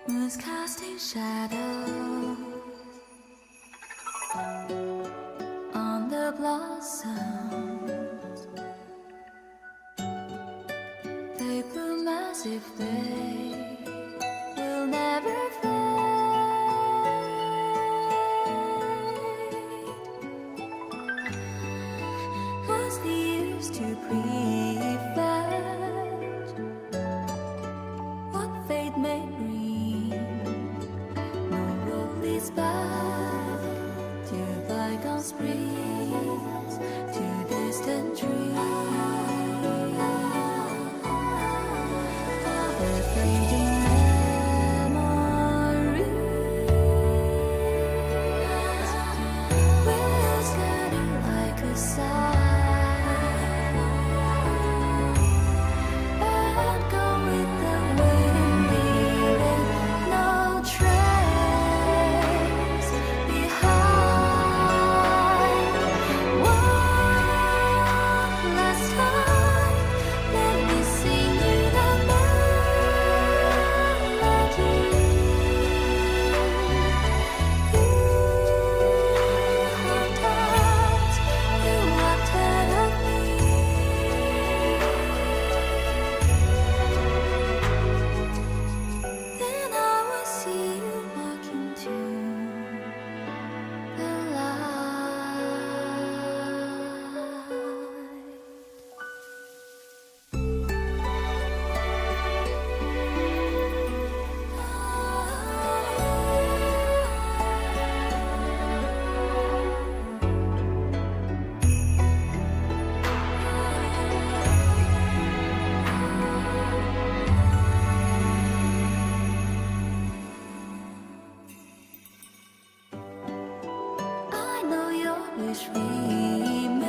Moon's casting shadows on the blossoms. They bloom as if they will never fade. What's the use to prevent what fate may bring? No road leads back to bygone springs, to distant dreams. The fading memories will scatter like a sigh and go with the wind, leaving no trace behind. One last time, let me sing you the melody. You hunt out, you walked ahead of me. Then I will see you walk into the I know your wish remains.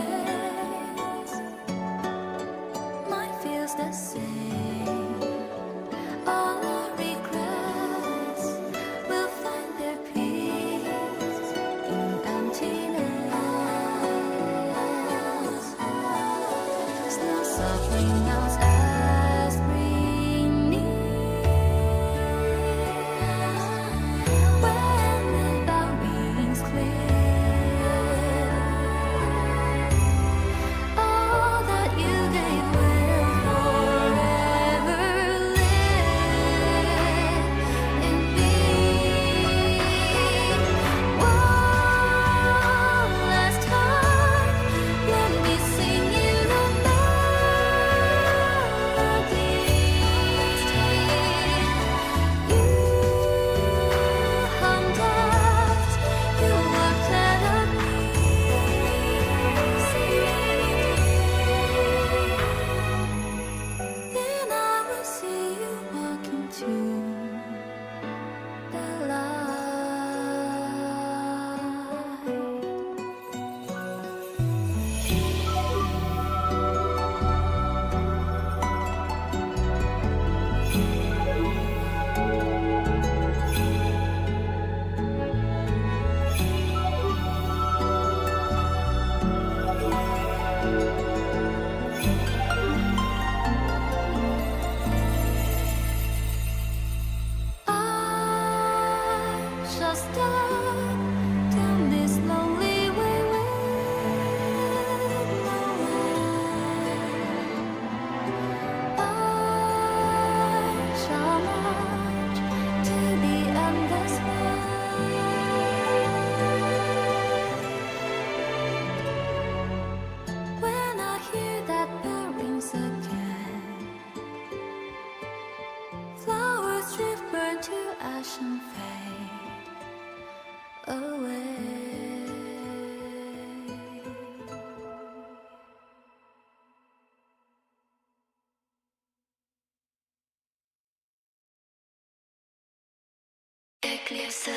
Mine feels the same. All our regrets will find their peace in emptiness. Snow softly melts as spring nears. When the bow rings clear, all that you gave will forever live in me. One last time, let me sing you the melody. You hummed out, you walked ahead of me. Then I will see you walk into the I shall start down this lonely way with no end. I shall march to the endless night. When I hear that bell rings again, flowers drift, burn to ash and fade away. Eclipse.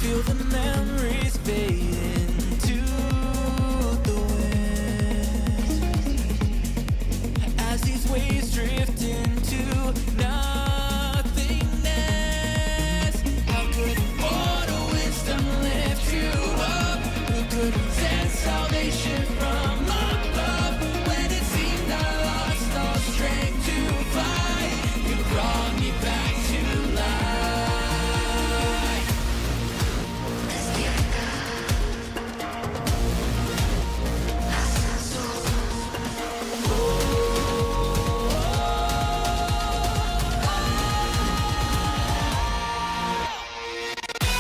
feel the memories fade into the wind as these waves drift into nothingness. How could mortal wisdom lift you up? Who could send salvation from above when it seemed I lost all strength to fly? You brought me back to life.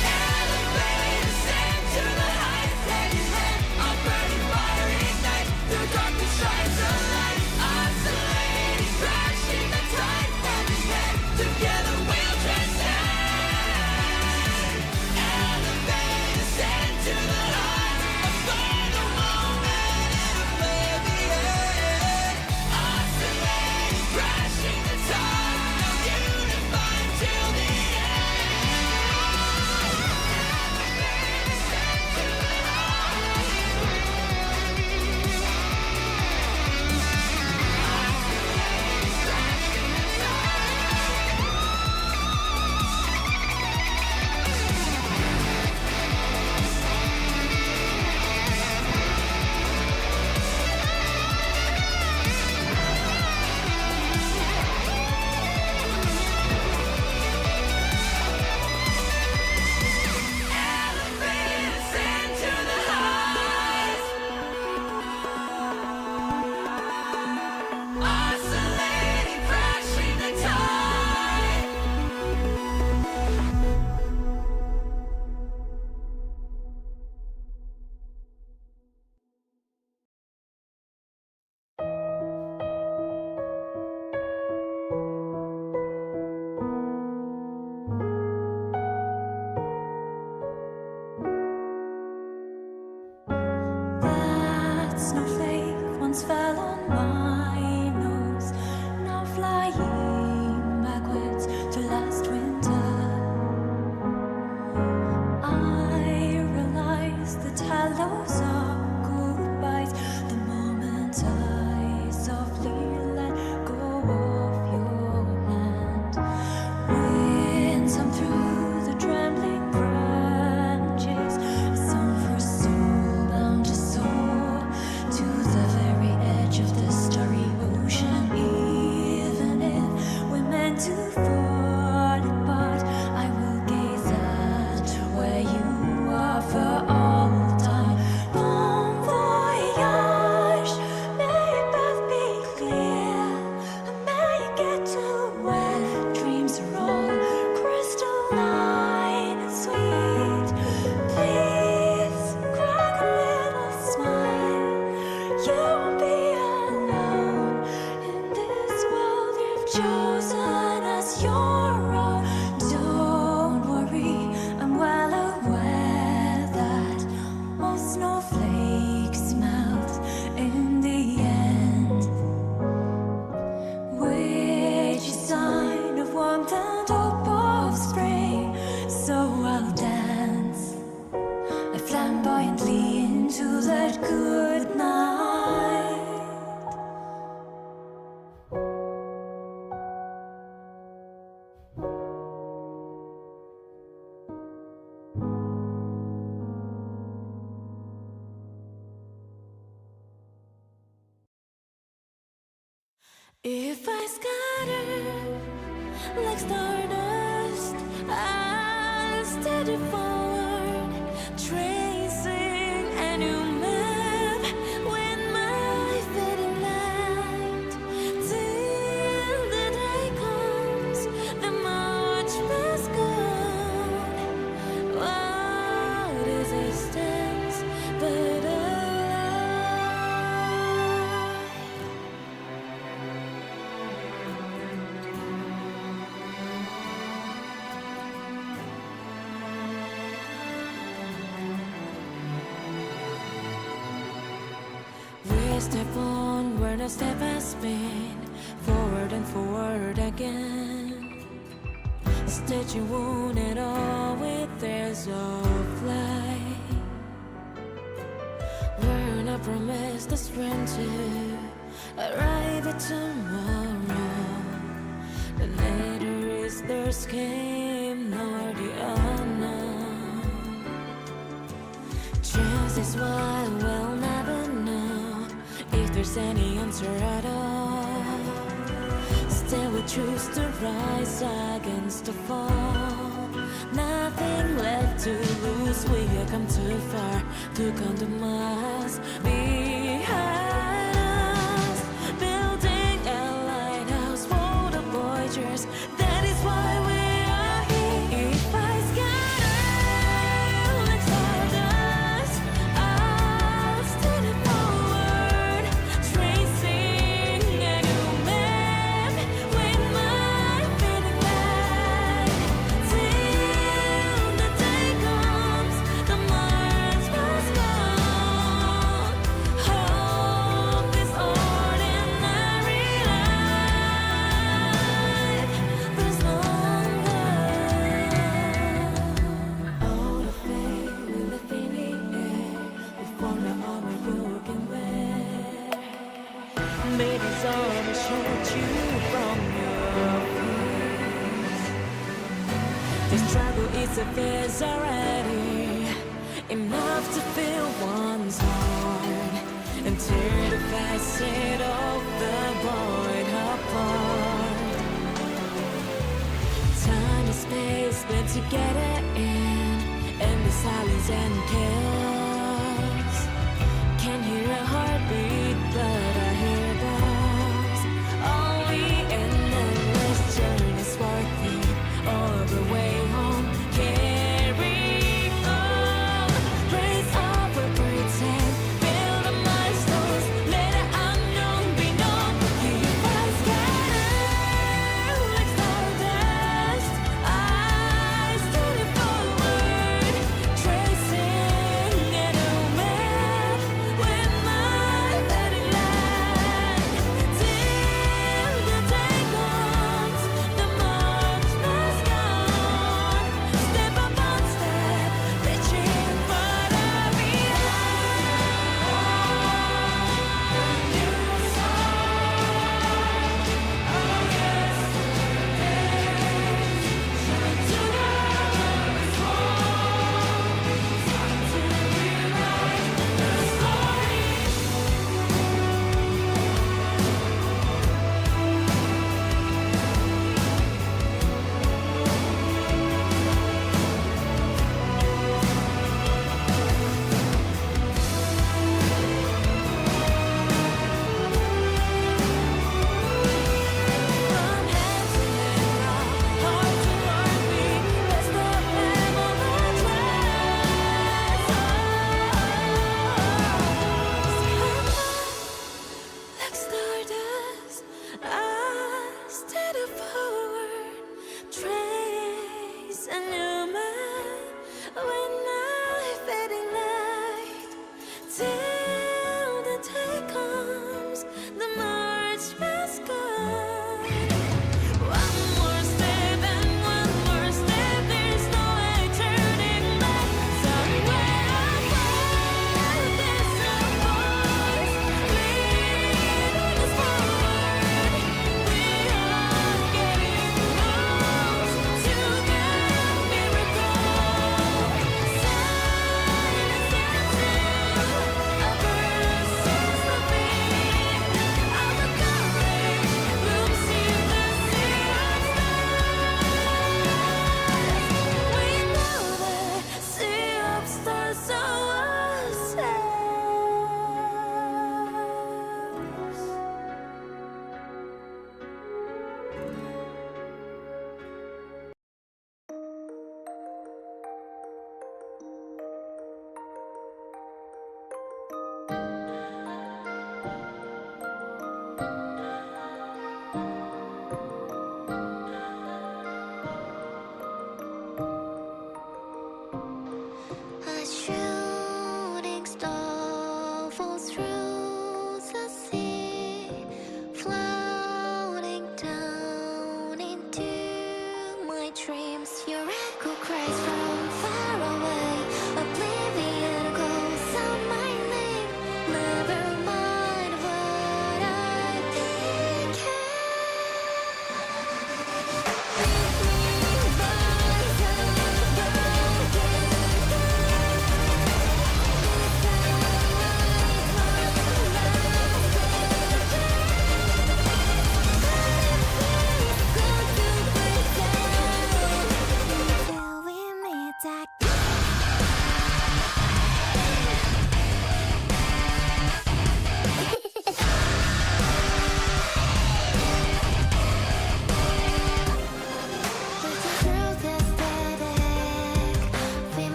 Elevate, ascend to the heights that you had. On burning fire, ignite. Through darkness shines a light. Oscillating, crashing the tide. Hand in hand, together we'll transcend. Elevate, ascend to the heights. A final moment in oblivion. Oscillating, crashing the tide. Now unified till the elevate, ascend to the heights. Oscillating, crashing the tide. That snowflake once fell on my nose, now flying backwards to last winter. I realized that hellos are goodbyes the moment I softly let go of your hand. Winds hum through the trembling branches, a song for a soul bound to soar to the very edge of the starry ocean. Even if we're meant to fall apart, I will gaze at where you are for all time. Bon voyage, may your path be clear, and may you get to where dreams are all crystalline and sweet. Please crack a little smile. You won't be alone in this world you've chosen as your own. Don't worry, I'm well aware that all snowflakes melt in the end. Which is sign of warmth and hope of spring. So I'll dance flamboyantly into that good night. If I scatter like stardust, I'll steady forward, tracing a new map with my fading light. Till the day comes, the march must go. What is distance but a step on where the step has been, forward and forward again. Stitching wounded all with there's of light. We're not promised a stranger, arrive at tomorrow. The later is their scheme, nor the unknown. Chances why we'll never know if there's any answer at all. Still we choose to rise against the fall. Nothing left to lose, we have come too far to compromise behind us. Building a lighthouse for the voyagers, that is why we are here. If I scatter like stardust, I'll steady forward, tracing a new map with my fading light. Till the day comes, the march must go on. Hope is ordinary life, there's longer. All the faith we live in the air, we form the armor you can wear. May this armor shield you from your fears. The struggle is a phase already, enough to fill one's heart and tear the facet of the void apart. Time and space blend together in the silence and chaos. Can't hear a heartbeat, but I hear bombs. All the endless journey's worth it. All the way home, carry on. Raise up or pretend, build the milestones, let the unknown be known. If I scatter like stardust, I steady forward, tracing a new map with my fading light. Till the day comes, the march must go on. Step upon step, reaching for the like stardust, I steady forward, trace a new map with my fading light. Till the day comes, the march must go on. One more step and one more step, there's no way turning back. Somewhere above, there's a voice leading us forward. We are getting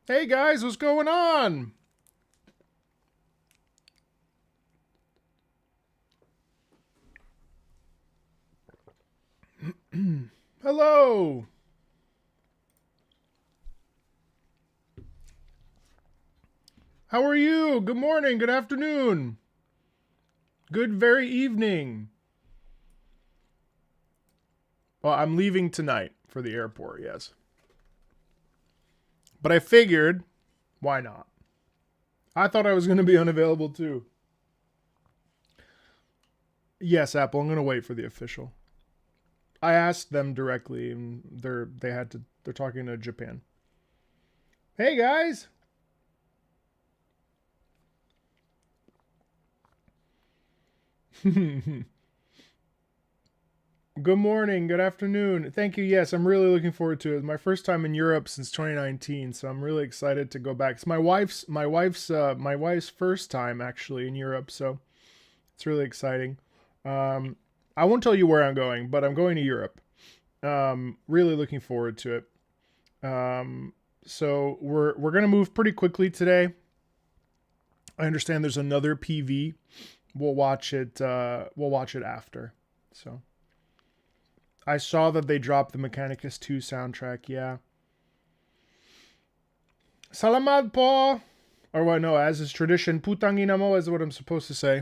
Hey guys, what's going on? Hello. How are you? Good morning, good afternoon. Good very evening. Well, I'm leaving tonight for the airport, yes. But I figured, why not? I thought I was going to be unavailable too. Yes, Apple, I'm going to wait for the official. I asked them directly and they're talking to Japan. Hey guys. Good morning, good afternoon. Thank you. Yes, I'm really looking forward to it. It's my first time in Europe since 2019, so I'm really excited to go back. It's my wife's first time actually in Europe, so it's really exciting. I won't tell you where I'm going, but I'm going to Europe. Really looking forward to it. So we're gonna move pretty quickly today. I understand there's another PV. We'll watch it. We'll watch it after. So. I saw that they dropped the Mechanicus 2 soundtrack, yeah. Salamat po! Or what, no, as is tradition. Putang ina mo is what I'm supposed to say.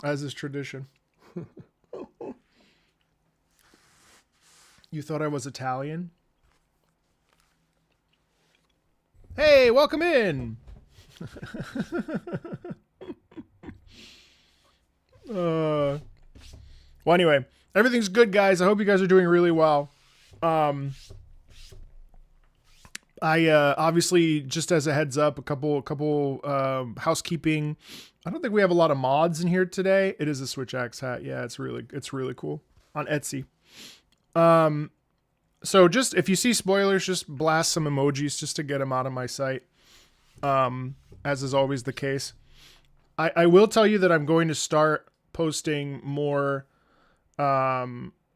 As is tradition. You thought I was Italian? Hey, welcome in! Well, anyway. Everything's good, guys. I hope you guys are doing really well. I obviously, just as a heads up, a couple housekeeping. I don't think we have a lot of mods in here today. It is a Switch Axe hat. Yeah, it's really cool on Etsy. So just if you see spoilers, just blast some emojis just to get them out of my sight. As is always the case. I will tell you that I'm going to start posting more. I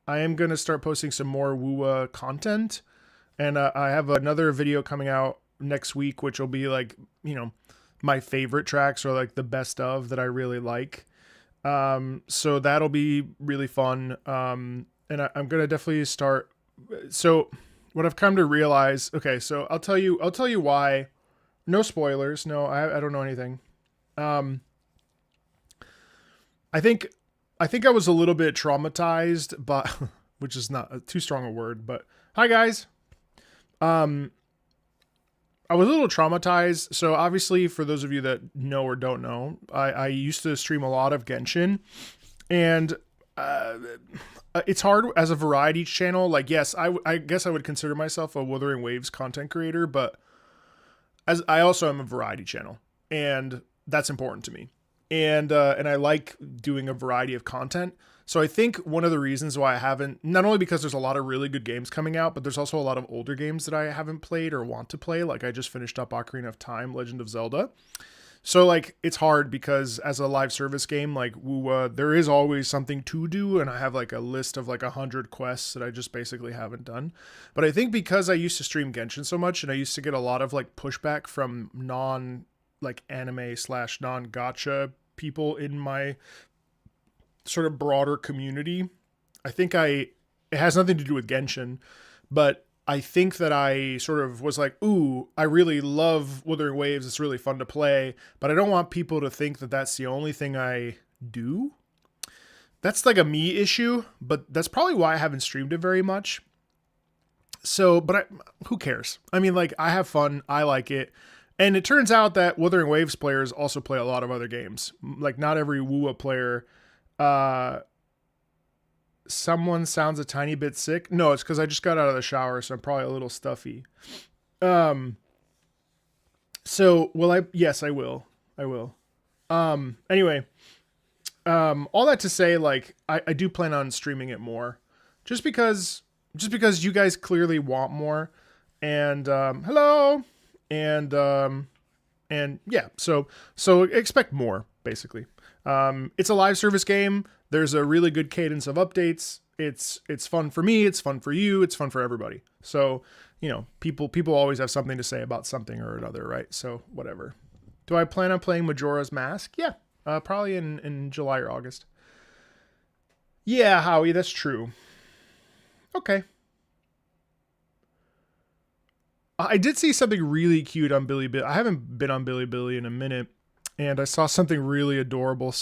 am going to start posting some more WUA content, and I have another video coming out next week, which will be like, my favorite tracks or like the best of that I really like. So that'll be really fun. And I'm going to definitely start. So what I've come to realize, okay, so I'll tell you why. No spoilers. No, I don't know anything. I think I was a little bit traumatized, but which is not too strong a word, but hi guys. I was a little traumatized. So obviously for those of you that know or don't know, I used to stream a lot of Genshin, and it's hard as a variety channel. Like, yes, I guess I would consider myself a Wuthering Waves content creator, but as I also am a variety channel, and that's important to me. And I like doing a variety of content. So I think one of the reasons why I haven't, not only because there's a lot of really good games coming out, but there's also a lot of older games that I haven't played or want to play. Like I just finished up Ocarina of Time, Legend of Zelda. So like it's hard because as a live service game, like there is always something to do, and I have like a list of like 100 quests that I just basically haven't done. But I think because I used to stream Genshin so much, and I used to get a lot of like pushback from non anime / non-gacha people in my sort of broader community. I think it has nothing to do with Genshin, but I think that I sort of was like, ooh, I really love Wuthering Waves. It's really fun to play, but I don't want people to think that that's the only thing I do. That's like a me issue, but that's probably why I haven't streamed it very much. So, but who cares? I mean, like, I have fun. I like it. And it turns out that Wuthering Waves players also play a lot of other games. Like, not every WUA player. Someone sounds a tiny bit sick. No, it's because I just got out of the shower, so I'm probably a little stuffy. So, will I? Yes, I will. I will. Anyway, all that to say, like, I do plan on streaming it more. Just because you guys clearly want more. And, hello! And yeah, so expect more, basically. It's a live service game. There's a really good cadence of updates. it's fun for me, it's fun for you, it's fun for everybody. So, you know, people always have something to say about something or another, right? So whatever. Do I plan on playing Majora's Mask? Yeah, probably in July or August. Yeah, Howie, that's true. Okay. I did see something really cute on Bilibili. I haven't been on Bilibili in a minute, and I saw something really adorable.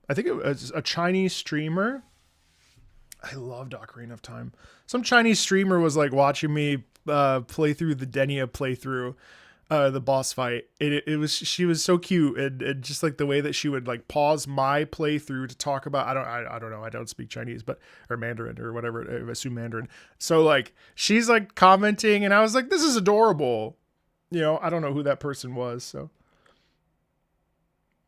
I think it was a Chinese streamer. I loved Ocarina of Time. Some Chinese streamer was like watching me play through the Denia playthrough, the boss fight. She was so cute, and just like the way that she would like pause my playthrough to talk about. I don't know. I don't speak Chinese, or Mandarin or whatever. I assume Mandarin. So like she's like commenting, and I was like, this is adorable. You know, I don't know who that person was. So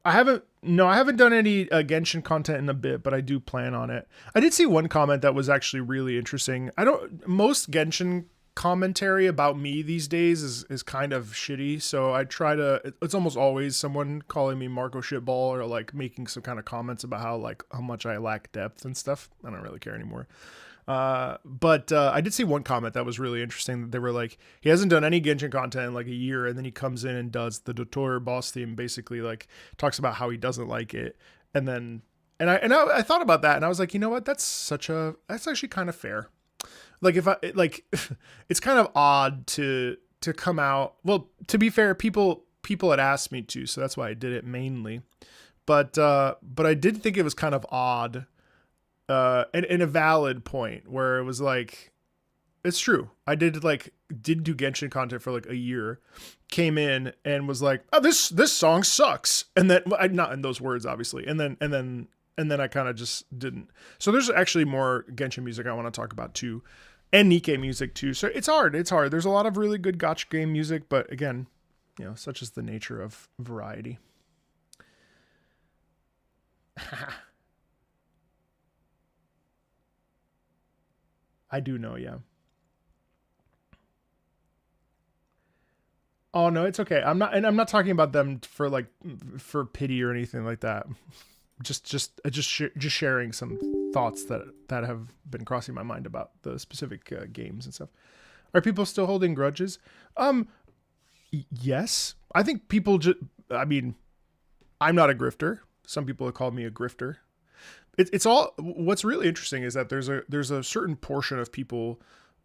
I haven't done any Genshin content in a bit, but I do plan on it. I did see one comment that was actually really interesting. Most Genshin commentary about me these days is kind of shitty, so I try to, it's almost always someone calling me Marco shitball or like making some kind of comments about how much I lack depth and stuff. I don't really care anymore. But I did see one comment that was really interesting. They were like, he hasn't done any Genshin content in like a year, and then he comes in and does the Dotor boss theme, basically like talks about how he doesn't like it, and I thought about that, and I was like, you know what, that's actually kind of fair. Like if it's kind of odd to come out. Well, to be fair, people had asked me to, so that's why I did it mainly. But I did think it was kind of odd, and a valid point where it was like, it's true. I did do Genshin content for like a year, came in and was like, oh, this song sucks, and then not in those words, obviously, and then I kind of just didn't. So there's actually more Genshin music I want to talk about too. And Nikkei music too. So it's hard. There's a lot of really good gacha game music, but again, you know, such is the nature of variety. I do know, yeah. Oh no, it's okay. I'm not talking about them for pity or anything like that. Just sharing some thoughts that have been crossing my mind about the specific games and stuff. Are people still holding grudges? Yes. I think people I mean, I'm not a grifter. Some people have called me a grifter. It's all, what's really interesting is that there's a certain portion of people.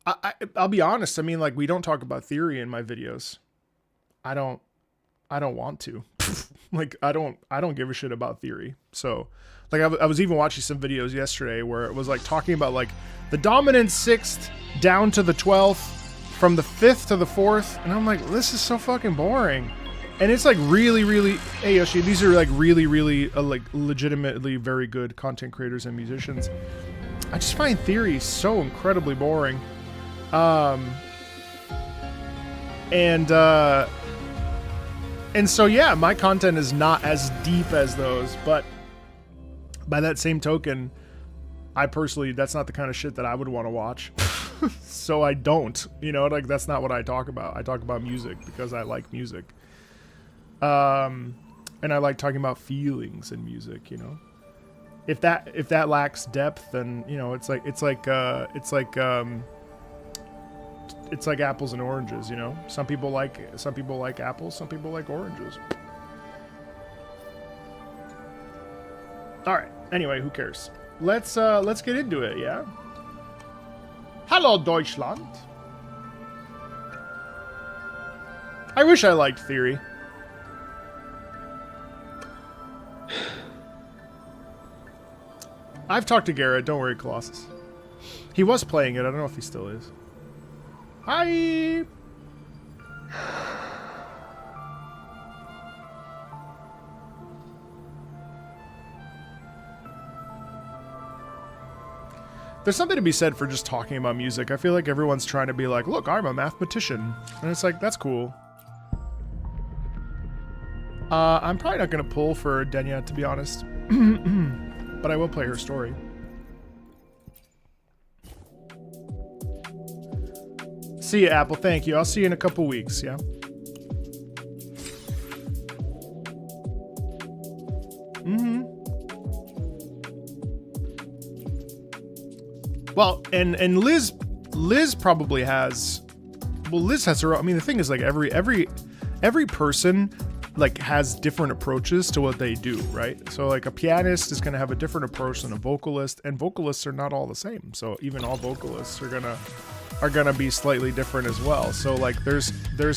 I'll be honest. I mean, like, we don't talk about theory in my videos. I don't want to. Like, I don't give a shit about theory. So like I was even watching some videos yesterday where it was like talking about like the dominant 6th down to the 12th, from the 5th to the 4th, and I'm like, this is so fucking boring. And it's like really, hey Yoshi, these are like really like legitimately very good content creators and musicians. I just find theory so incredibly boring. And so yeah, my content is not as deep as those, but by that same token, I personally, that's not the kind of shit that I would want to watch. So I don't, you know, like, that's not what I talk about. I talk about music because I like music. And I like talking about feelings in music, you know. If that lacks depth, then, you know, it's like apples and oranges, you know. Some people like apples, some people like oranges. All right. Anyway, who cares? Let's get into it, yeah? Hello, Deutschland. I wish I liked theory. I've talked to Garrett, don't worry, Colossus. He was playing it, I don't know if he still is. Hi! There's something to be said for just talking about music. I feel like everyone's trying to be like, look, I'm a mathematician. And it's like, that's cool. I'm probably not going to pull for Denia, to be honest. But I will play her story. See you, Apple. Thank you. I'll see you in a couple weeks, yeah? Well, and Liz probably has. Well, Liz has her own. I mean, the thing is, like, every person like has different approaches to what they do, right? So like a pianist is going to have a different approach than a vocalist, and vocalists are not all the same. So even all vocalists are gonna be slightly different as well. So like there's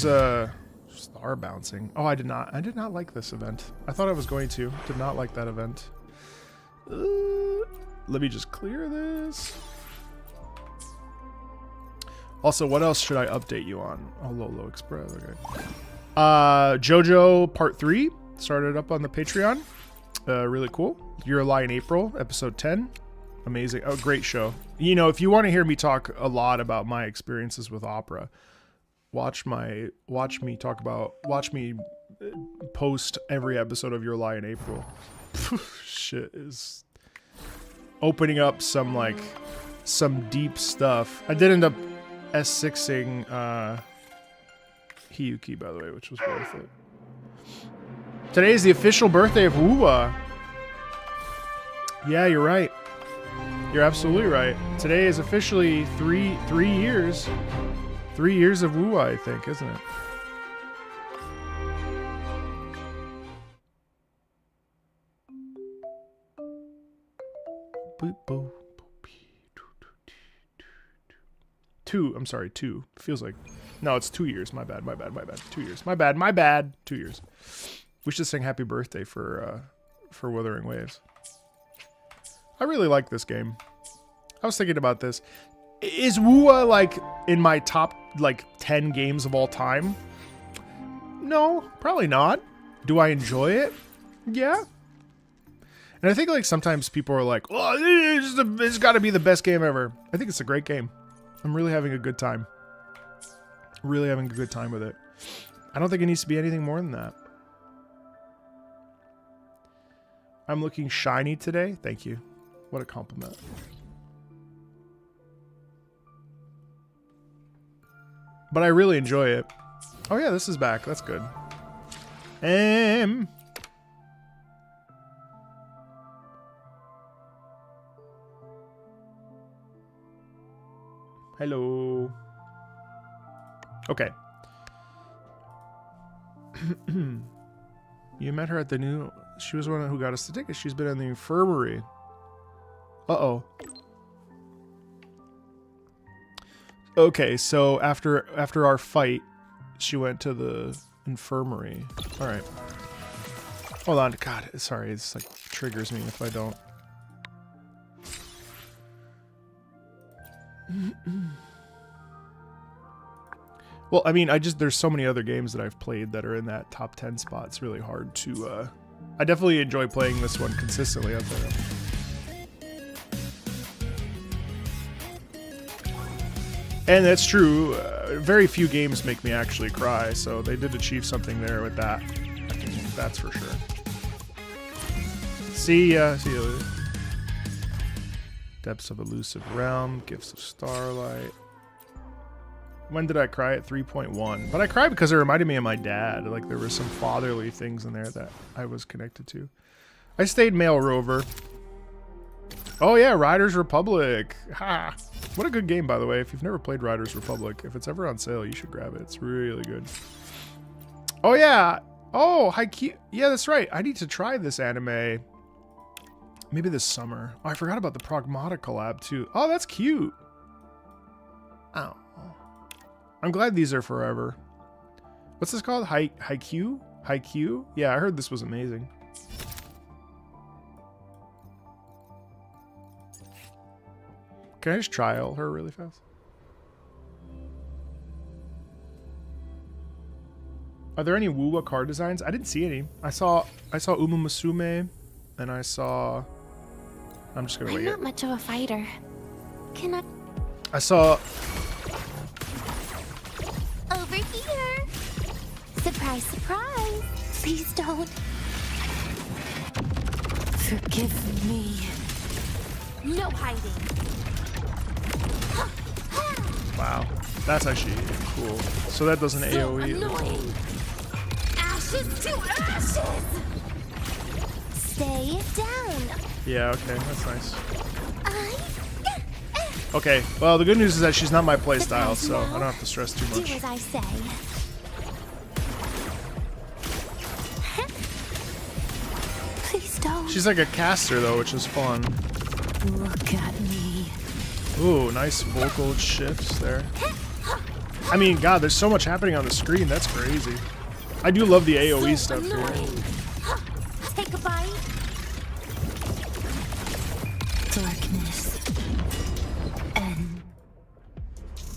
a star bouncing. Oh, I did not like this event. I thought I was going to. Did not like that event. Let me just clear this. Also, what else should I update you on? Oh, Lolo Express. Okay. JoJo Part 3 started up on the Patreon. Really cool. You're a Lie in April, episode 10. Amazing. Oh, great show. You know, if you want to hear me talk a lot about my experiences with opera, watch me post every episode of Your Lie in April. Shit is opening up some deep stuff. I did end up S6ing Hiyuki, by the way, which was worth it. Today is the official birthday of Wuwa. Yeah, you're right. You're absolutely right. Today is officially three years. 3 years of Wuwa, I think, isn't it? Two. Feels like... No, it's 2 years. My bad. 2 years. My bad. 2 years. We should sing happy birthday for Wuthering Waves. I really like this game. I was thinking about this. Is Wuwa like in my top 10 games of all time? No, probably not. Do I enjoy it? Yeah. And I think like sometimes people are like, "Oh, it's got to be the best game ever." I think it's a great game. I'm really having a good time. Really having a good time with it. I don't think it needs to be anything more than that. I'm looking shiny today. Thank you. What a compliment. But I really enjoy it. Oh yeah, this is back. That's good. Hello. Okay. You met her at the new... She was one who got us the ticket. She's been in the infirmary. Uh-oh. Okay, so after our fight, she went to the infirmary. All right. Hold on. God, sorry. It's like triggers me if I don't. Well, I mean, there's so many other games that I've played that are in that top 10 spot. It's really hard to, I definitely enjoy playing this one consistently. I'll tell you. And that's true. Very few games make me actually cry, so they did achieve something there with that. That's for sure. See ya later. Depths of Elusive Realm, Gifts of Starlight. When did I cry? At 3.1. But I cried because it reminded me of my dad. Like there were some fatherly things in there that I was connected to. I stayed Mail Rover. Oh yeah, Riders Republic. Ha! What a good game, by the way. If you've never played Riders Republic, if it's ever on sale, you should grab it. It's really good. Oh yeah. Oh, Haikyuu. Yeah, that's right. I need to try this anime. Maybe this summer. Oh, I forgot about the Pragmata collab too. Oh, that's cute. Oh. I'm glad these are forever. What's this called? Haikyuu? Haikyuu? Yeah, I heard this was amazing. Can I just trial her really fast? Are there any Wuwa card designs? I didn't see any. I saw Uma Musume, and I saw... I'm just gonna wait. I'm not much of a fighter. Can I saw... Over here! Surprise, surprise! Please don't. Forgive me. No hiding. Wow, that's actually cool. So that doesn't AoE. Annoying. Ashes to ashes! Stay down. Yeah, okay, that's nice. Okay, well, the good news is that she's not my playstyle, so I don't have to stress too Do much. as I say. Please don't. She's like a caster, though, which is fun. Look at me. Ooh, nice vocal shifts there. I mean, God, there's so much happening on the screen. That's crazy. I do love the AoE So stuff here. annoying. Take a bite. Darkness. And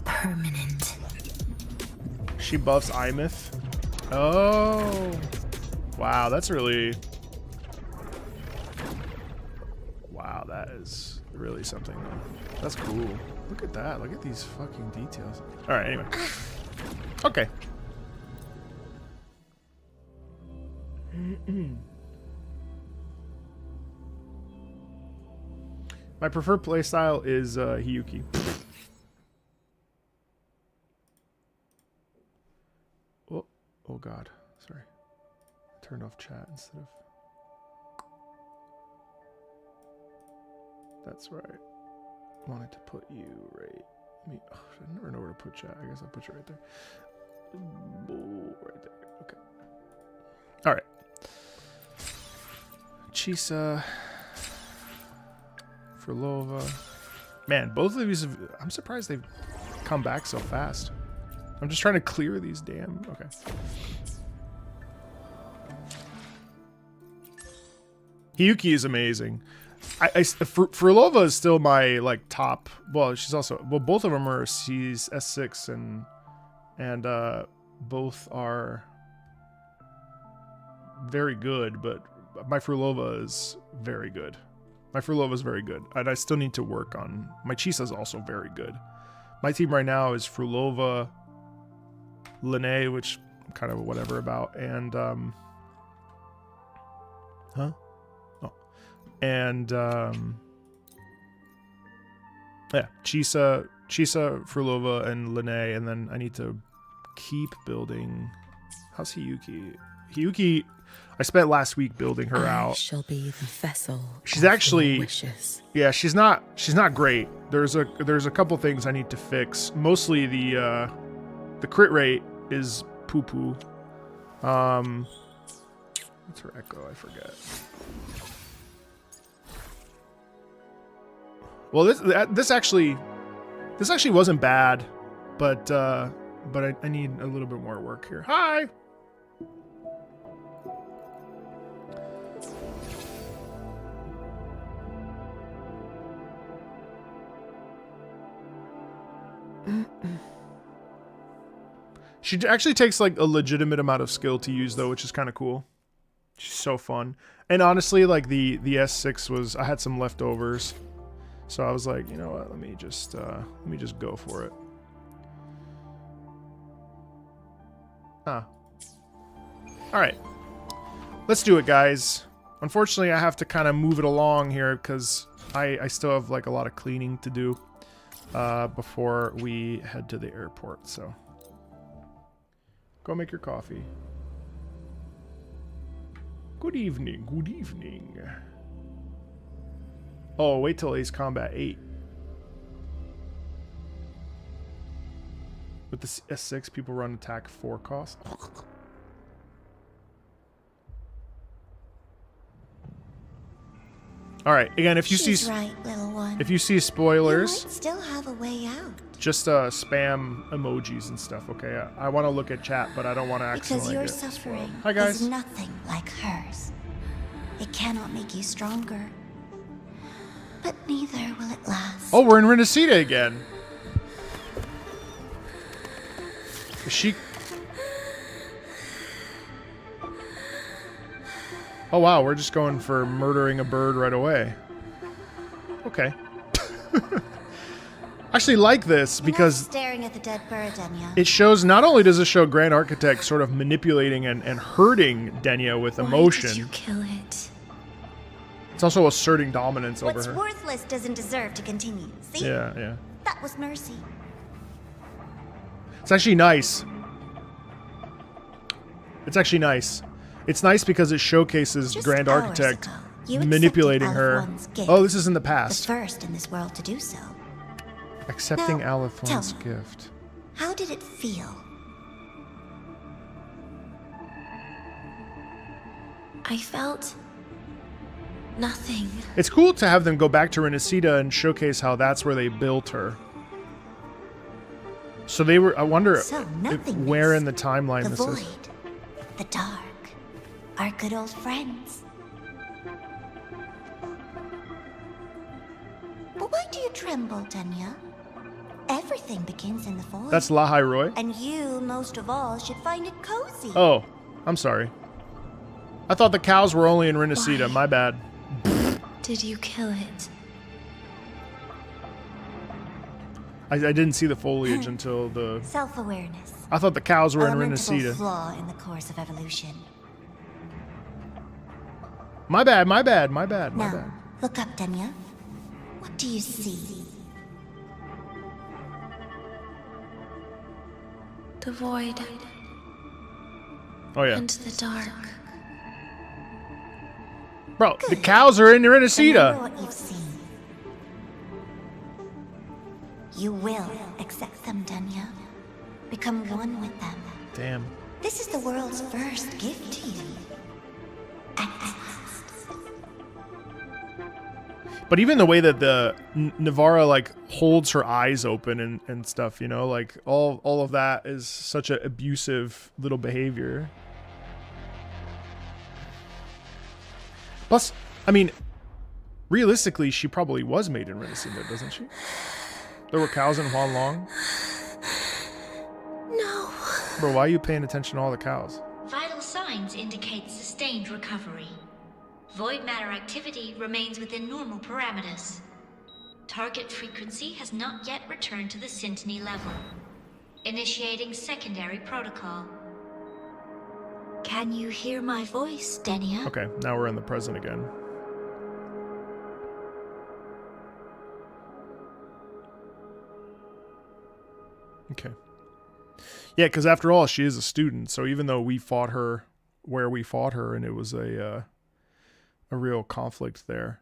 permanent. She buffs Imith. Oh. Wow, that's really... Wow, that is really something. That's cool. Look at that. Look at these fucking details. Alright, anyway. Okay. My preferred playstyle is Hiyuki. Oh God, sorry. I turned off chat instead of... That's right. I wanted to put you right... I never know where to put chat. I guess I'll put you right there. Right there. Okay. Alright. Chisa... Frulova. Man, both of these have... I'm surprised they've come back so fast. I'm just trying to clear these damn... Okay. Hiyuki is amazing. Frulova is still my like top. Well, she's also both of them are C's S6 and both are very good. But my Frulova is very good. My Frulova is very good, and I still need to work on my Chisa is also very good. My team right now is Frulova, Linnae, which I'm kind of whatever about, and yeah, Chisa, Frulova, and Linnae, and then I need to keep building. How's Hiyuki? Hiyuki, I spent last week building her out. Shall be the vessel. She's of actually, your wishes. yeah, she's not great. There's a couple things I need to fix. Mostly the crit rate is poo poo. What's her echo? I forget. Well, this actually wasn't bad, but I need a little bit more work here. Hi. She actually takes like a legitimate amount of skill to use though, which is kind of cool. She's so fun. And honestly, like the S6 was, I had some leftovers. So I was like, you know what? Let me just go for it. All right, let's do it, guys. Unfortunately, I have to kind of move it along here because I still have like a lot of cleaning to do before we head to the airport. So go make your coffee. Good evening. Good evening. Oh, wait till Ace Combat 8. With the S6, people run attack 4 cost. All right. Again, if you She's see right, little one. if you see You spoilers, might still have a way out. just spam emojis and stuff. Okay. I want to look at chat, but I don't want to Because accidentally your get suffering spoiled. Hi guys. is nothing like hers. It cannot make you stronger. But neither will it last. Oh, we're in Renacida again. Is she? Oh wow, we're just going for murdering a bird right away. Okay. I actually like this You're because not staring at the dead bird, Denia. it shows, not only does it show Grand Architect sort of manipulating and hurting Denia with Why emotion, did you kill it? it's also asserting dominance over What's her. worthless doesn't deserve to continue. See? Yeah. That was mercy. It's actually nice. It's actually nice. It's nice because it showcases Just Grand hours Architect ago, you accepted manipulating Olive her. One's gift. Oh, this is in the The past. first in this world to do so. Accepting Now, Alethorn's tell me. gift. How did it feel? I felt nothing. It's cool to have them go back to Renacida and showcase how that's where they built her. So they were, I wonder So if, nothingness, where in the timeline the this void, is. the dark, our good old friends. But why do you tremble, Denia? Everything begins in the void. That's Lahai Roy? And you, most of all, should find it cozy. Oh, I'm sorry. I thought the cows were only in Renacida. Why? My bad. Did you kill it? I didn't see the foliage until the... Self-awareness. I thought the cows were in Elemental Renacida. flaw in the course of evolution. My bad, my bad, my bad, my Now, bad. look up, Denia. What do you see? The void Oh, yeah. and the dark. Bro, the cows are in Remember Renacida. what you've seen. You will accept them, Denia. Become one with them. Damn. This is the world's first gift to you. At last. But even the way that the Navarra like holds her eyes open and stuff, you know, like all of that is such an abusive little behavior. Plus, I mean, realistically, she probably was made in Renacida, doesn't she? There were cows in Huanlong. No. Bro, why are you paying attention to all the cows? Vital signs indicate sustained recovery. Void matter activity remains within normal parameters. Target frequency has not yet returned to the syntony level. Initiating secondary protocol. Can you hear my voice, Denia? Okay, now we're in the present again. Okay. Yeah, because after all, she is a student. So even though we fought her where we fought her, and it was a real conflict there.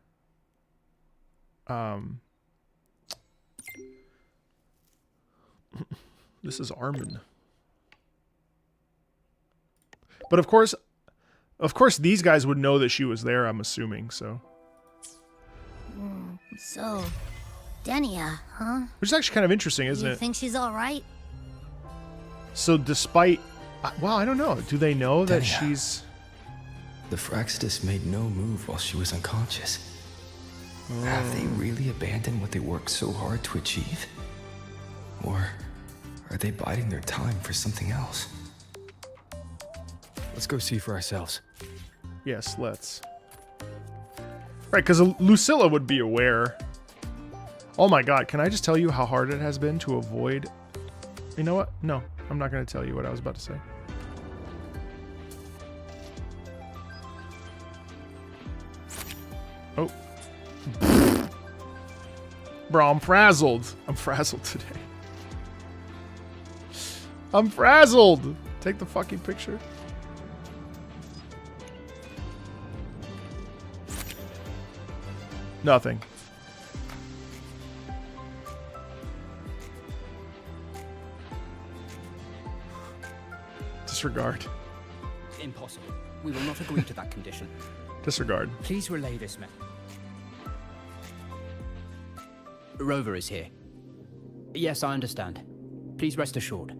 This is Armin. But of course, these guys would know that she was there. I'm assuming so. So, Denia, huh? Which is actually kind of interesting, isn't You it? think she's all right? So despite, well, I don't know. Do they know that Denia. she's? The Fraxidus made no move while she was unconscious. Have they really abandoned what they worked so hard to achieve? Or are they biding their time for something else? Let's go see for ourselves. Yes, let's. Right, because Lucilla would be aware. Oh my god, can I just tell you how hard it has been to avoid... You know what? No, I'm not going to tell you what I was about to say. Oh. Bro, I'm frazzled. I'm frazzled today. I'm frazzled. Take the fucking picture. Nothing. Disregard. Impossible. We will not agree to that condition. Disregard. Please relay this message. Rover is here. Yes, I understand. Please rest assured.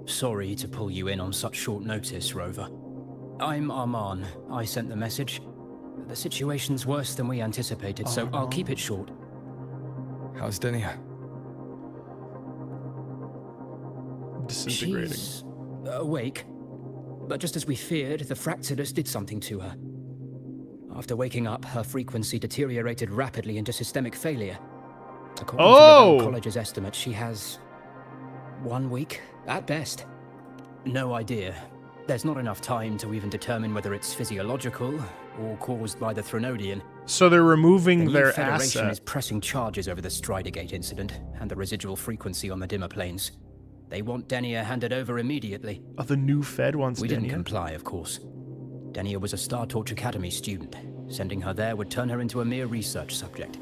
Sorry to pull you in on such short notice, Rover. I'm Arman. I sent the message. The situation's worse than we anticipated, so I'll keep it short. How's Denia? Disintegrating. She's awake. But just as we feared, the Fraxidus did something to her. After waking up, her frequency deteriorated rapidly into systemic failure. According to the college's estimate, she has 1 week, at best. No idea. There's not enough time to even determine whether it's physiological or caused by the Threnodian. So they're removing The their Federation asset. is pressing charges over the Stridegate incident and the residual frequency on the dimmer planes. They want Denia handed over immediately. Oh, the new Fed wants We didn't Denia? comply, of course. Denia was a Star Torch Academy student. Sending her there would turn her into a mere research subject.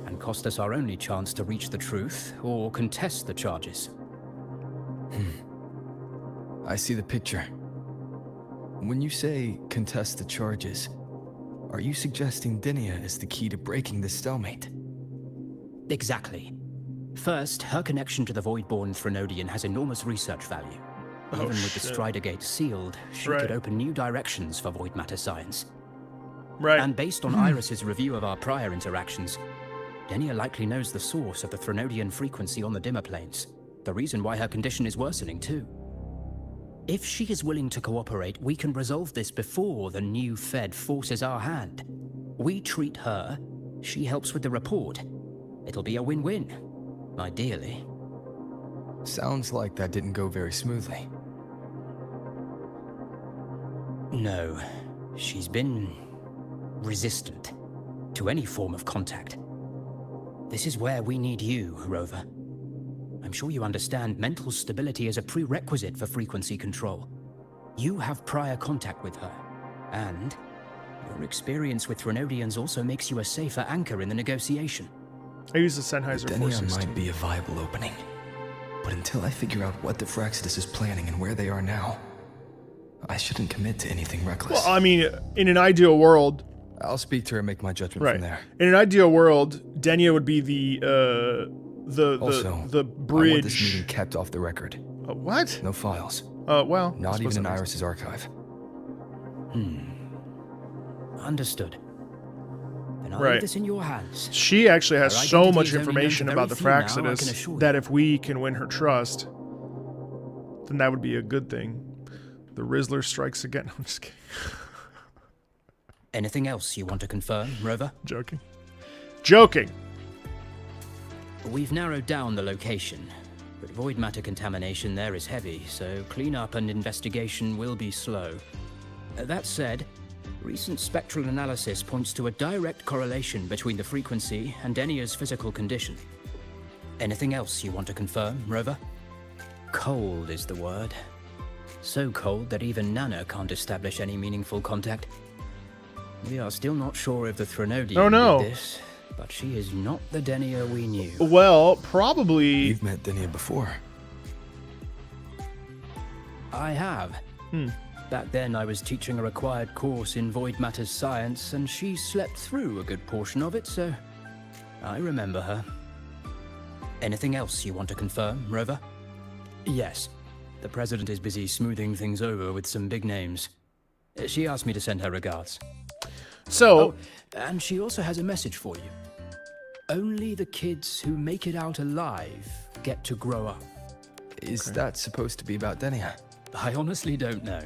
and cost us our only chance to reach the truth or contest the charges. I see the picture. When you say contest the charges, are you suggesting Denia is the key to breaking this stalemate? Exactly. First, her connection to the Voidborn Threnodian has enormous research value. Even with the Strider Gate sealed, she could open new directions for void matter science. And based on Iris's review of our prior interactions, Denia likely knows the source of the Threnodian frequency on the dimmer planes. The reason why her condition is worsening, too. If she is willing to cooperate, we can resolve this before the new Fed forces our hand. We treat her, she helps with the report. It'll be a win-win, ideally. Sounds like that didn't go very smoothly. No, she's been resistant to any form of contact. This is where we need you, Rover. I'm sure you understand mental stability is a prerequisite for frequency control. You have prior contact with her, and your experience with Threnodians also makes you a safer anchor in the negotiation. I use the Sennheiser Force Denia system. might be a viable opening, but until I figure out what the Fraxidus is planning and where they are now, I shouldn't commit to anything reckless. Well, I mean, in an ideal world... I'll speak to her and make my judgment from there. In an ideal world, Denia would be the bridge... I want this meeting kept off the record. What? No files. Well... Not even in Iris's archive. Understood. Then I'll leave this in your hands. She actually has Her so identity much is only information known to about the very few now, I can Fraxidus assure that you. if we can win her trust, then that would be a good thing. The Rizzler strikes again. I'm just kidding. Anything else you want to confirm, Rover? Joking. Joking! We've narrowed down the location, but void matter contamination there is heavy, so cleanup and investigation will be slow. That said, recent spectral analysis points to a direct correlation between the frequency and Denia's physical condition. Anything else you want to confirm, Rover? Cold is the word. So cold that even Nana can't establish any meaningful contact. We are still not sure if the Threnodian did this, but she is not the Denia we knew. Well, probably... You've met Denia before. I have. Back then I was teaching a required course in void matters science, and she slept through a good portion of it, so I remember her. Anything else you want to confirm, Rover? Yes. The President is busy smoothing things over with some big names. She asked me to send her regards. So... and she also has a message for you. Only the kids who make it out alive get to grow up. Is that supposed to be about Denia? I honestly don't know.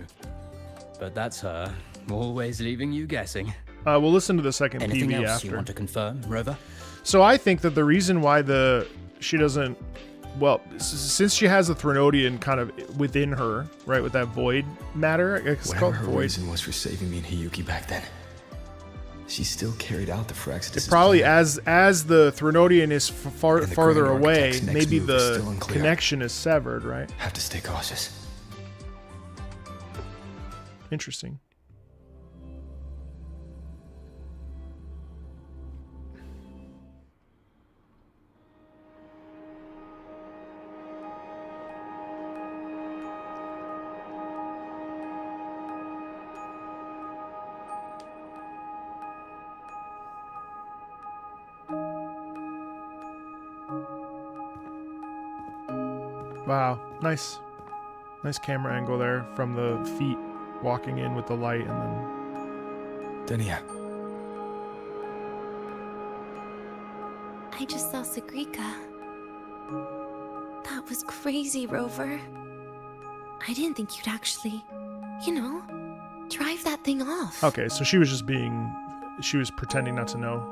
But that's her, always leaving you guessing. We'll listen to the second Anything PV else after. you want to confirm, Rover? So I think that the reason why she doesn't... Well, since she has the Threnodian kind of within her, right, with that void matter, it's Whatever called her void. reason was for saving me and Hiyuki back then, she still carried out the Fraxidus. Probably as the Threnodian is farther Grand away, Architect's next maybe move is the still unclear. connection is severed, right? Have to stay cautious. Interesting. Wow, nice camera angle there from the feet walking in with the light and then... Denia. I just saw Sagrika. That was crazy, Rover. I didn't think you'd actually, drive that thing off. Okay, so she was just she was pretending not to know.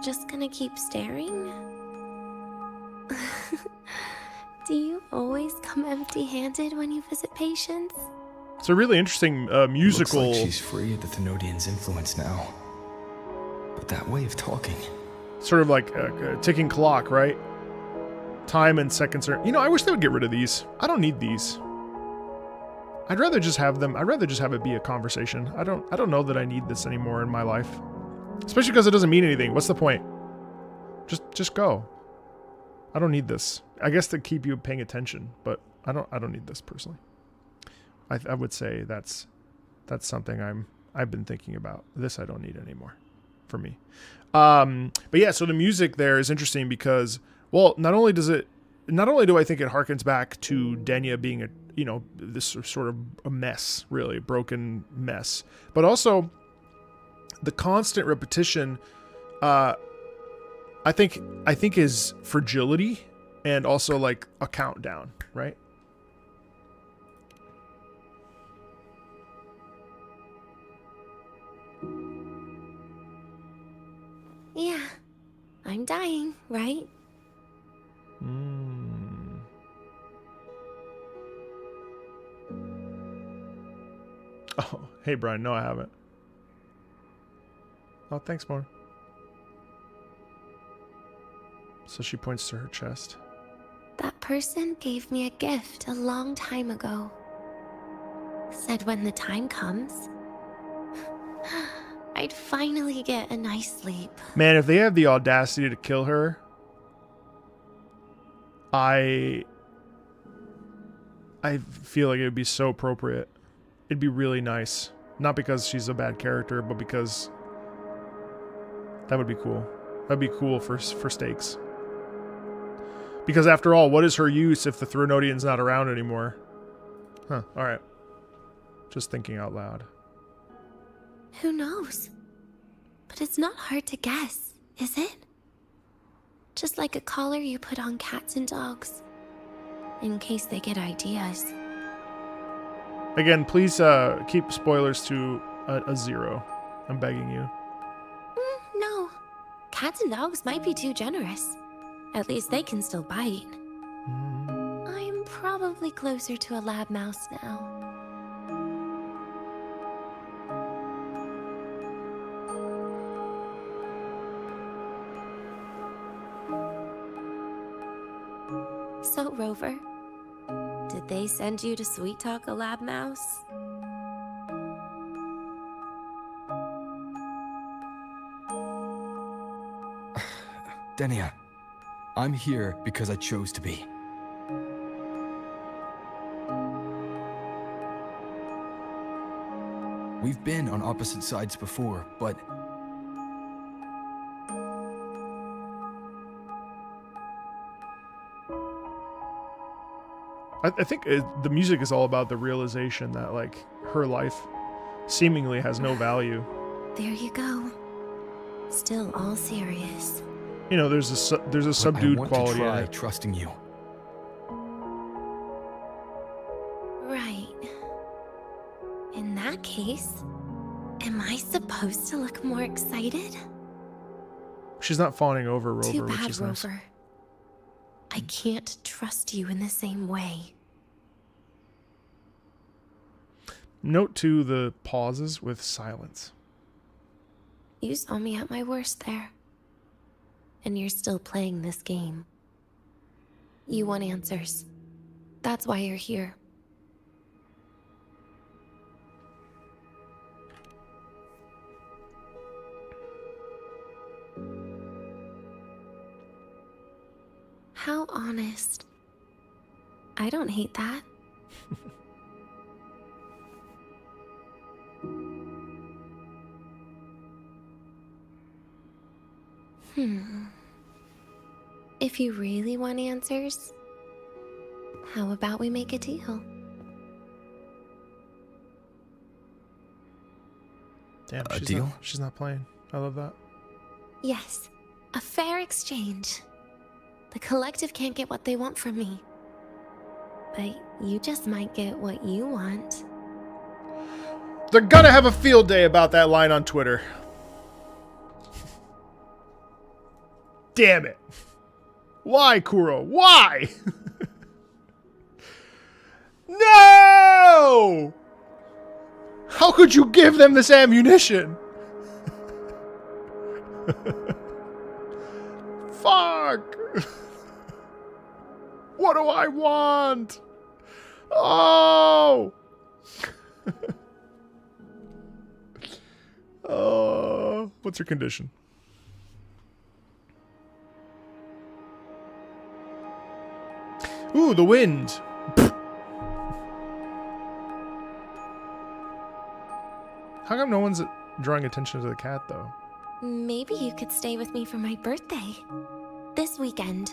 Just gonna keep staring? Do you always come empty-handed when you visit patients? It's a really interesting musical... Looks like she's free of the Thenodian's influence now. But that way of talking... Sort of like a ticking clock, right? Time and seconds are... You know, I wish they would get rid of these. I don't need these. I'd rather just have them... I'd rather just have it be a conversation. I don't know that I need this anymore in my life. Especially because it doesn't mean anything. What's the point? Just go. I don't need this. I guess to keep you paying attention, but I don't need this personally. I would say that's something I've been thinking about. This I don't need anymore for me. But yeah, so the music there is interesting because, well, not only do I think it harkens back to Denia being a, you know, this sort of a mess, really, a broken mess, but also the constant repetition, I think is fragility and also like a countdown, right? Yeah, I'm dying, right? Oh, hey, Brian. No, I haven't. Oh, thanks, more. So she points to her chest. That person gave me a gift a long time ago. Said when the time comes, I'd finally get a nice sleep. Man, if they have the audacity to kill her, I feel like it would be so appropriate. It'd be really nice. Not because she's a bad character, but because that would be cool. That'd be cool for stakes. Because after all, what is her use if the Thronodian's not around anymore? Huh, alright. Just thinking out loud. Who knows? But it's not hard to guess, is it? Just like a collar you put on cats and dogs, in case they get ideas. Again, please keep spoilers to a 0. I'm begging you. No. Cats and dogs might be too generous. At least they can still bite. I'm probably closer to a lab mouse now. So, Rover, did they send you to sweet talk a lab mouse? Denia, I'm here because I chose to be. We've been on opposite sides before, but I think the music is all about the realization that, like, her life seemingly has no value. There you go. Still all serious. You know, there's a subdued I want quality to try in it. trusting you. Right. In that case, am I supposed to look more excited? She's not fawning over Rover, Too which bad, is nice. Rover. I can't trust you in the same way. Note to the pauses with silence. You saw me at my worst there. And you're still playing this game. You want answers. That's why you're here. How honest. I don't hate that. If you really want answers, how about we make a deal? Damn, A deal? She's not playing. I love that. Yes, a fair exchange. The collective can't get what they want from me. But you just might get what you want. They're gonna have a field day about that line on Twitter. Damn it. Why, Kuro? Why? No! How could you give them this ammunition? Fuck. What do I want? Oh! Oh, what's your condition? Ooh, the wind. How come no one's drawing attention to the cat, though? Maybe you could stay with me for my birthday. This weekend.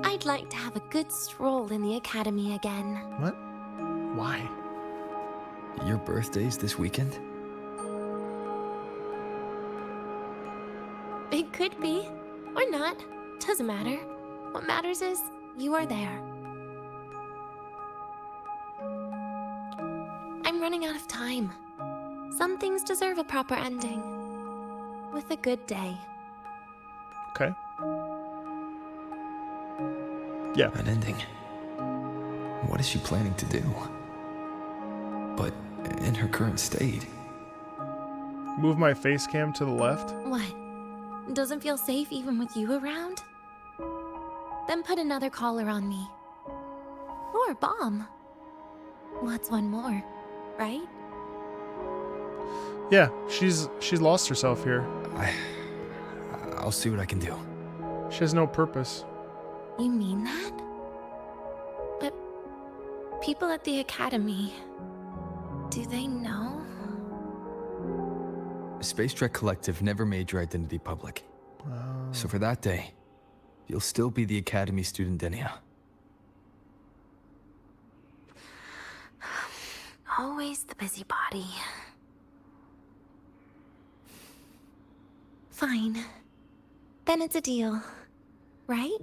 I'd like to have a good stroll in the academy again. What? Why? Your birthday's this weekend? It could be. Or not. Doesn't matter. What matters is you are there. I'm running out of time. Some things deserve a proper ending. With a good day. Okay. Yeah. An ending. What is she planning to do? But in her current state. Move my face cam to the left. What? Doesn't feel safe even with you around? Then put another collar on me. Or a bomb. What's one more, right? Yeah, she's lost herself here. I'll see what I can do. She has no purpose. You mean that? But people at the academy, do they know? Space Trek Collective never made your identity public. So for that day, you'll still be the Academy student Denia. Always the busybody. Fine. Then it's a deal, right?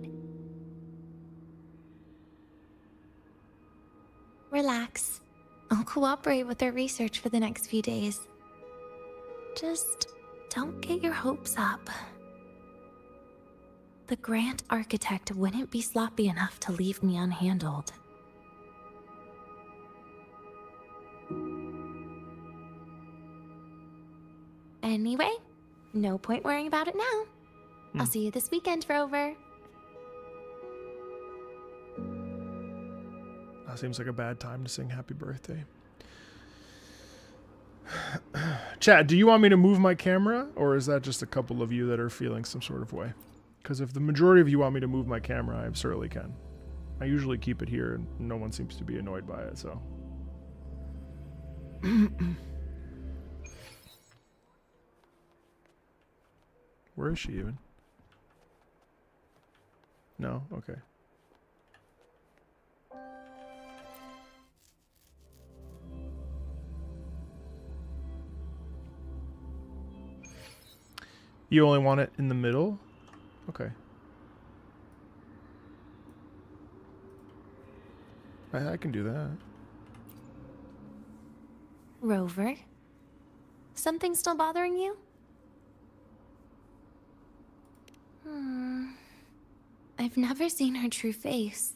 Relax. I'll cooperate with their research for the next few days. Just don't get your hopes up. The Grand Architect wouldn't be sloppy enough to leave me unhandled. Anyway, no point worrying about it now. I'll see you this weekend, Rover. That seems like a bad time to sing happy birthday. Chat, do you want me to move my camera? Or is that just a couple of you that are feeling some sort of way? Because if the majority of you want me to move my camera, I certainly can. I usually keep it here and no one seems to be annoyed by it, so. Where is she even? No? Okay. You only want it in the middle? Okay. I can do that. Rover? Something still bothering you? I've never seen her true face.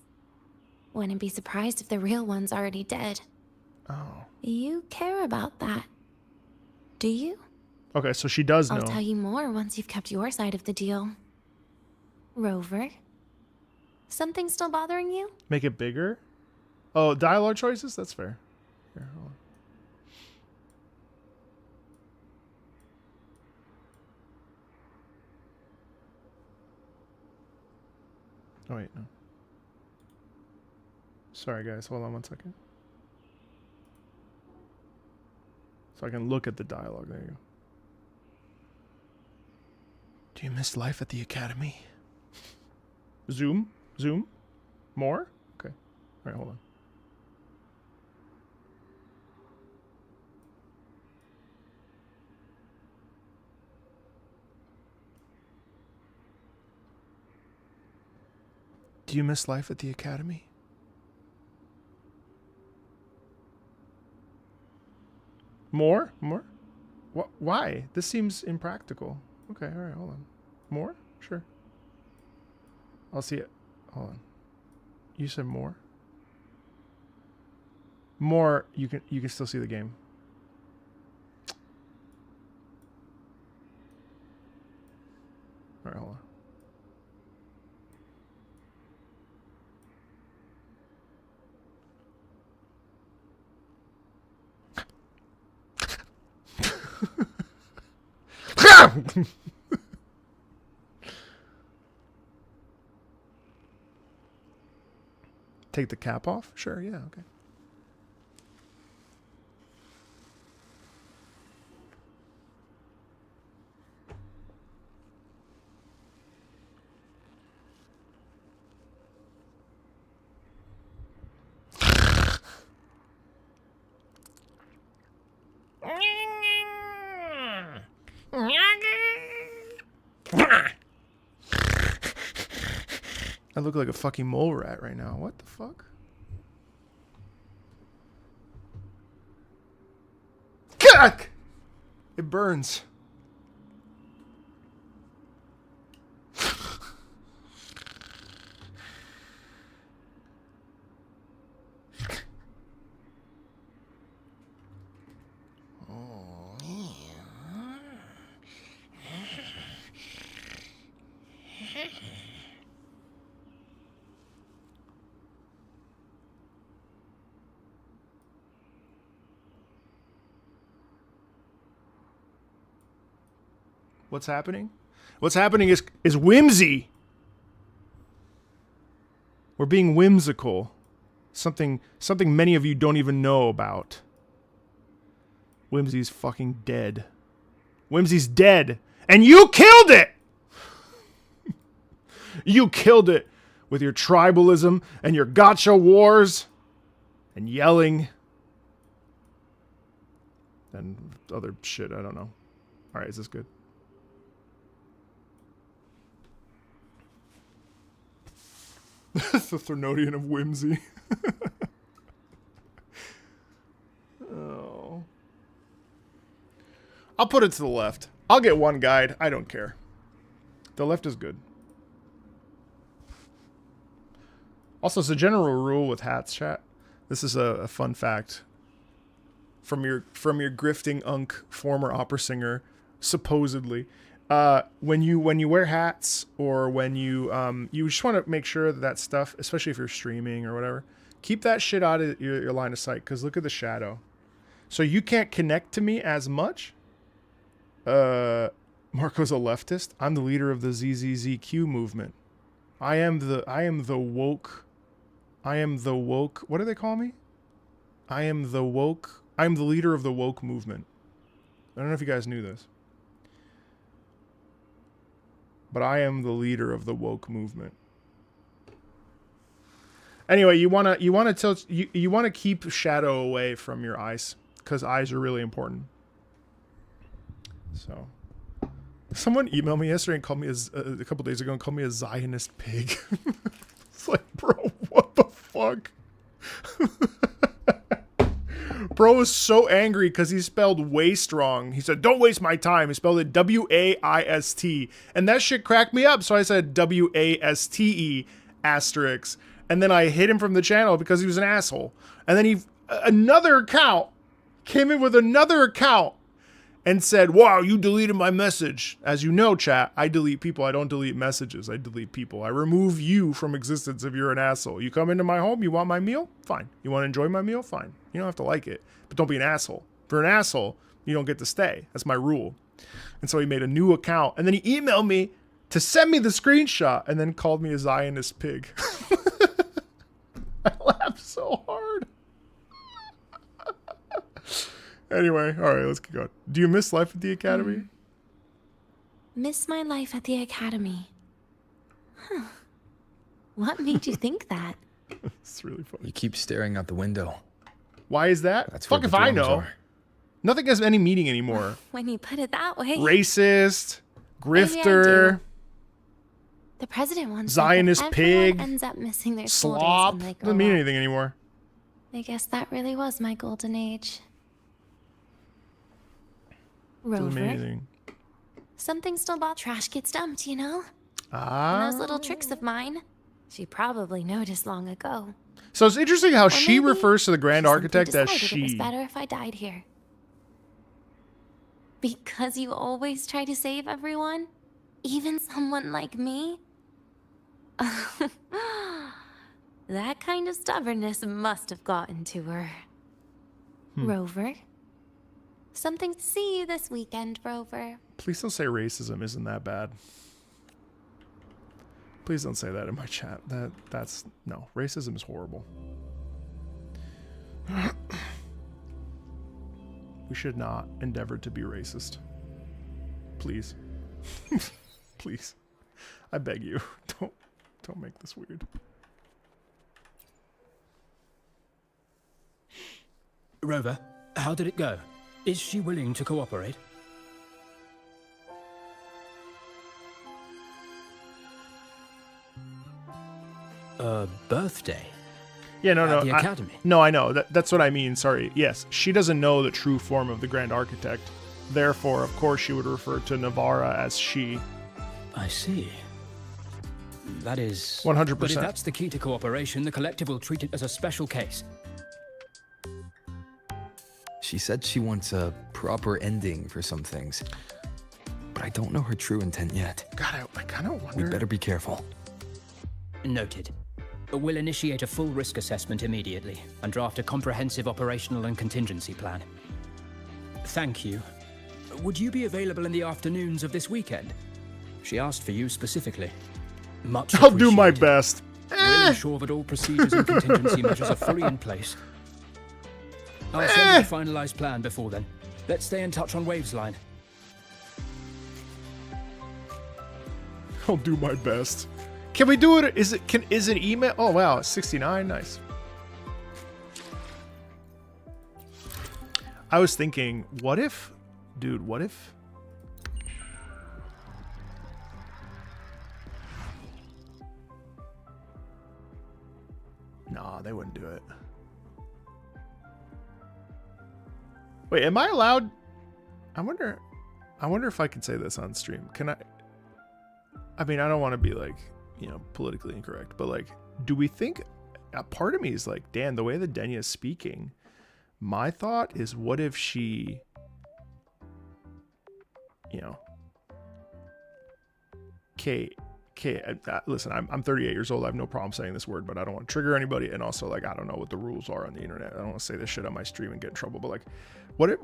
Wouldn't be surprised if the real one's already dead. Oh. You care about that, do you? Okay, so she does know. I'll tell you more once you've kept your side of the deal. Rover? Something still bothering you? Make it bigger? Oh, dialogue choices? That's fair. Here, hold on. Oh, wait, no. Sorry, guys. Hold on one second. So I can look at the dialogue. There you go. Do you miss life at the academy? Zoom? Zoom? More? Okay. All right, hold on. Do you miss life at the academy? More? More? Why? This seems impractical. Okay, all right, hold on. More? Sure. I'll see it. Hold on. You said more? More, you can still see the game. All right, hold on. Take the cap off? Sure, yeah, okay. I look like a fucking mole rat right now. What the fuck? Gah! It burns. What's happening? What's happening is whimsy. We're being whimsical. Something many of you don't even know about. Whimsy's fucking dead. Whimsy's dead. And you killed it! You killed it with your tribalism and your gotcha wars and yelling and other shit. I don't know. All right, is this good? The Thernotian of whimsy. Oh. I'll put it to the left. I'll get one guide. I don't care. The left is good. Also, as a general rule with hats, chat, this is a fun fact from your grifting unk former opera singer, supposedly. When you wear hats, or when you just want to make sure that stuff, especially if you're streaming or whatever, keep that shit out of your line of sight, because look at the shadow. So you can't connect to me as much. Marco's a leftist. I'm the leader of the ZZZQ movement. I am the woke. What do they call me? I'm the leader of the woke movement. I don't know if you guys knew this. But I am the leader of the woke movement. Anyway, you want to keep shadow away from your eyes, because eyes are really important. So, someone emailed me yesterday and called me a couple days ago and called me a Zionist pig. It's like, bro, what the fuck? Bro was so angry because he spelled waste wrong. He said, don't waste my time. He spelled it W-A-I-S-T. And that shit cracked me up. So I said W-A-S-T-E asterisk. And then I hit him from the channel because he was an asshole. And then another account came in with another account and said, wow, you deleted my message. As you know, chat, I delete people. I don't delete messages. I delete people. I remove you from existence if you're an asshole. You come into my home, you want my meal? Fine. You want to enjoy my meal? Fine. You don't have to like it. But don't be an asshole. If you're an asshole, you don't get to stay. That's my rule. And so he made a new account. And then he emailed me to send me the screenshot and then called me a Zionist pig. I laughed so hard. Anyway, all right, let's keep going. Do you miss life at the academy? Miss my life at the academy. Huh. What made you think that? It's really funny. You keep staring out the window. Why is that? That's fuck where if the I drones know. are. Nothing has any meaning anymore. When you put it that way. Racist, Maybe I grifter, do. The president wants Zionist that pig, ends up missing their school days slop. when they grow Doesn't mean up. anything anymore. I guess that really was my golden age. Doesn't mean Rover. anything. Something still about trash gets dumped, you know? Ah. And those little tricks of mine, she probably noticed long ago. So it's interesting how Or she maybe refers to the Grand she simply Architect as decided It was she. better if I died here. Because you always try to save everyone? Even someone like me? That kind of stubbornness must have gotten to her. Rover, Something to see this weekend, Rover. Please don't say racism isn't that bad. Please don't say that in my chat. That's no, racism is horrible. We should not endeavor to be racist. Please. Please. I beg you. Don't make this weird. Rover, how did it go? Is she willing to cooperate? Birthday? Yeah, no, The academy? No, I know. That's what I mean. Sorry. Yes, she doesn't know the true form of the Grand Architect. Therefore, of course, she would refer to Navarra as she. I see. That is... 100%. But if that's the key to cooperation, the Collective will treat it as a special case. She said she wants a proper ending for some things. But I don't know her true intent yet. God, I kind of wonder... We better be careful. Noted. We'll initiate a full risk assessment immediately and draft a comprehensive operational and contingency plan. Thank you. Would you be available in the afternoons of this weekend? She asked for you specifically. Much I'll do my appreciated. best. We'll ensure that all procedures and contingency measures are fully in place. I'll send you a finalized plan before then. Let's stay in touch on Waves Line. I'll do my best. Can we do it? Is it email? Oh wow, 69, nice. I was thinking, what if, dude? What if? Nah, they wouldn't do it. Wait, am I allowed? I wonder if I can say this on stream. Can I? I mean, I don't want to be like, you know, politically incorrect, but like, do we think, a part of me is like, Dan, the way that Denia is speaking, my thought is, what if she, you know, listen, I'm 38 years old. I have no problem saying this word, but I don't want to trigger anybody. And also, like, I don't know what the rules are on the internet. I don't want to say this shit on my stream and get in trouble. But like, what it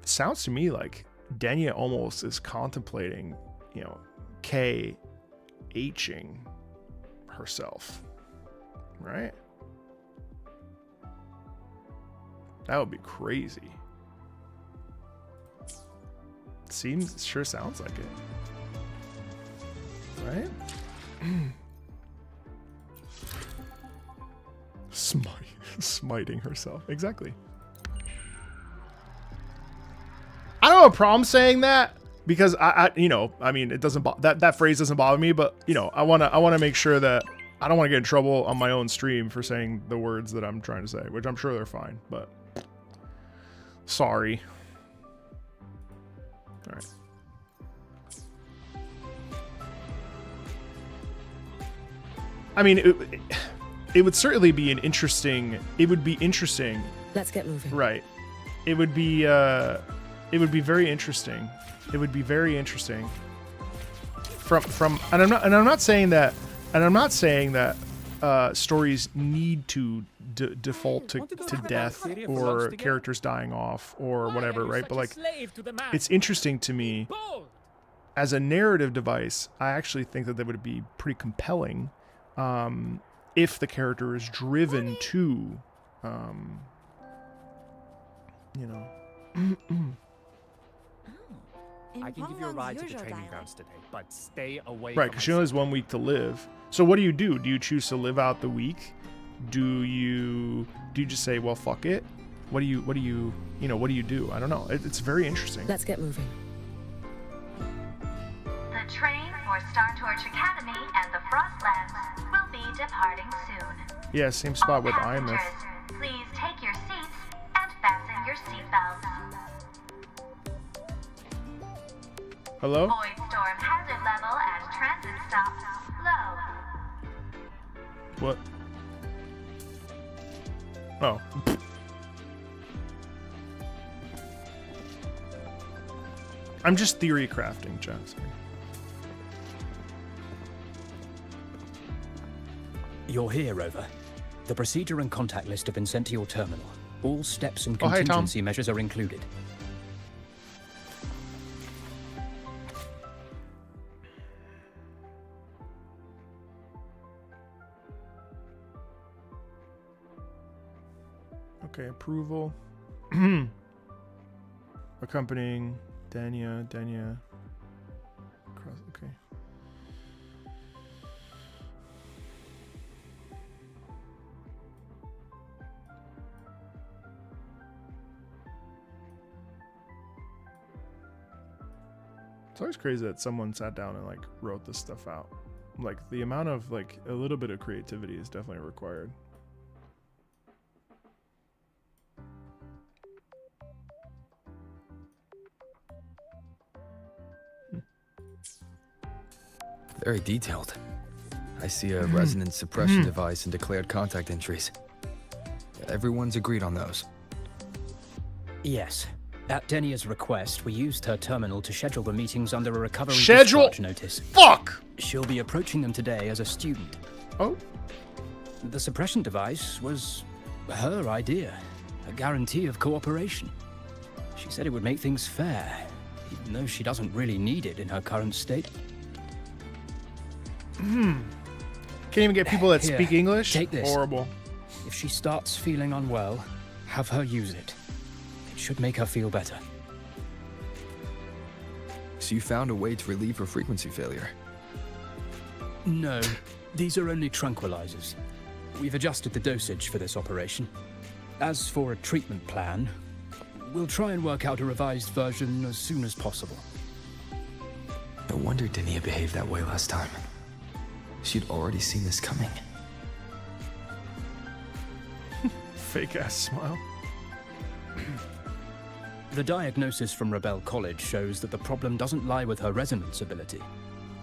sounds to me like Denia almost is contemplating, you know, H-ing herself, right? That would be crazy. Sure sounds like it. Right? Smiting herself. Exactly. I don't have a problem saying that because I you know, I mean, it doesn't that phrase doesn't bother me, but you know, I want to make sure that I don't want to get in trouble on my own stream for saying the words that I'm trying to say, which I'm sure they're fine, but sorry. All right. I mean, it would certainly be it would be interesting. Let's get moving. Right. It would be very interesting. It would be very interesting. And I'm not saying that stories need to default to death or characters dying off or whatever, right? But like, it's interesting to me as a narrative device. I actually think that would be pretty compelling. If the character is driven to, you know. I can give you a ride to the training grounds today, but stay away. Right, because she only has 1 week to live. So what do you do? Do you choose to live out the week? Do you just say, well, fuck it? What do you do? I don't know. It's very interesting. Let's get moving. The train for Star Torch Academy and the Frostlands will be departing soon. Yeah, same spot with Passengers, Imeth. please take your seats and fasten your seatbelts. Hello? Void storm hazard level at transit stops low. What? Oh. I'm just theory crafting, Jackson. You're here, Rover. The procedure and contact list have been sent to your terminal. All steps and Oh, hey, Tom. contingency measures are included. Okay, approval. Accompanying Denia. Okay. It's always crazy that someone sat down and like wrote this stuff out. Like the amount of like a little bit of creativity is definitely required. Very detailed. I see a resonance suppression device and declared contact entries. Everyone's agreed on those. Yes. At Denia's request, we used her terminal to schedule the meetings under a recovery Schedule? discharge notice. Fuck! She'll be approaching them today as a student. Oh? The suppression device was her idea. A guarantee of cooperation. She said it would make things fair, even though she doesn't really need it in her current state. Can't even get people that Here, speak English? take this. Horrible. If she starts feeling unwell, have her use it. It should make her feel better. So you found a way to relieve her frequency failure? No, these are only tranquilizers. We've adjusted the dosage for this operation. As for a treatment plan, we'll try and work out a revised version as soon as possible. No wonder Denia behaved that way last time. She'd already seen this coming. Fake ass smile. The diagnosis from Rebel College shows that the problem doesn't lie with her resonance ability,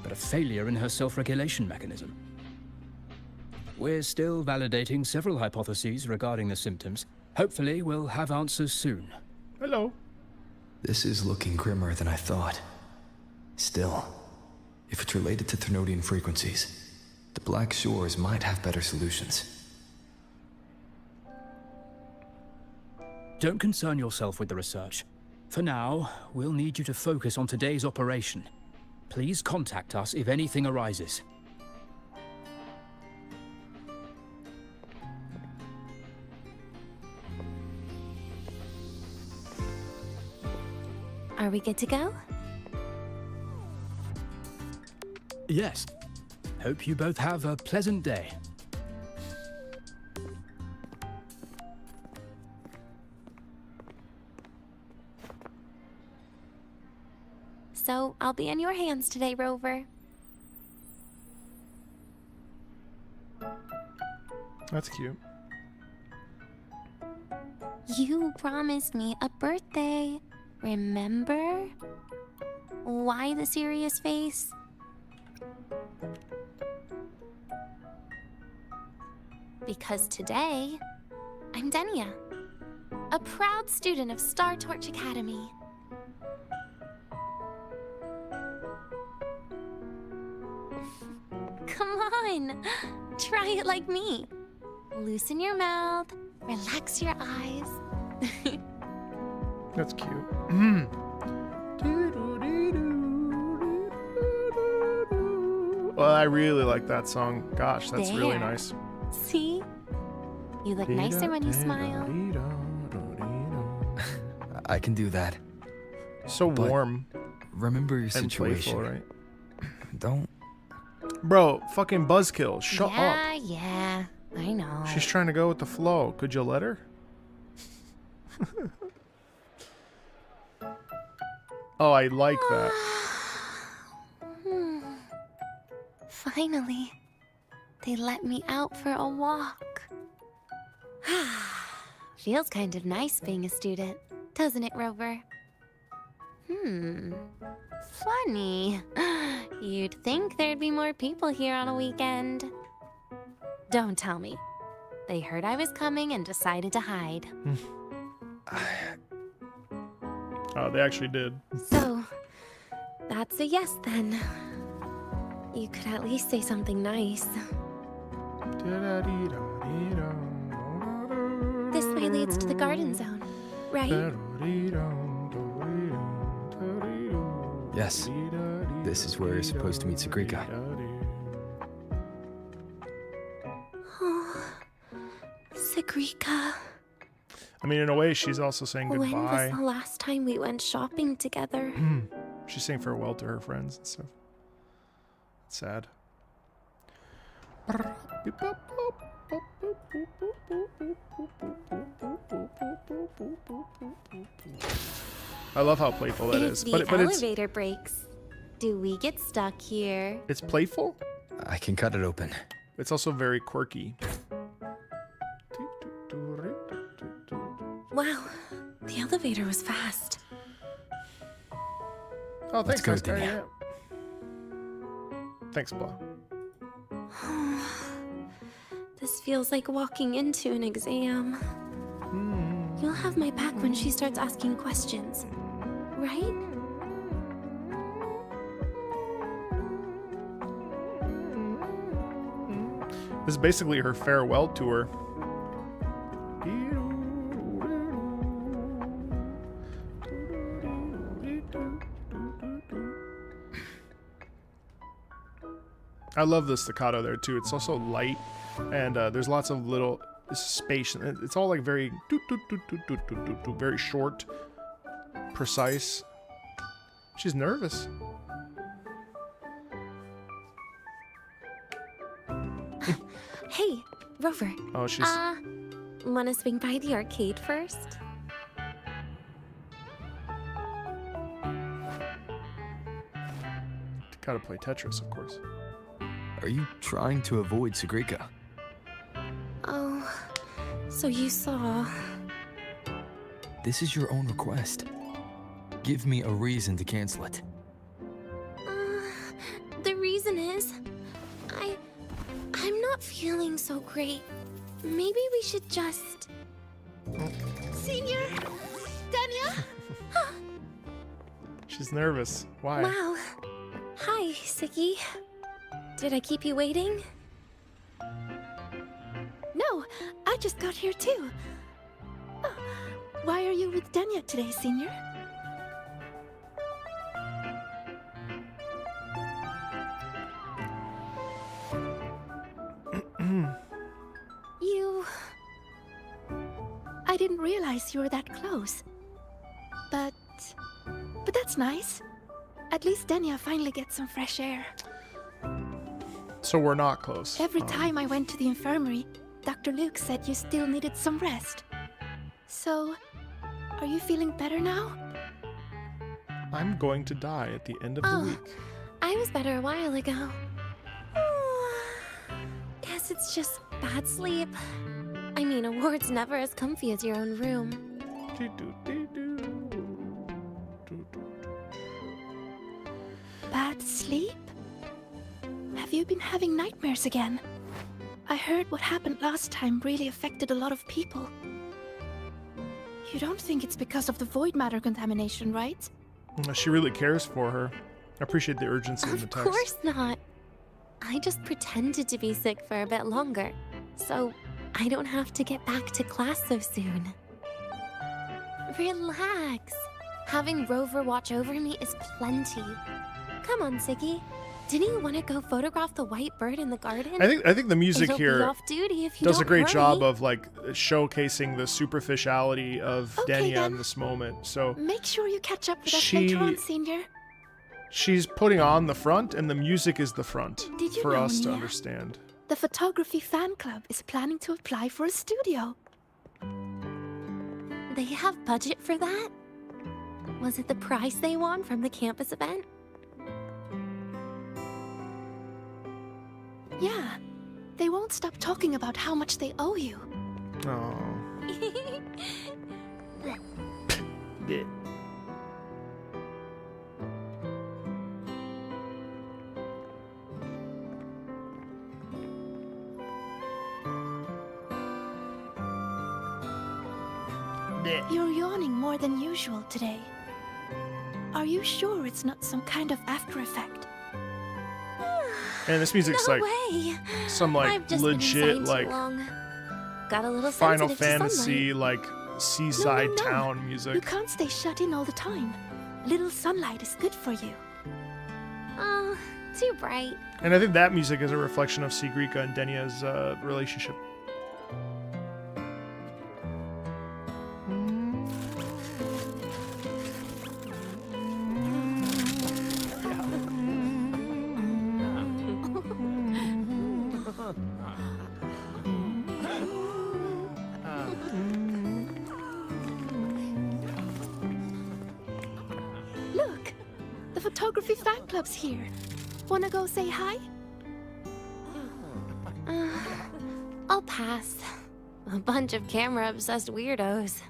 but a failure in her self-regulation mechanism. We're still validating several hypotheses regarding the symptoms. Hopefully, we'll have answers soon. Hello. This is looking grimmer than I thought. Still, if it's related to Ternodian frequencies, the Black Shores might have better solutions. Don't concern yourself with the research. For now, we'll need you to focus on today's operation. Please contact us if anything arises. Are we good to go? Yes. Hope you both have a pleasant day. So, I'll be in your hands today, Rover. That's cute. You promised me a birthday. Remember? Why the serious face? Because today, I'm Denia, a proud student of Star Torch Academy. Come on, try it like me. Loosen your mouth, relax your eyes. That's cute. Well, I really like that song. Gosh, that's really There. nice. See? You look nicer when you smile. I can do that. So But warm remember your and situation. playful, right? Don't. Bro, fucking buzzkill. Shut up. Yeah, I know. She's trying to go with the flow. Could you let her? Oh, I like that. Finally, they let me out for a walk. Feels kind of nice being a student, doesn't it, Rover? Funny. You'd think there'd be more people here on a weekend. Don't tell me. They heard I was coming and decided to hide. Oh, they actually did. So, that's a yes then. You could at least say something nice. This way leads to the garden zone, right? Yes. This is where you're supposed to meet Sagrika. Oh, Sagrika. I mean, in a way, she's also saying When was goodbye. the last time we went shopping together? She's saying farewell to her friends and stuff. It's sad. I love how playful that is. If But the it's elevator breaks, do we get stuck here? it's playful. I can cut it open. It's also very quirky. Wow, the elevator was fast. Oh, thanks, go, nice guy. Denia. Yeah. Thanks, Blah. This feels like walking into an exam. You'll have my back when she starts asking questions, right? This is basically her farewell tour. I love the staccato there too. It's also light, and there's lots of little space. It's all like very very short, precise. She's nervous. Hey, Rover. Oh, she's. Wanna swing by the arcade first? Gotta play Tetris, of course. Are you trying to avoid Sigrika? Oh, so you saw. This is your own request. Give me a reason to cancel it. The reason is, I'm not feeling so great. Maybe we should just. Senior, Denia. She's nervous. Why? Wow. Hi, Siggy. Did I keep you waiting? No, I just got here too. Oh, why are you with Denia today, Senior? I didn't realize you were that close. But that's nice. At least Denia finally gets some fresh air. So we're not close. Every time I went to the infirmary, Dr. Luke said you still needed some rest. So, are you feeling better now? I'm going to die at the end of the week. I was better a while ago. Guess it's just bad sleep. I mean, a ward's never as comfy as your own room. Bad sleep? Have you been having nightmares again? I heard what happened last time really affected a lot of people. You don't think it's because of the void matter contamination, right? She really cares for her. I appreciate the urgency in the Of text. course not. I just pretended to be sick for a bit longer, so I don't have to get back to class so soon. Relax. Having Rover watch over me is plenty. Come on, Siggy. Didn't you want to go photograph the white bird in the garden? I think the music It'll be here off duty if you does a don't great hurry. job of like showcasing the superficiality of Okay, Denia then. in this moment. So Make sure you catch up with us She- later on, Senior. she's putting on the front, and the music is the front Did you for know, us to Nia? understand. The photography fan club is planning to apply for a studio. They have budget for that? Was it the prize they won from the campus event? Yeah. They won't stop talking about how much they owe you. Oh. You're yawning more than usual today. Are you sure it's not some kind of after effect? And this music's No like way. some like I've just legit been insane too like long. Got a little Final sensitive to Fantasy sunlight. like seaside No. town You music. can't stay shut in all the time. Little sunlight is good for you. Oh, too bright. And I think that music is a reflection of Sigrika and Denia's relationship. The photography fan club's here. Wanna go say hi? I'll pass. A bunch of camera-obsessed weirdos.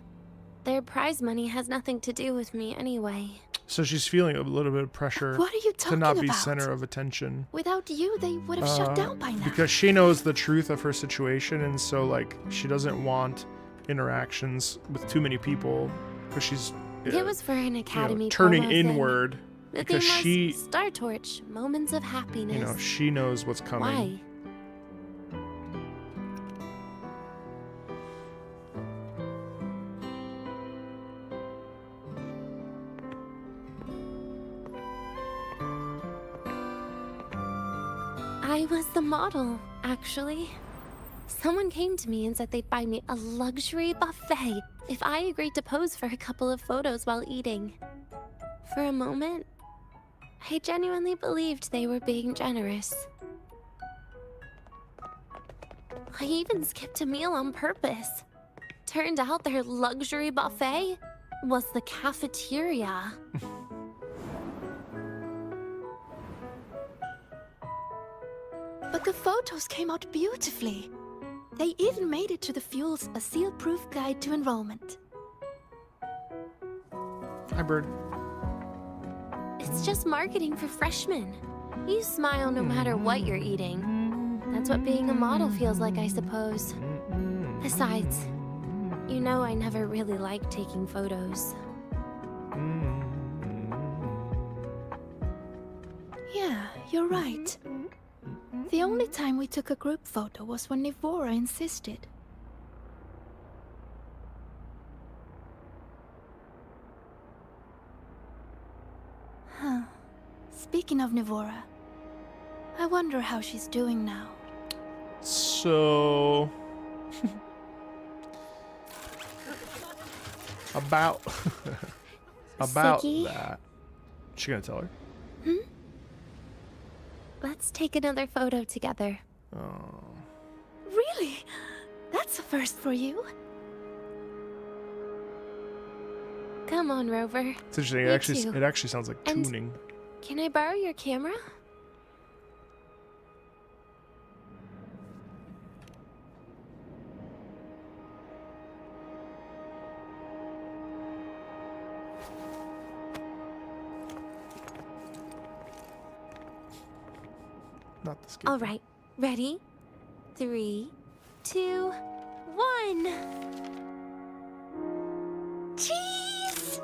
Their prize money has nothing to do with me anyway. So she's feeling a little bit of pressure What are you to talking not be about? center of attention. Without you, they would have shut down by now. Because she knows the truth of her situation, and so like she doesn't want interactions with too many people because she's It was for an academy turning promo thing. inward The because theme was she Star Torch, moments of happiness. she knows what's coming. Why? I was the model, actually. Someone came to me and said they'd buy me a luxury buffet if I agreed to pose for a couple of photos while eating. For a moment, I genuinely believed they were being generous. I even skipped a meal on purpose. Turned out their luxury buffet was the cafeteria. But the photos came out beautifully. They even made it to the Fuel's A Seal-Proof Guide to Enrollment. Hi, Bird. It's just marketing for freshmen. You smile no matter what you're eating. That's what being a model feels like, I suppose. Besides, you know I never really liked taking photos. Yeah, you're right. The only time we took a group photo was when Nivora insisted. Huh. Speaking of Nivora, I wonder how she's doing now. So about Siggy? that. She gonna tell her? Let's take another photo together. Oh. Really? That's a first for you. Come on, Rover. It's interesting. Me too. It actually sounds like And tuning. Can I borrow your camera? Not the skateboard. All right, ready? 3, 2, 1. Cheese!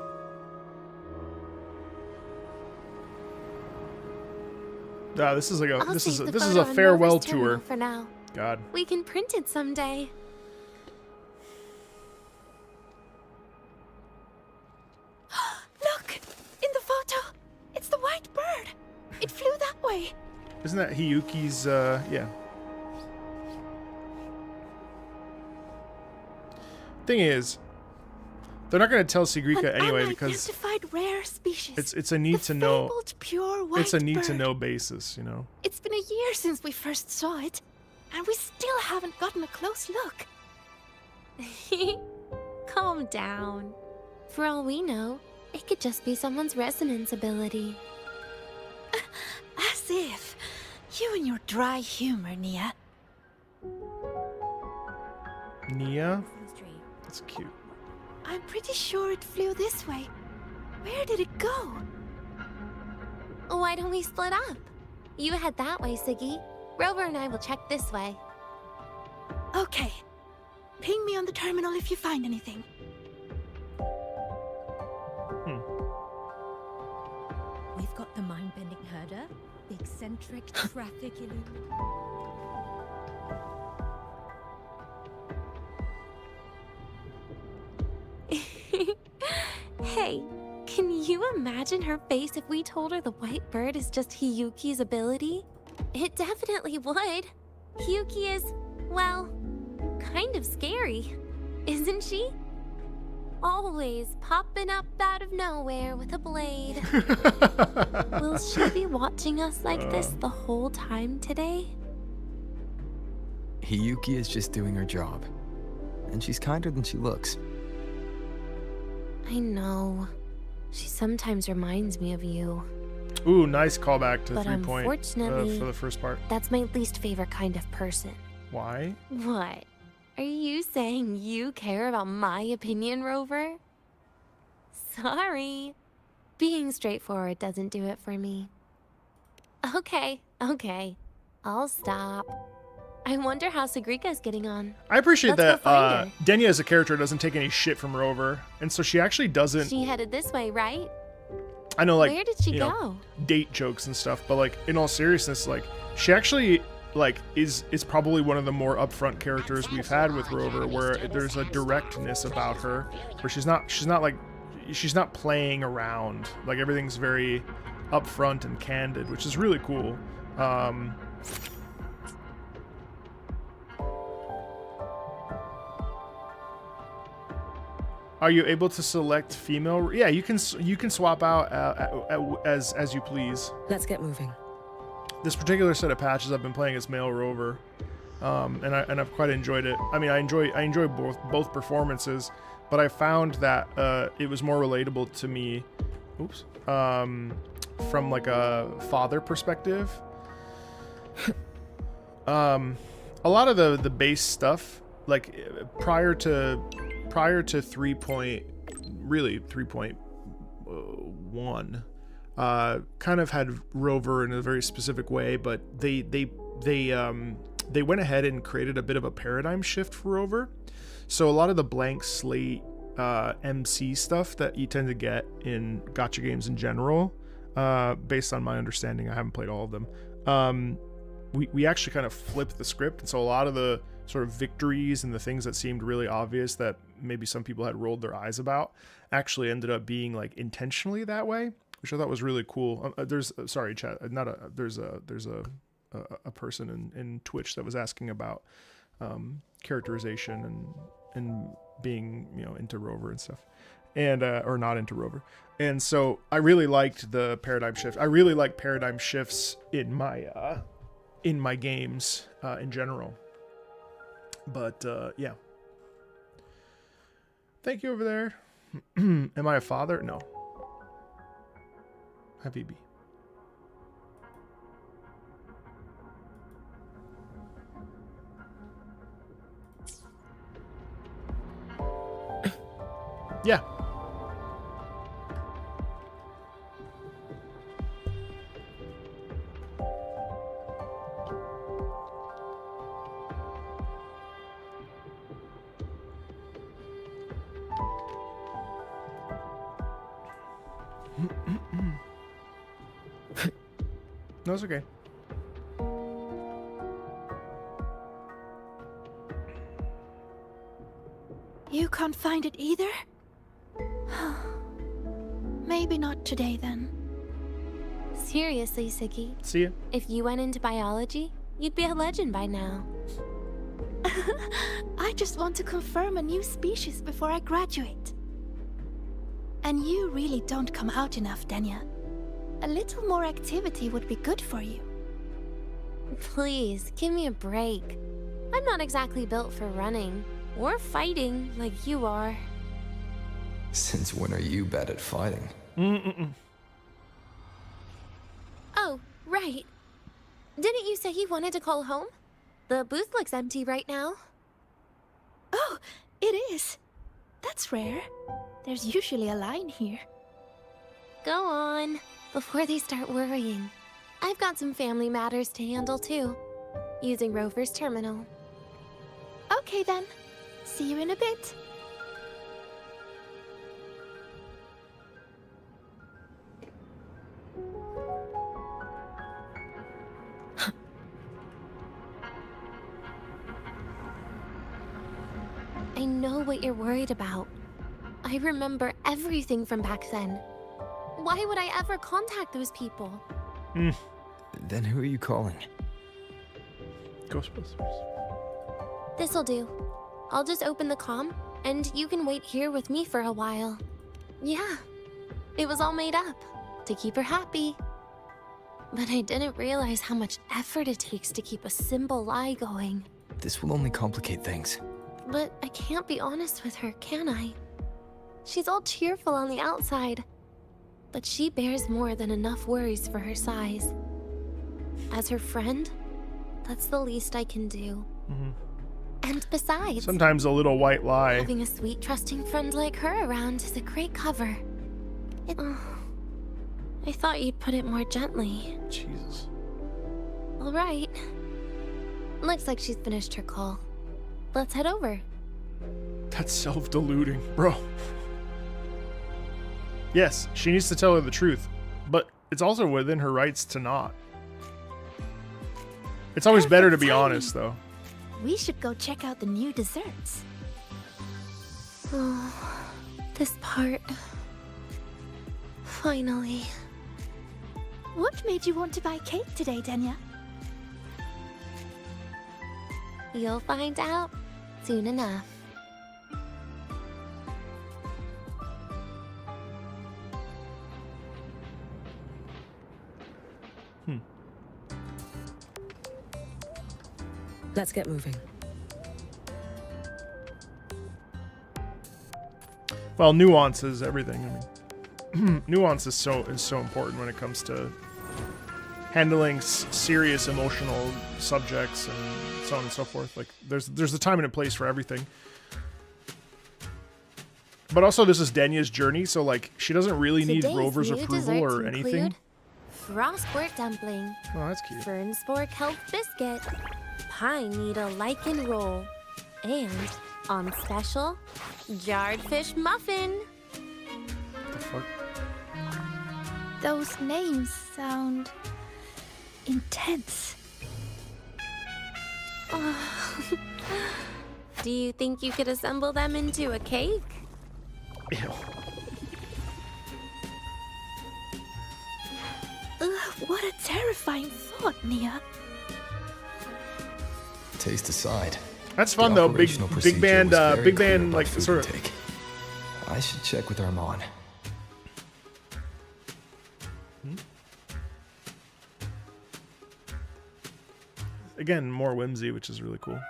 This is like a I'll this is save a, the this is a photo on farewell Rover's terminal tour. for now. God. We can print it someday. Look! In the photo! It's the white bird! It flew that way! Isn't that Hiyuki's yeah. Thing is, they're not gonna tell Sigrika An anyway because unidentified rare species. it's a need to know. Fabled pure white It's a need to bird. know basis, you know. It's been a year since we first saw it, and we still haven't gotten a close look. Calm down. For all we know, it could just be someone's resonance ability. As if. You and your dry humor, Nia. Nia? That's cute. I'm pretty sure it flew this way. Where did it go? Why don't we split up? You head that way, Siggy. Rover and I will check this way. Okay. Ping me on the terminal if you find anything. We've got the mind-bending herder, the eccentric traffic Hey, can you imagine her face if we told her the white bird is just Hiyuki's ability? It definitely would. Hiyuki is, well, kind of scary, isn't she? Always popping up out of nowhere with a blade. Will she be watching us like this the whole time today? Hiyuki is just doing her job. And she's kinder than she looks. I know. She sometimes reminds me of you. Ooh, nice callback to But 3 point unfortunately, for the first part. that's my least favorite kind of person. Why? What? Are you saying you care about my opinion, Rover? Sorry. Being straightforward doesn't do it for me. Okay. I'll stop. I wonder how Sagrika's getting on. I appreciate Let's go that find her. Denia as a character doesn't take any shit from Rover, and so she actually doesn't. She headed this way, right? I know, like, Where did she you know, go? date jokes and stuff, but like in all seriousness, like she actually like is probably one of the more upfront characters we've had with Rover, where there's a directness about her, where she's not playing around. Like everything's very upfront and candid, which is really cool. Are you able to select female? Yeah, you can swap out as you please. Let's get moving. This particular set of patches I've been playing as male Rover, and I've quite enjoyed it. I mean, I enjoy both performances, but I found that it was more relatable to me. Oops. From like a father perspective. A lot of the base stuff, like prior to 3.1, kind of had Rover in a very specific way, but they went ahead and created a bit of a paradigm shift for Rover. So a lot of the blank slate MC stuff that you tend to get in gacha games in general, based on my understanding, I haven't played all of them, we actually kind of flipped the script, and so a lot of the sort of victories and the things that seemed really obvious that maybe some people had rolled their eyes about actually ended up being like intentionally that way, which I thought was really cool. There's a person in Twitch that was asking about characterization and being, you know, into Rover and stuff, and or not into Rover. And so I really liked the paradigm shift. I really like paradigm shifts in my games in general. But yeah. Thank you over there. Am I a father? No. Habibi. Yeah. No, it's okay. You can't find it either? Maybe not today then. Seriously, Siggy. See ya. If you went into biology, you'd be a legend by now. I just want to confirm a new species before I graduate. And you really don't come out enough, Denia. A little more activity would be good for you. Please, give me a break. I'm not exactly built for running or fighting like you are. Since when are you bad at fighting? Oh, right. Didn't you say you wanted to call home? The booth looks empty right now. Oh, it is. That's rare. There's usually a line here. Go on, before they start worrying. I've got some family matters to handle too, using Rover's terminal. Okay then. See you in a bit. I know what you're worried about. I remember everything from back then. Why would I ever contact those people? Then who are you calling? Ghostbusters. This'll do. I'll just open the comm, and you can wait here with me for a while. Yeah, it was all made up, to keep her happy. But I didn't realize how much effort it takes to keep a simple lie going. This will only complicate things. But I can't be honest with her, can I? She's all cheerful on the outside. but she bears more than enough worries for her size. As her friend, that's the least I can do. And besides, Sometimes a little white lie. having a sweet, trusting friend like her around is a great cover. I thought you'd put it more gently. Jesus. All right. Looks like she's finished her call. Let's head over. That's self-deluding, bro. Yes, she needs to tell her the truth, but it's also within her rights to not. It's always better to be honest, though. We should go check out the new desserts. Oh, this part. Finally. What made you want to buy cake today, Denia? You'll find out soon enough. Let's get moving. Well, nuance is everything. I mean, nuance is so important when it comes to handling serious emotional subjects and so on and so forth. Like, there's a time and a place for everything. But also, this is Denia's journey, so like, she doesn't really need Today's Rover's new approval desserts or anything. include Frostwort dumpling, Oh, that's cute. Fernspore kelp biscuit, pine needle lichen roll, and on special, jarred fish muffin. What the fuck? Those names sound intense. Do you think you could assemble them into a cake? Ew. What a terrifying thought, Nia. Taste aside. That's fun the though. Big operational procedure band, was very big clear band, about like food sort of. intake. I should check with Armand. Again, more whimsy, which is really cool.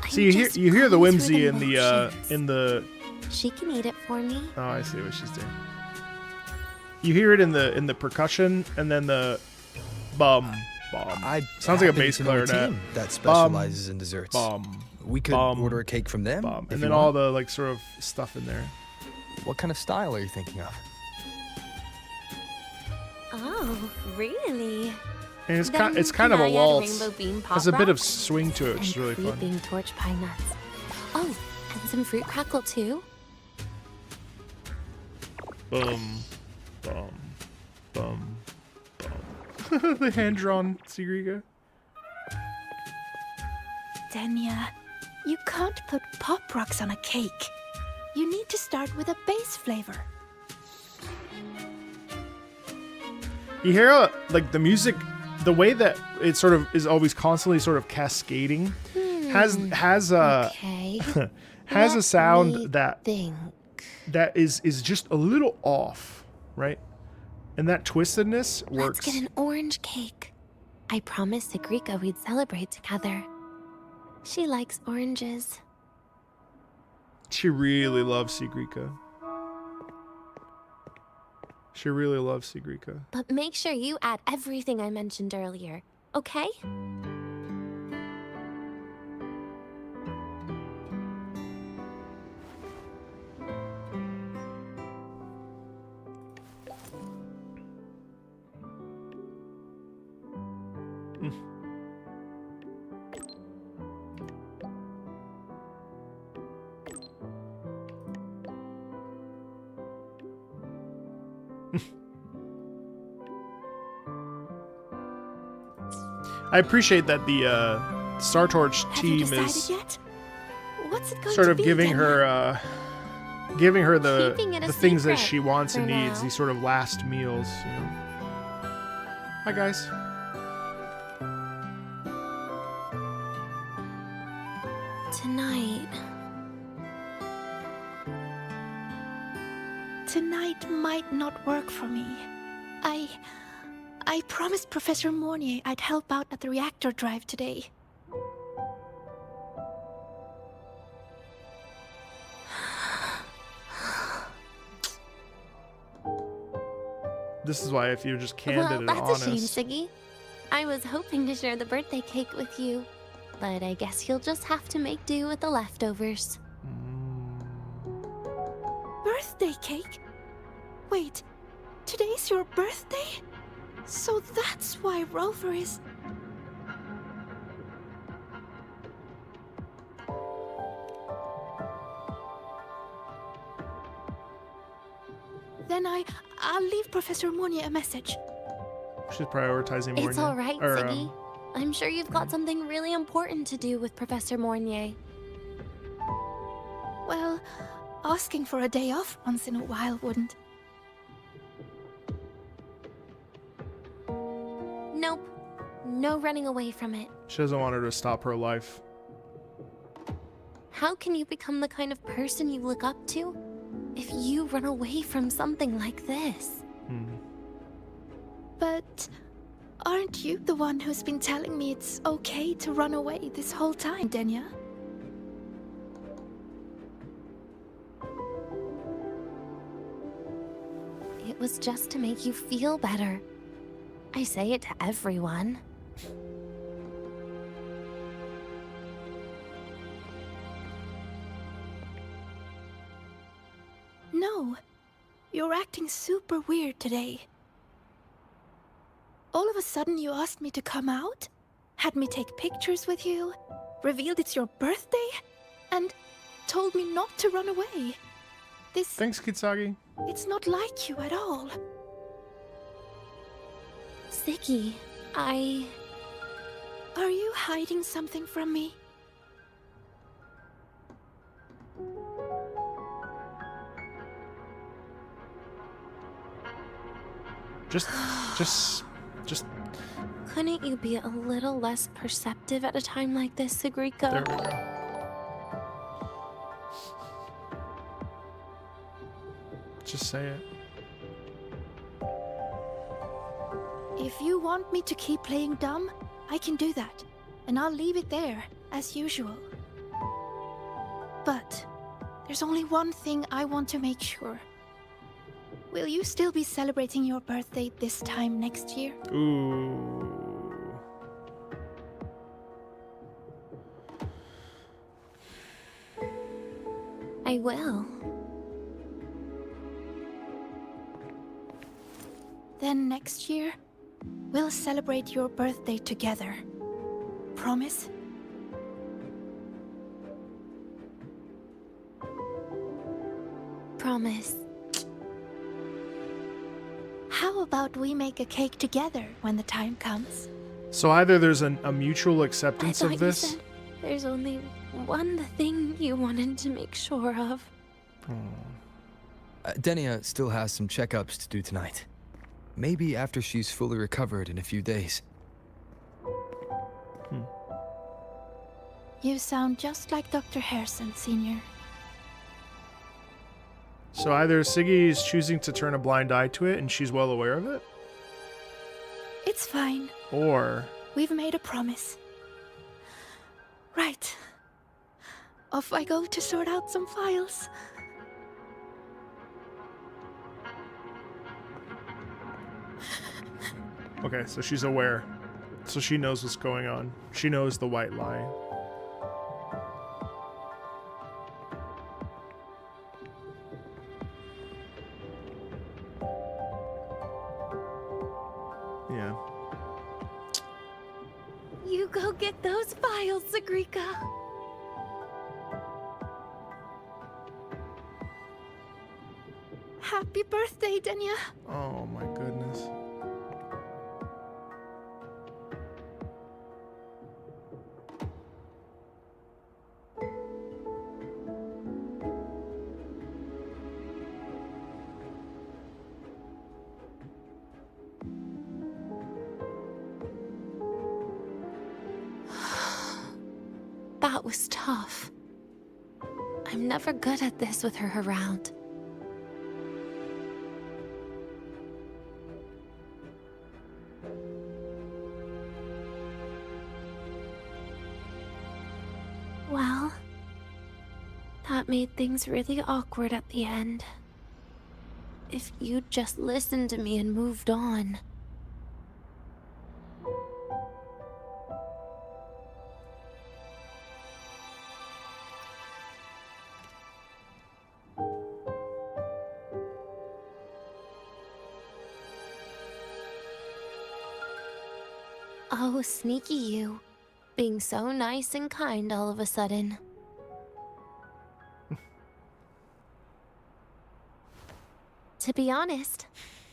See, you hear the whimsy in the. She can eat it for me. Oh, I see what she's doing. You hear it in the percussion, and then the bum. Sounds like a bass clarinet. That specializes in desserts. Bum. We could order a cake from them. And then all the like sort of stuff in there. What kind of style are you thinking of? Oh, really? And it's Then it's kind of can a I add waltz. rainbow bean pop Has a bit of rocks? swing to it, which is really fun. Creeping torch pine nuts. Oh, and some fruit crackle too. Bum, bum, bum, bum. The hand-drawn Sigrika. Denia, you can't put pop rocks on a cake. You need to start with a base flavor. You hear like the music, the way that it sort of is always constantly sort of cascading, has a has a sound that is just a little off, right? And that twistedness works. Let's get an orange cake. I promised Sigrika we'd celebrate together. She likes oranges. She really loves Sigrika. She really loves Sigrika. But make sure you add everything I mentioned earlier, okay? I appreciate that the Star Torch team is Yet? What's it going sort to of be, giving Denia? her Keeping it a the things that secret she wants and for needs, now. these sort of last meals, you know. Hi guys. Tonight might not work for me. I promised Professor Mornier I'd help out at the reactor drive today. This is why if you're just candid Well, and that's honest. a shame, Siggy. I was hoping to share the birthday cake with you, but I guess you'll just have to make do with the leftovers. Birthday cake? Wait, today's your birthday? So that's why Rover is... Then I'll leave Professor Monia a message. She's prioritizing Mornier. It's all right, Or, Siggy. I'm sure you've got something really important to do with Professor Mornier. Well, asking for a day off once in a while wouldn't. Nope. No running away from it. She doesn't want her to stop her life. How can you become the kind of person you look up to if you run away from something like this? But aren't you the one who's been telling me it's okay to run away this whole time, Denia? It was just to make you feel better. I say it to everyone. No, you're acting super weird today. All of a sudden you asked me to come out, had me take pictures with you, revealed it's your birthday, and told me not to run away. This... Thanks, Kitsagi. It's not like you at all. Siggy, I... Are you hiding something from me? Just... Couldn't you be a little less perceptive at a time like this, Sigrika? There we go. Just say it. If you want me to keep playing dumb, I can do that. And I'll leave it there, as usual. But there's only one thing I want to make sure. Will you still be celebrating your birthday this time next year? Ooh. I will. Then next year, we'll celebrate your birthday together. Promise? Promise. How about we make a cake together when the time comes? So either there's a mutual acceptance I of thought this. you said there's only one thing you wanted to make sure of. Denia still has some checkups to do tonight. Maybe after she's fully recovered in a few days. You sound just like Dr. Harrison, Sr. So either Siggy is choosing to turn a blind eye to it and she's well aware of it, It's fine. or We've made a promise. Right. Off I go to sort out some files. okay, so she's aware. So she knows what's going on. She knows the white lie. Yeah. You go get those files, Sigrika. Happy birthday, Denia. Oh my goodness. That was tough. I'm never good at this with her around. Well, that made things really awkward at the end. if you'd just listened to me and moved on. Oh, sneaky you. Being so nice and kind all of a sudden. To be honest,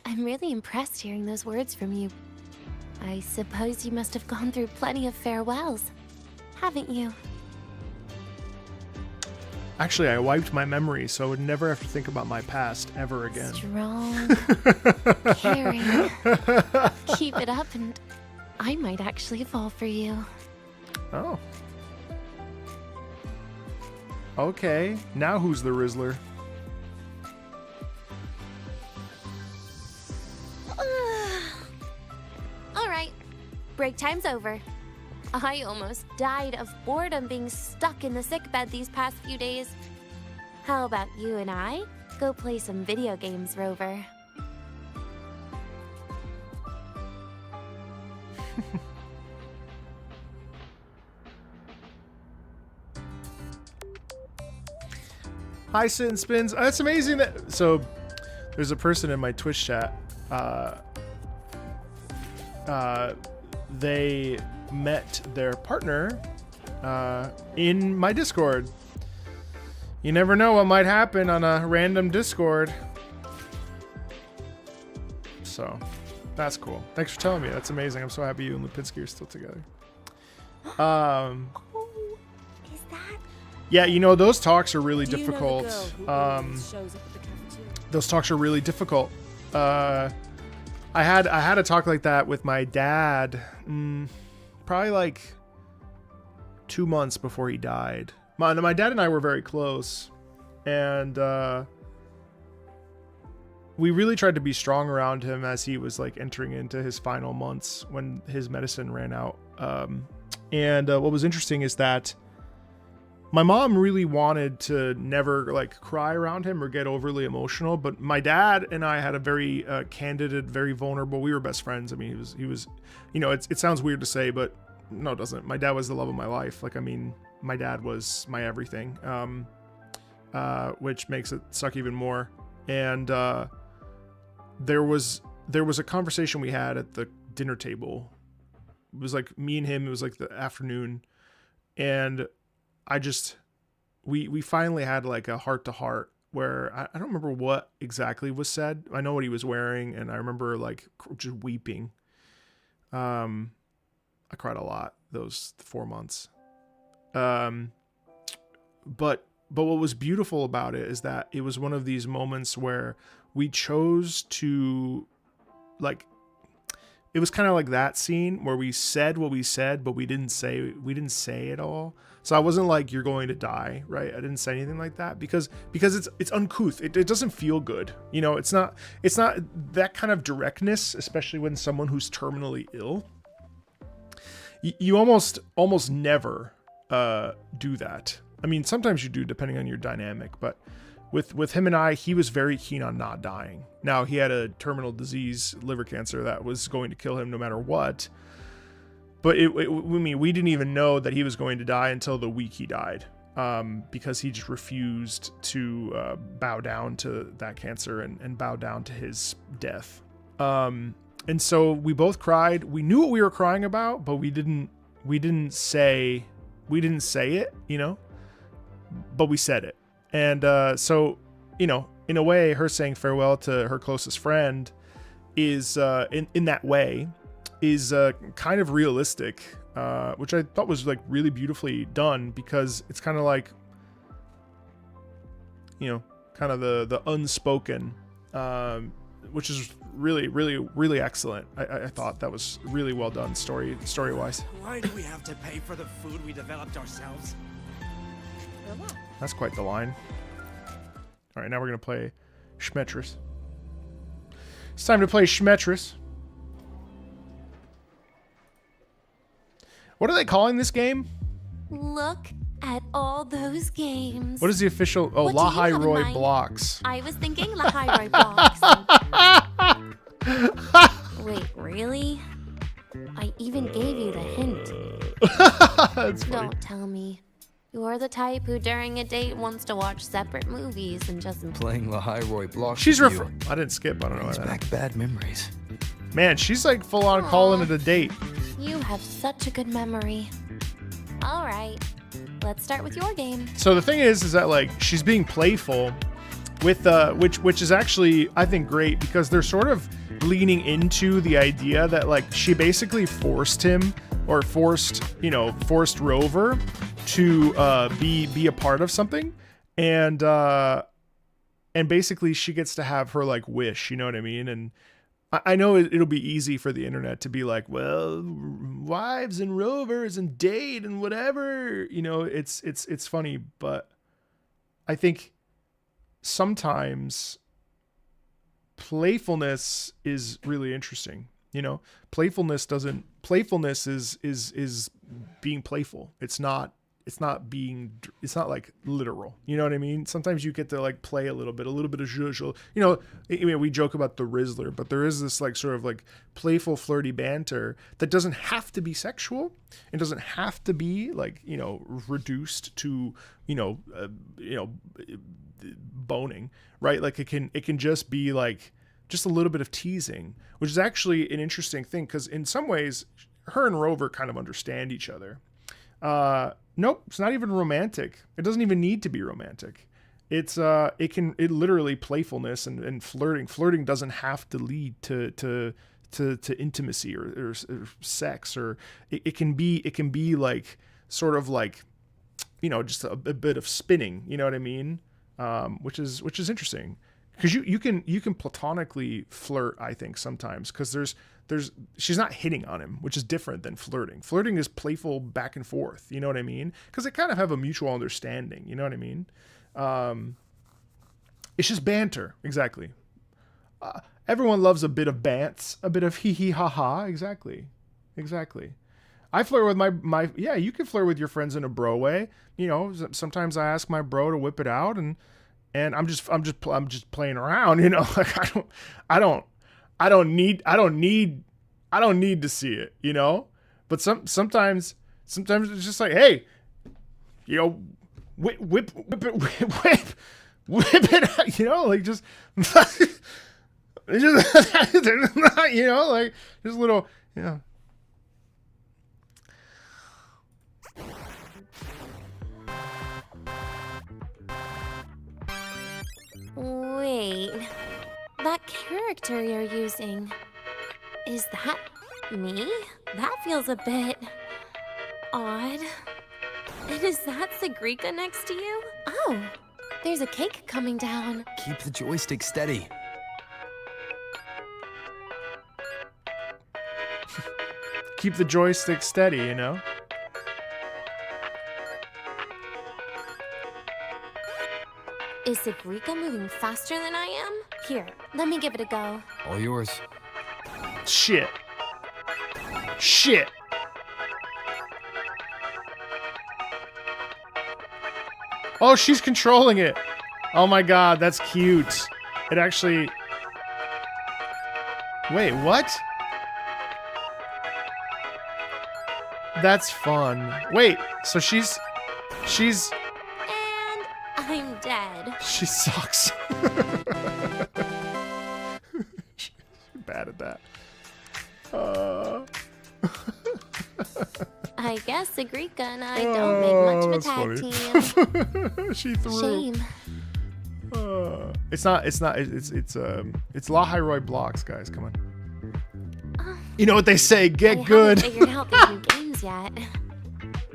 I'm really impressed hearing those words from you. I suppose you must have gone through plenty of farewells, haven't you? Actually, I wiped my memory, so I would never have to think about my past ever again. Strong, caring. Keep it up and I might actually fall for you. Oh. Okay, now who's the Rizzler? Alright, break time's over. I almost died of boredom being stuck in the sickbed these past few days. How about you and I go play some video games, Rover? Hi, Sit and Spins. That's amazing that... So, there's a person in my Twitch chat. They met their partner in my Discord. You never know what might happen on a random Discord. So, that's cool. Thanks for telling me. That's amazing. I'm so happy you and Lipinski are still together. Is that? Yeah, you know, those talks are really difficult. Those talks are really difficult. I had a talk like that with my dad, probably like 2 months before he died. My dad and I were very close, and we really tried to be strong around him as he was like entering into his final months when his medicine ran out. And what was interesting is that my mom really wanted to never like cry around him or get overly emotional, but my dad and I had a very candid, very vulnerable. We were best friends. I mean, he was, you know, it sounds weird to say, but no, it doesn't. My dad was the love of my life. Like, I mean, my dad was my everything, which makes it suck even more. And there was a conversation we had at the dinner table. It was like me and him. It was like the afternoon, and we finally had like a heart to heart where I don't remember what exactly was said. I know what he was wearing, and I remember like just weeping. I cried a lot those 4 months. But what was beautiful about it is that it was one of these moments where we chose to, like, it was kind of like that scene where we said what we said, but we didn't say it all. So I wasn't like, you're going to die, right? I didn't say anything like that because it's uncouth. It doesn't feel good. You know, it's not that kind of directness, especially when someone who's terminally ill. You almost never do that. I mean, sometimes you do, depending on your dynamic, but with him and I, he was very keen on not dying. Now, he had a terminal disease, liver cancer, that was going to kill him no matter what. But I mean, we didn't even know that he was going to die until the week he died, because he just refused to bow down to that cancer and bow down to his death. And so we both cried. We knew what we were crying about, but we didn't say it, you know, but we said it. And so, you know, in a way, her saying farewell to her closest friend is in that way is kind of realistic, which I thought was like really beautifully done, because it's kind of like, you know, kind of the unspoken, which is really excellent. I thought that was really well done story wise. Why do we have to pay for the food we developed ourselves? That's quite the line. All right, now we're gonna play Schmetris. It's time to play Schmetris. What are they calling this game? Look at all those games. What is the official? Oh, What do La you have in Roy mind? blocks. I was thinking La Roy blocks. Wait, really? I even gave you the hint. That's funny. Don't tell me. You're the type who during a date wants to watch separate movies and just... Playing La Roy blocks. She's with you I didn't skip. I don't know. brings back bad memories. Man, she's like full on calling it a date. You have such a good memory. All right, let's start with your game. So the thing is that like she's being playful with which is actually I think great because they're sort of leaning into the idea that like she basically forced him or forced Rover to be a part of something, and basically she gets to have her like wish, you know what I mean? And I know it'll be easy for the internet to be like, well, wives and rovers and date and whatever, you know, it's funny, but I think sometimes playfulness is really interesting. You know, playfulness is being playful. It's not like literal. You know what I mean? Sometimes you get to like play a little bit of zhuzh. You know, I mean, we joke about the Rizzler, but there is this like sort of like playful, flirty banter that doesn't have to be sexual. It doesn't have to be like, you know, reduced to, boning, right? Like it can just be like just a little bit of teasing, which is actually an interesting thing because in some ways, her and Rover kind of understand each other. Nope, it's not even romantic. It doesn't even need to be romantic. It's it literally playfulness and flirting. Flirting doesn't have to lead to intimacy or sex, or it can be like sort of like, you know, just a bit of spinning. You know what I mean? Which is interesting because you can platonically flirt, I think, sometimes because she's not hitting on him, which is different than flirting. Flirting is playful back and forth. You know what I mean? Because they kind of have a mutual understanding. You know what I mean? It's just banter. Exactly. Everyone loves a bit of bants, a bit of hee hee ha ha. Exactly. I flirt with my yeah. You can flirt with your friends in a bro way. You know, sometimes I ask my bro to whip it out, and I'm just playing around. You know, like I don't need to see it, you know? But sometimes it's just like, hey, you know, whip it out, you know, like just you know, like just little, you know. Wait, that character you're using, is that me? That feels a bit odd. And is that Sagrika next to you? Oh, there's a cake coming down. Keep the joystick steady. Keep the joystick steady, you know? Is Sagrika moving faster than I am? Here, let me give it a go. All yours. Shit. Oh, she's controlling it. Oh my god, that's cute. It actually... Wait, what? That's fun. Wait, so she's... And I'm dead. She sucks. She's bad at that. I guess Sagrika and I don't make much of a tag team. She threw. Shame. It's La Roy blocks, guys. Come on. You know what they say? Get good. I haven't figured out these new games yet.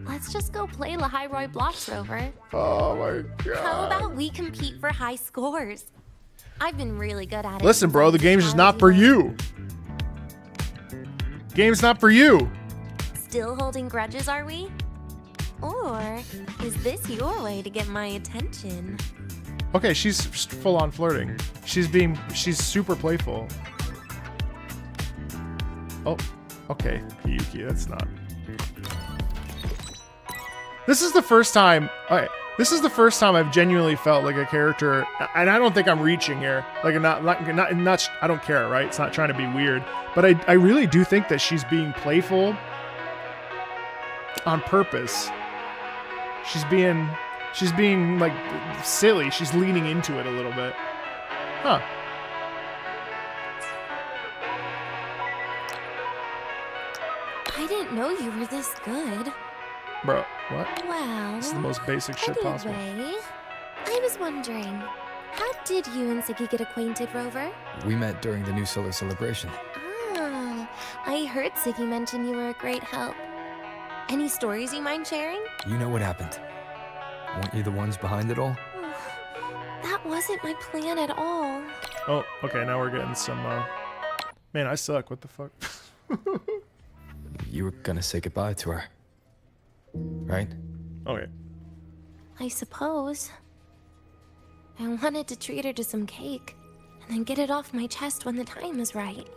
Let's just go play La Roy blocks, Rover. Oh my god. How about we compete for high scores? I've been really good at it. Listen, bro, the game's just not for you. Game's not for you. Still holding grudges, are we? Or is this your way to get my attention? Okay, she's full on flirting. She's super playful. Oh, okay, Hiyuki, that's not. This is the first time. Okay, this is the first time I've genuinely felt like a character, and I don't think I'm reaching here. Like, not. I don't care, right? It's not trying to be weird, but I really do think that she's being playful on purpose. She's being like silly. She's leaning into it a little bit. Huh. I didn't know you were this good. Bro, what? Well, This is the most basic shit possible. Anyway, I was wondering, how did you and Ziggy get acquainted, Rover? We met during the New Solar Celebration. Ah, I heard Ziggy mention you were a great help. Any stories you mind sharing? You know what happened. Weren't you the ones behind it all? That wasn't my plan at all. Oh, okay, now we're getting some, Man, I suck, what the fuck? You were gonna say goodbye to her. Right? Okay. I suppose. I wanted to treat her to some cake, and then get it off my chest when the time is right.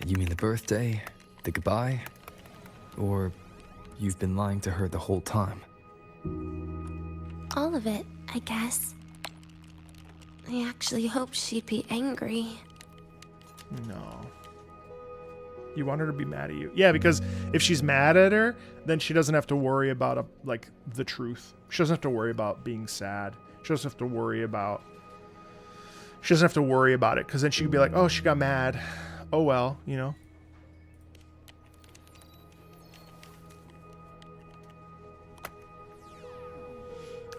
You mean the birthday, the goodbye, or you've been lying to her the whole time? All of it, I guess. I actually hoped she'd be angry. No. You want her to be mad at you? Yeah, because if she's mad at her, then she doesn't have to worry about like the truth. She doesn't have to worry about being sad. She doesn't have to worry about. She doesn't have to worry about it, because then she could be like, "Oh, she got mad. Oh well, you know."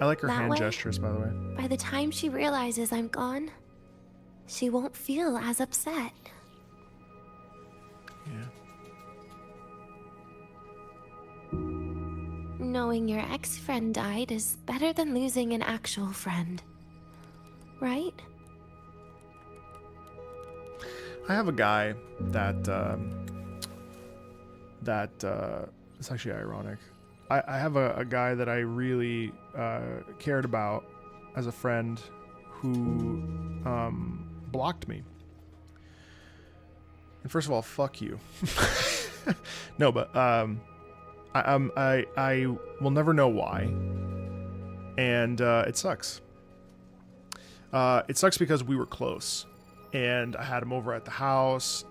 I like her That hand way? gestures, by the way. By the time she realizes I'm gone, she won't feel as upset. Yeah. Knowing your ex-friend died is better than losing an actual friend. Right? I have a guy that it's actually ironic. I have a guy that I really cared about as a friend who blocked me. And first of all, fuck you. No, but I will never know why, and it sucks. It sucks because we were close, and I had him over at the house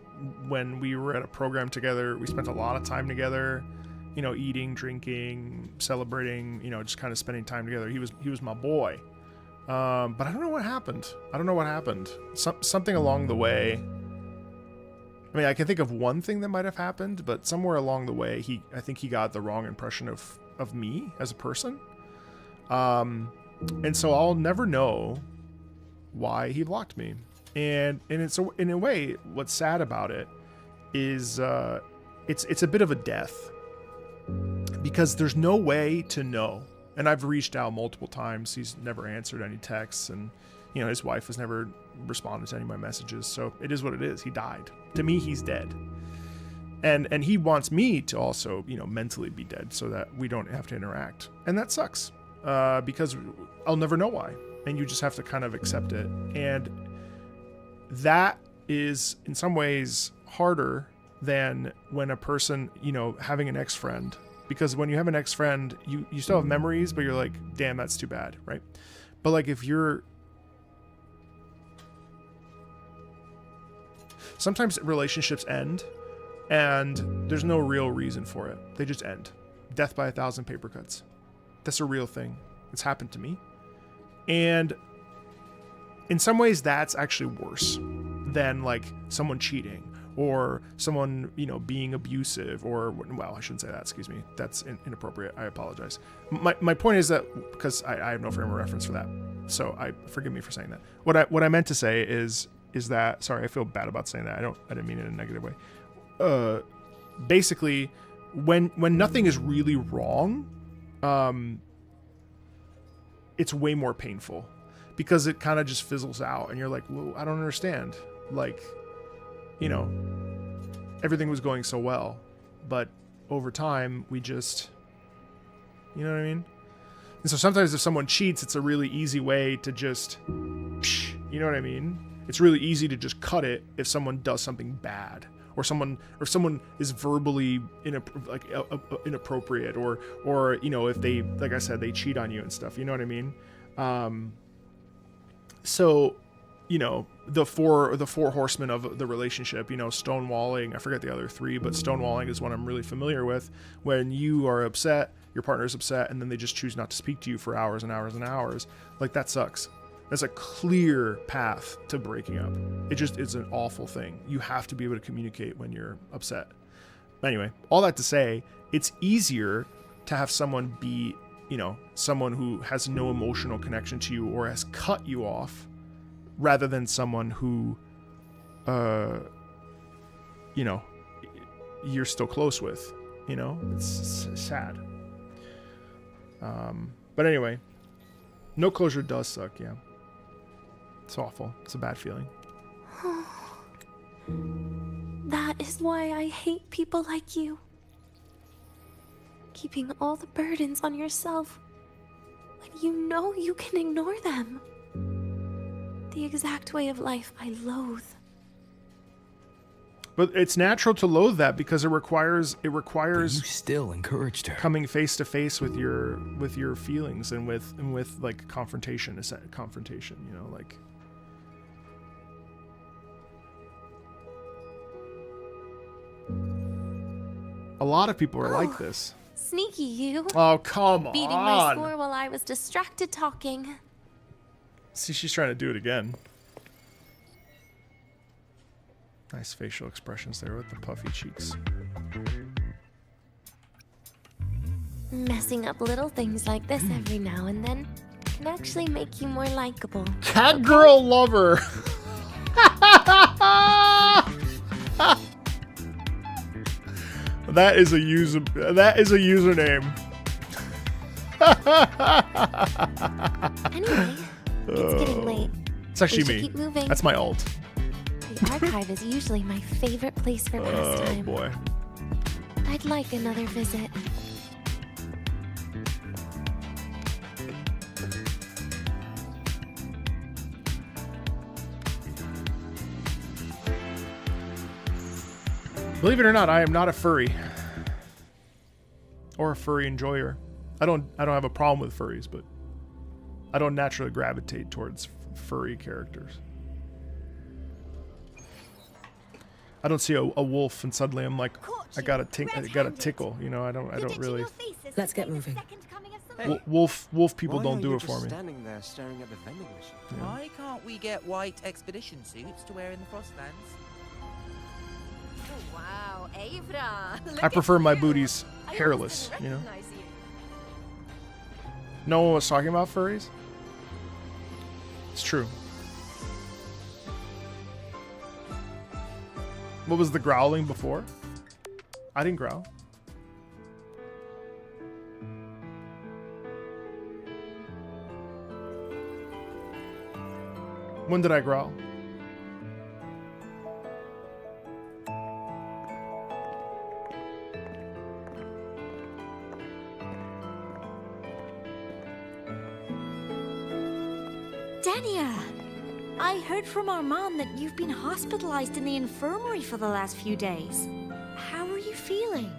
when we were at a program together. We spent a lot of time together, you know, eating, drinking, celebrating, you know, just kind of spending time together. He was my boy. But I don't know what happened. Something along the way. I mean, I can think of one thing that might have happened, but somewhere along the way, I think he got the wrong impression of me as a person. And so I'll never know why he blocked me. And it's in a way, what's sad about it is it's a bit of a death, because there's no way to know. And I've reached out multiple times. He's never answered any texts, and you know, his wife has never responded to any of my messages. So it is what it is. He died. To me, he's dead. And he wants me to also, you know, mentally be dead so that we don't have to interact. And that sucks, because I'll never know why. And you just have to kind of accept it. And that is in some ways harder than when a person, you know, having an ex-friend. Because when you have an ex-friend, you still have memories, but you're like, damn, that's too bad, right? But like if you're... Sometimes relationships end, and there's no real reason for it. They just end. Death by 1,000 paper cuts. That's a real thing. It's happened to me. And in some ways, that's actually worse than like someone cheating or someone, you know, being abusive, or, well, I shouldn't say that, excuse me. That's inappropriate. I apologize. My point is that, because I have no frame of reference for that, so forgive me for saying that. What I meant to say is that, sorry, I feel bad about saying that. I didn't mean it in a negative way. Basically, when nothing is really wrong, it's way more painful, because it kind of just fizzles out, and you're like, well, I don't understand. Like, you know, everything was going so well, but over time we just, you know what I mean? And so sometimes if someone cheats, it's a really easy way to just, you know what I mean? It's really easy to just cut it if someone does something bad, or someone is verbally inappropriate, or you know, if they, like I said, they cheat on you and stuff. You know what I mean? So, you know, the four horsemen of the relationship, you know, stonewalling, I forget the other three, but stonewalling is one I'm really familiar with. When you are upset, your partner is upset, and then they just choose not to speak to you for hours and hours and hours. Like, that sucks. That's a clear path to breaking up. It's an awful thing. You have to be able to communicate when you're upset. Anyway, all that to say, it's easier to have someone be, you know, someone who has no emotional connection to you or has cut you off, rather than someone who, you know, you're still close with. You know, it's sad. But anyway, no closure does suck. Yeah, it's awful. It's a bad feeling. That is why I hate people like you. Keeping all the burdens on yourself when you know you can ignore them. The exact way of life I loathe. But it's natural to loathe that because it requires But you still encouraged her. coming face to face with your feelings and with like confrontation, you know, like. A lot of people are like this. Sneaky you. Oh, come Beating my on. score while I was distracted talking. See, she's trying to do it again. Nice facial expressions there with the puffy cheeks. Messing up little things like this every now and then can actually make you more likable. Cat girl lover. That is a username. Anyway, it's getting late. It's actually We should me. keep moving. That's my alt. The archive is usually my favorite place for pastime. Oh boy. I'd like another visit. Believe it or not, I am not a furry. Or a furry enjoyer. I don't have a problem with furries, but I don't naturally gravitate towards furry characters. I don't see a wolf and suddenly I'm like, I got a tickle, you know. I don't really. Let's get moving. Wolf people Why don't are do you it for just me. standing there staring at the vending machine? Yeah. Why can't we get white expedition suits to wear in the Frostlands? Oh, wow, Avra. I prefer my booties hairless, you know. No one was talking about furries? It's true. What was the growling before? I didn't growl. When did I growl? Denia! I heard from our mom that you've been hospitalized in the infirmary for the last few days. How are you feeling?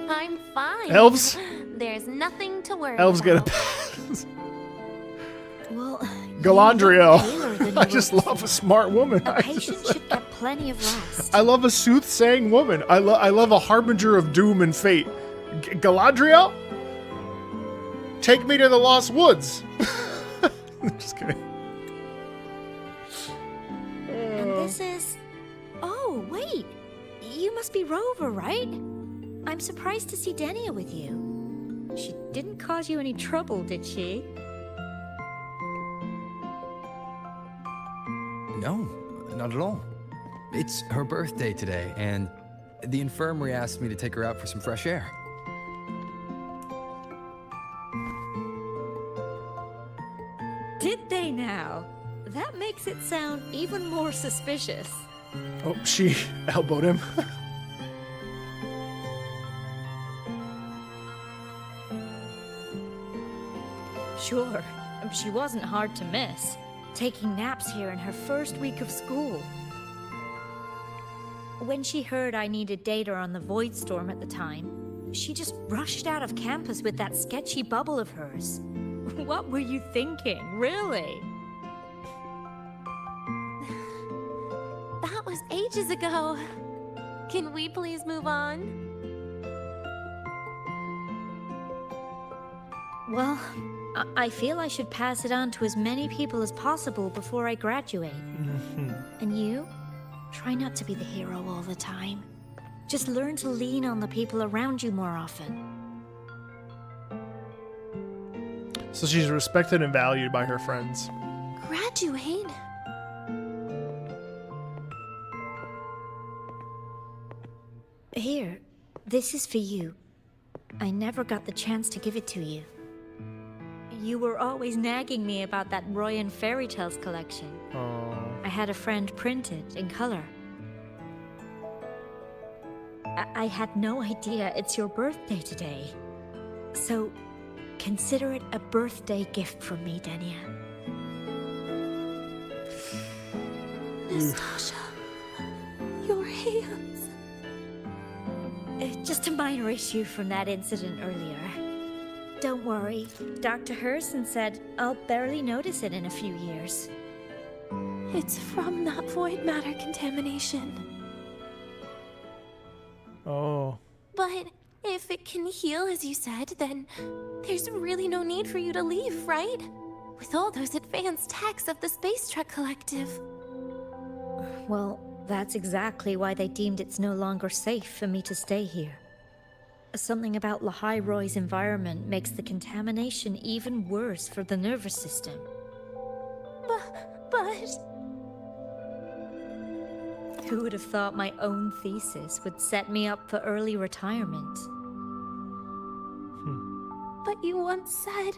I'm fine. Elves? There's nothing to worry Elves get a about. pass. Well, Galadriel. I just love a smart woman. a patient should get plenty of rest. I love a soothsaying woman. I love a harbinger of doom and fate. Galadriel? Take me to the Lost Woods. Just kidding. And this is... Oh, wait. You must be Rover, right? I'm surprised to see Denia with you. She didn't cause you any trouble, did she? No, not at all. It's her birthday today, and the infirmary asked me to take her out for some fresh air. Did they now? That makes it sound even more suspicious. Oh, she elbowed him. Sure, she wasn't hard to miss. Taking naps here in her first week of school. When she heard I needed data on the Void Storm at the time, she just rushed out of campus with that sketchy bubble of hers. What were you thinking, really? That was ages ago. Can we please move on? Well, I feel I should pass it on to as many people as possible before I graduate. And you? Try not to be the hero all the time. Just learn to lean on the people around you more often. So she's respected and valued by her friends. Graduate? Here, this is for you. I never got the chance to give it to you. You were always nagging me about that Roy and Fairy Tales collection. I had a friend print it in color. I had no idea it's your birthday today. So, consider it a birthday gift from me, Denia. Nastasha, your hands. Just a minor issue from that incident earlier. Don't worry, Dr. Herson said I'll barely notice it in a few years. It's from that void matter contamination. Oh. But if it can heal, as you said, then there's really no need for you to leave, right? With all those advanced techs of the Space Trek Collective. Well, that's exactly why they deemed it's no longer safe for me to stay here. Something about Lahai Roy's environment makes the contamination even worse for the nervous system. But... Who would have thought my own thesis would set me up for early retirement? But you once said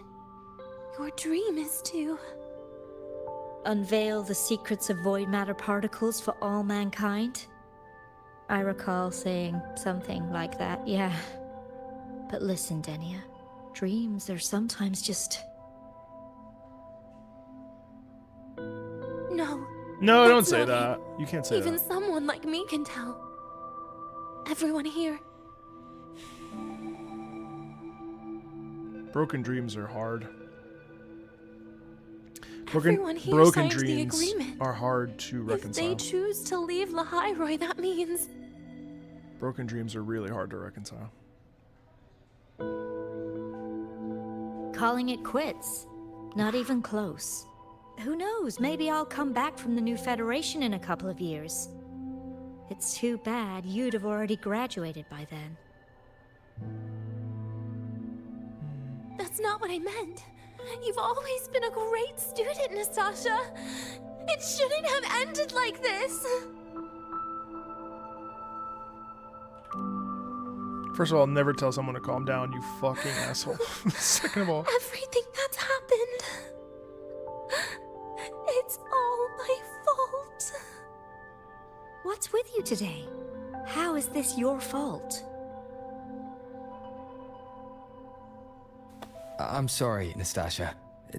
your dream is to... unveil the secrets of void matter particles for all mankind? I recall saying something like that, yeah. But listen, Denia, dreams are sometimes just... No. No, don't that's say not that. it. You can't say Even that. someone like me can tell. Everyone here. Broken dreams are hard. Everyone here Broken signed the dreams agreement. are hard to reconcile. If they choose to leave Lahai Roy, that means... Broken dreams are really hard to reconcile. calling it quits. Not even close. Who knows, maybe I'll come back from the new Federation in a couple of years. It's too bad you'd have already graduated by then. That's not what I meant. You've always been a great student, Nastasha. It shouldn't have ended like this. First of all, never tell someone to calm down, you fucking asshole. Second of all, Everything that's happened. It's all my fault. What's with you today? How is this your fault? I'm sorry, Nastasha.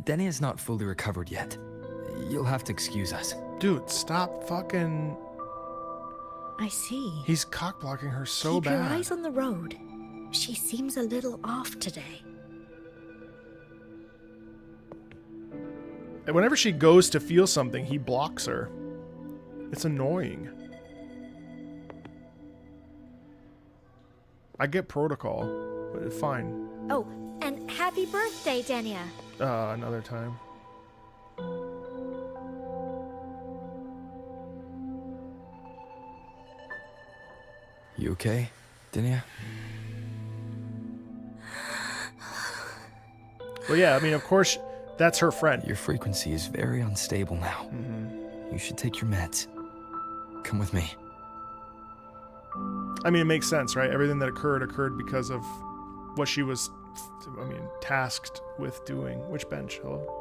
Denia's not fully recovered yet. You'll have to excuse us. dude, stop fucking... I see. He's cock-blocking her so Keep bad. your eyes on the road. She seems a little off today. And whenever she goes to feel something, he blocks her. It's annoying. I get protocol, but fine. Oh, and happy birthday, Denia. Another time. You okay, Denia? Well, yeah, I mean, of course, that's her friend. Your frequency is very unstable now. You should take your meds. Come with me. I mean, it makes sense, right? Everything that occurred because of what she was, tasked with doing. Which bench? Hello?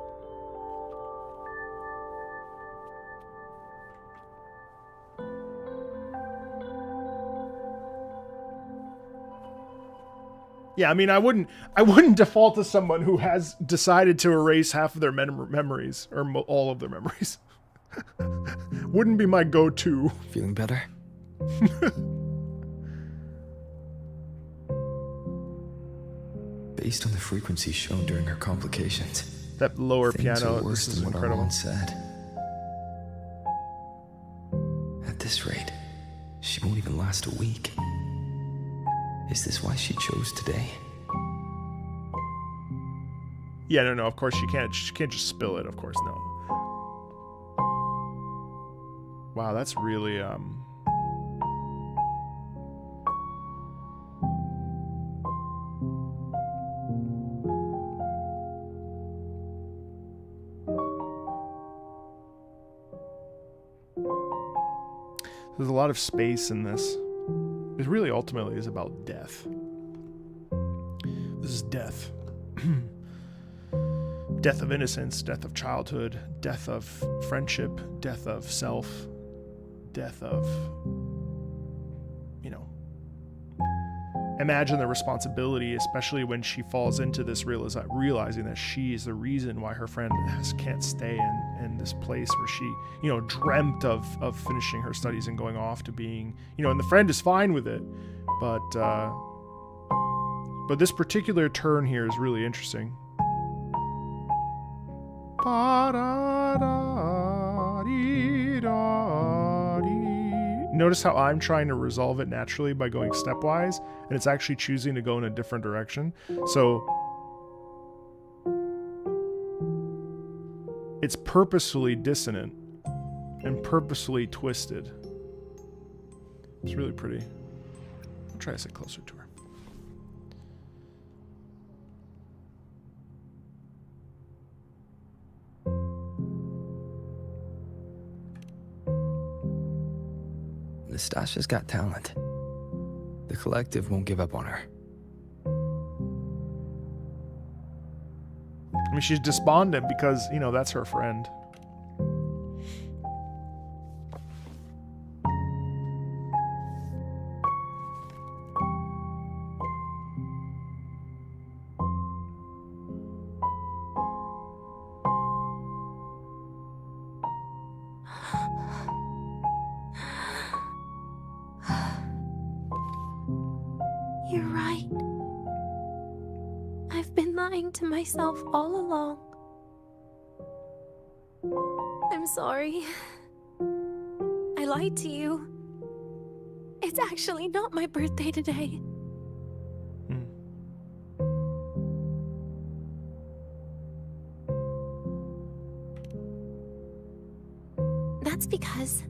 Yeah, I mean, I wouldn't default to someone who has decided to erase half of their memories, or all of their memories. Wouldn't be my go-to. Feeling better? Based on the frequency shown during her complications, that lower things piano, are worse this is than what incredible. Armand said. At this rate, she won't even last a week. Is this why she chose today? Yeah, no, of course she can't just spill it, of course, no. Wow, that's really, there's a lot of space in this. It really ultimately is about death. This is death. Death of innocence, death of childhood, death of friendship, death of self, death of, you know, imagine the responsibility, especially when she falls into this realizing that she is the reason why her friend can't stay in this place where she, you know, dreamt of finishing her studies and going off to being, you know, and the friend is fine with it, but this particular turn here is really interesting. Notice how I'm trying to resolve it naturally by going stepwise, and it's actually choosing to go in a different direction. So it's purposefully dissonant and purposefully twisted. It's really pretty. I'll try to sit closer to her. Nastasha's got talent. The collective won't give up on her. I mean, she's despondent because, you know, that's her friend. You're right. I've been lying to myself all along. I'm sorry. I lied to you. It's actually not my birthday today. That's because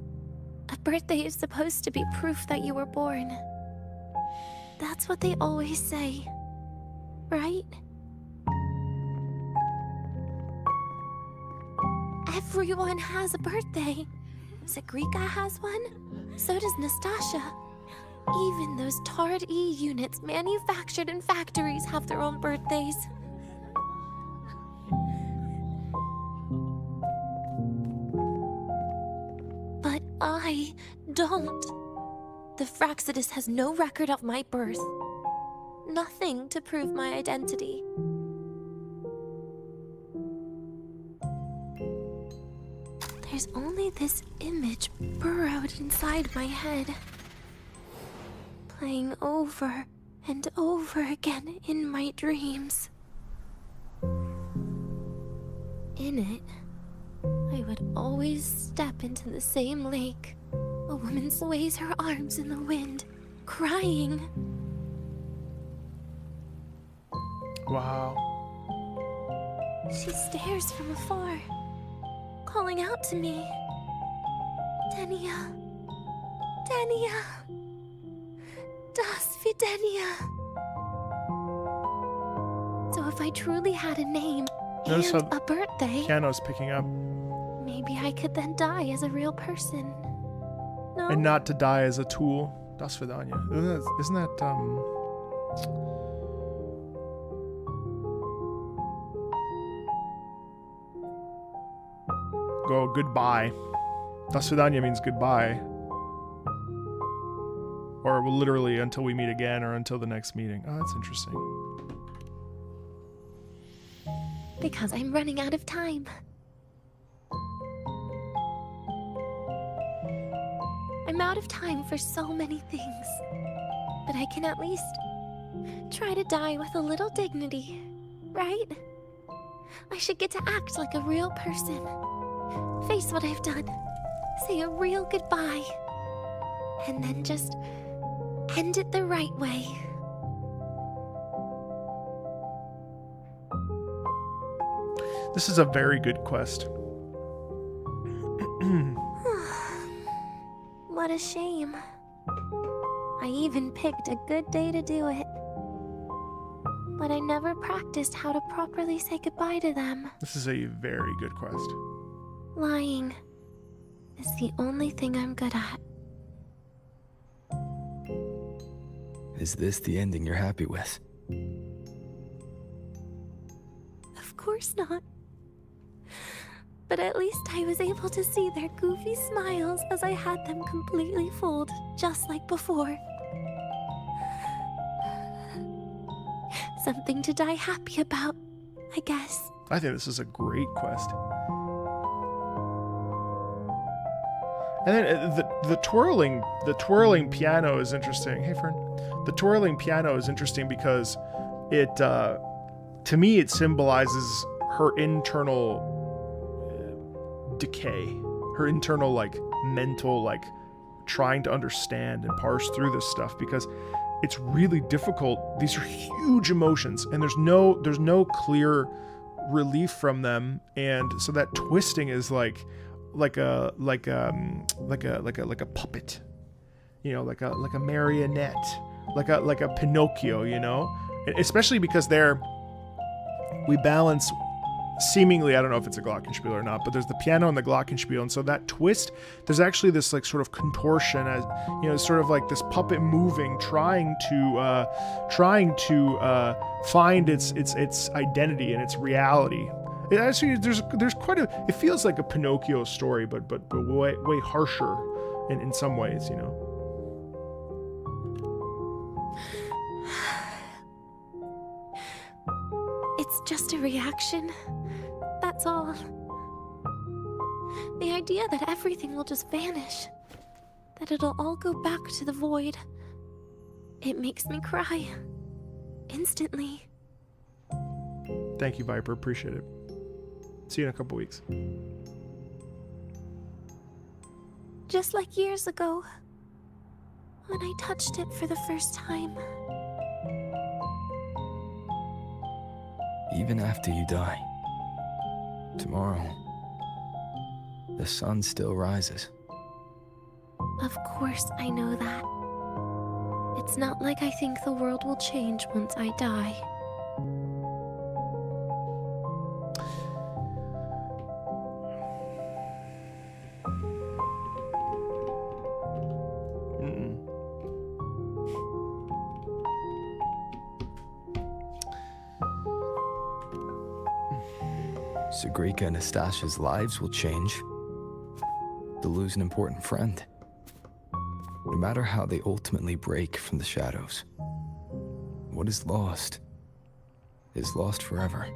a birthday is supposed to be proof that you were born. That's what they always say, right? Everyone has a birthday. Sagrika has one, so does Nastasha. Even those tarred E units manufactured in factories have their own birthdays. But I don't. The Fraxidus has no record of my birth. Nothing to prove my identity. There's only this image burrowed inside my head, playing over and over again in my dreams. In it, I would always step into the same lake. A woman sways her arms in the wind, crying. Wow. She stares from afar, calling out to me. Denia. Denia. Das wie Denia. So if I truly had a name Notice and how a birthday, piano's picking up. maybe I could then die as a real person. No? And not to die as a tool. Das Vidania. Isn't that go goodbye. Das Vidania means goodbye. Or literally until we meet again or until the next meeting. Oh, that's interesting. Because I'm running out of I'm out of time for so many things. But I can at least try to die with a little dignity, right? I should get to act like a real person. Face what I've done. Say a real goodbye. And then just end it the right way. This is a very good quest. What a shame. I even picked a good day to do it. But I never practiced how to properly say goodbye to them. This is a very good quest. Lying is the only thing I'm good at. Is this the ending you're happy with? Of course not. But at least I was able to see their goofy smiles as I had them completely fooled, just like before. Something to die happy about, I guess. I think this is a great quest. And then the twirling piano is interesting. Hey, Fern. The twirling piano is interesting because it, to me, it symbolizes her internal decay, her internal mental trying to understand and parse through this stuff, because it's really difficult. These are huge emotions, and there's no clear relief from them, and so that twisting is like a puppet, you know, like a marionette, like a Pinocchio, you know, especially because we balance seemingly, I don't know if it's a glockenspiel or not, but there's the piano and the glockenspiel, and so that twist, there's actually this sort of contortion, as you know, sort of like this puppet moving, trying to find its identity and its reality. It actually, there's quite it feels like a Pinocchio story, but way harsher in some ways, you know. It's just a reaction. That's all. The idea that everything will just vanish, that it'll all go back to the void, it makes me cry. Instantly. Thank you, Viper. Appreciate it. See you in a couple weeks. Just like years ago, when I touched it for the first time. Even after you die, tomorrow, the sun still rises. Of course I know that. It's not like I think the world will change once I die. Sagrika and Nastasha's lives will change. They'll lose an important friend. No matter how they ultimately break from the shadows, what is lost forever.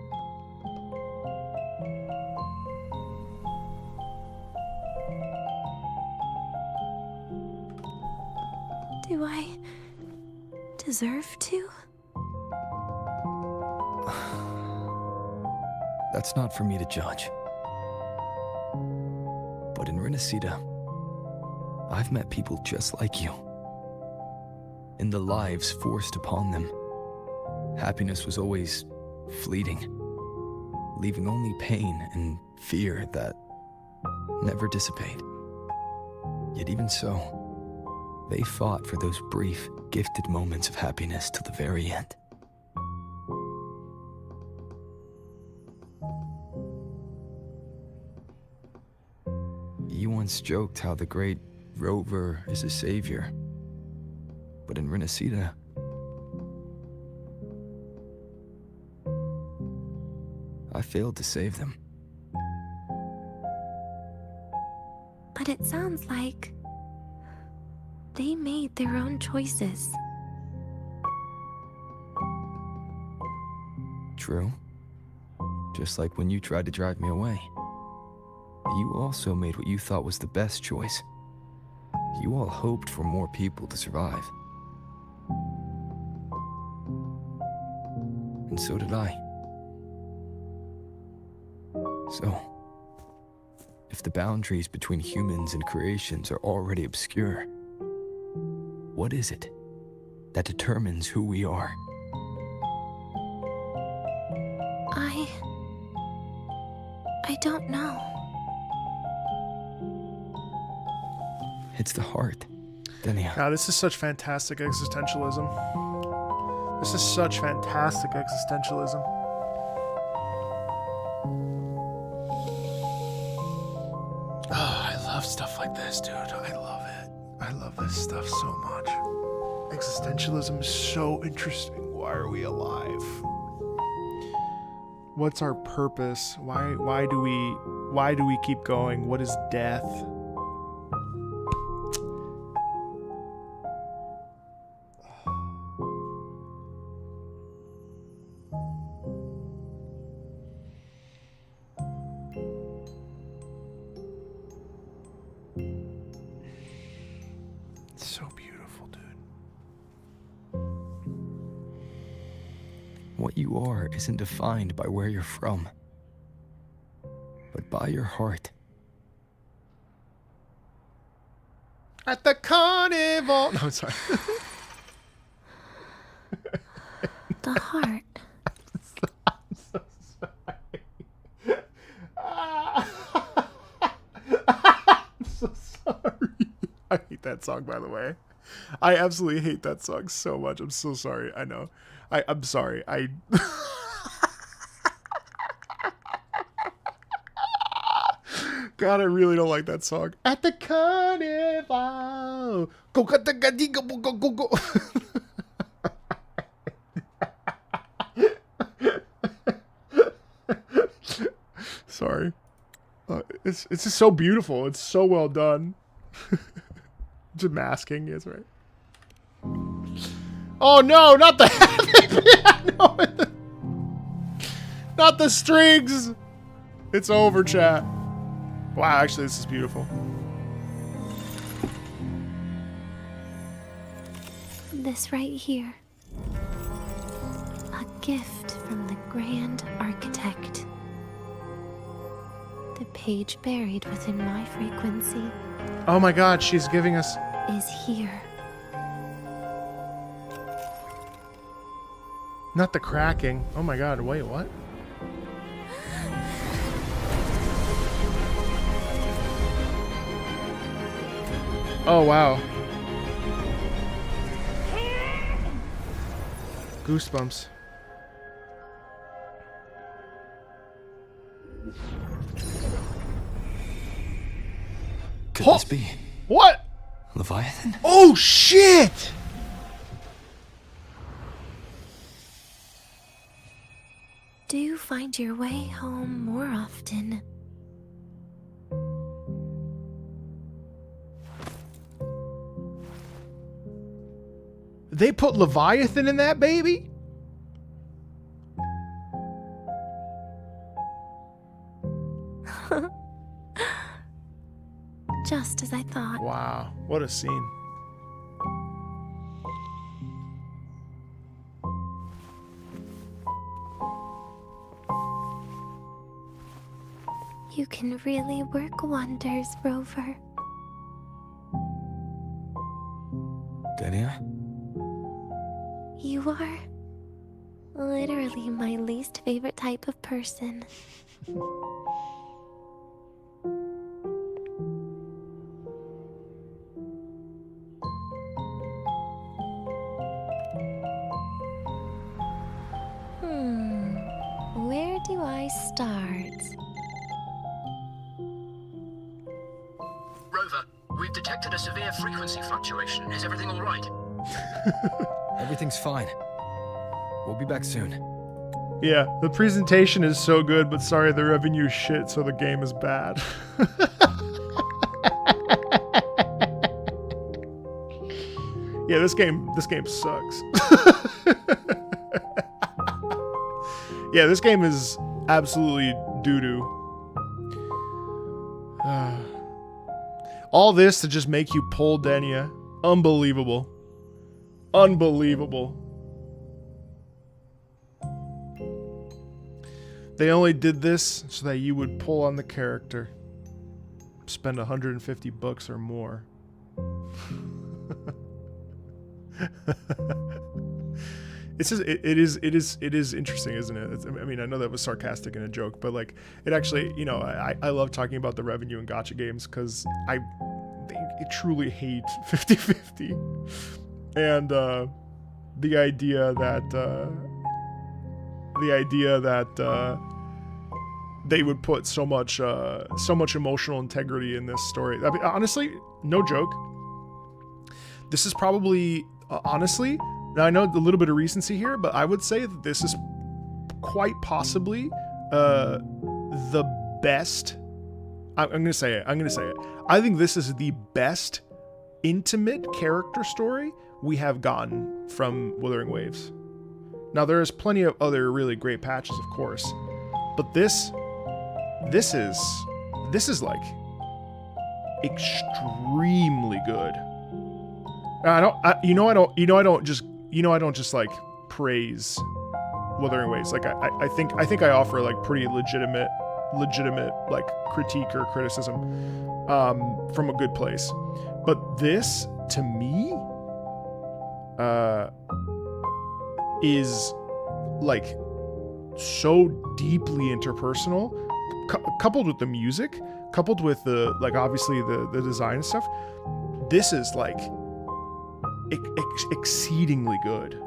Do I deserve to? That's not for me to judge. But in Renacida, I've met people just like you. In the lives forced upon them, happiness was always fleeting, leaving only pain and fear that never dissipate. Yet even so, they fought for those brief, gifted moments of happiness till the very end. You once joked how the great Rover is a savior, but in Renacida, I failed to save them. But it sounds like they made their own choices. True. Just like when you tried to drive me away. You also made what you thought was the best choice. You all hoped for more people to survive. And so did I. So, if the boundaries between humans and creations are already obscure, what is it that determines who we are? I don't know. It's the heart, Denia. God, this is such fantastic existentialism. This is such fantastic existentialism. Oh, I love stuff like this, dude. I love it. I love this stuff so much. Existentialism is so interesting. Why are we alive? What's our purpose? Why do we keep going? What is death? It's so beautiful, dude. What you are isn't defined by where you're from, but by your heart. At the carnival. No, sorry. The heart. I'm so sorry. I'm so sorry. I hate that song, by the way. I absolutely hate that song so much. I'm so sorry. I know. I'm sorry. God, I really don't like that song. At the carnival. Go, go, go, go, go, go, go. Sorry. It's just so beautiful. It's so well done. Just masking is right. Oh no, not the piano. Not the strings. It's over, chat. Wow, actually this is beautiful. This right here. A gift from the Grand Architect. The page buried within my frequency Oh my god, she's giving us... is here. Not the cracking. Oh my god, wait, what? Oh wow. Goosebumps. Could this be What? Leviathan? Oh shit! Do you find your way home more often? They put Leviathan in that baby? Just as I thought. Wow, what a scene. You can really work wonders, Rover. Denia? You are literally my least favorite type of person. Where do I start? Rover, we've detected a severe frequency fluctuation. Is everything all right? Everything's fine. We'll be back soon. Yeah, the presentation is so good, but sorry, the revenue shit, so the game is bad. Yeah, this game sucks. Yeah, this game is absolutely doo-doo. All this to just make you pull Denia. Unbelievable. Unbelievable. They only did this so that you would pull on the character. Spend 150 bucks or more. It's just, it is interesting, isn't it? I mean, I know that was sarcastic and a joke, but like, it actually, you know, I love talking about the revenue in gacha games because I truly hate 50-50, and the idea that they would put so much emotional integrity in this story. I mean, honestly, no joke. This is probably honestly. Now, I know a little bit of recency here, but I would say that this is quite possibly the best. I'm going to say it. I think this is the best intimate character story we have gotten from Wuthering Waves. Now, there is plenty of other really great patches, of course, but this is like extremely good. I don't just like praise Wuthering Waves. Like I think I offer like pretty legitimate like critique or criticism from a good place. But this to me is like so deeply interpersonal, coupled with the music, coupled with the like obviously the design and stuff. This is like exceedingly good.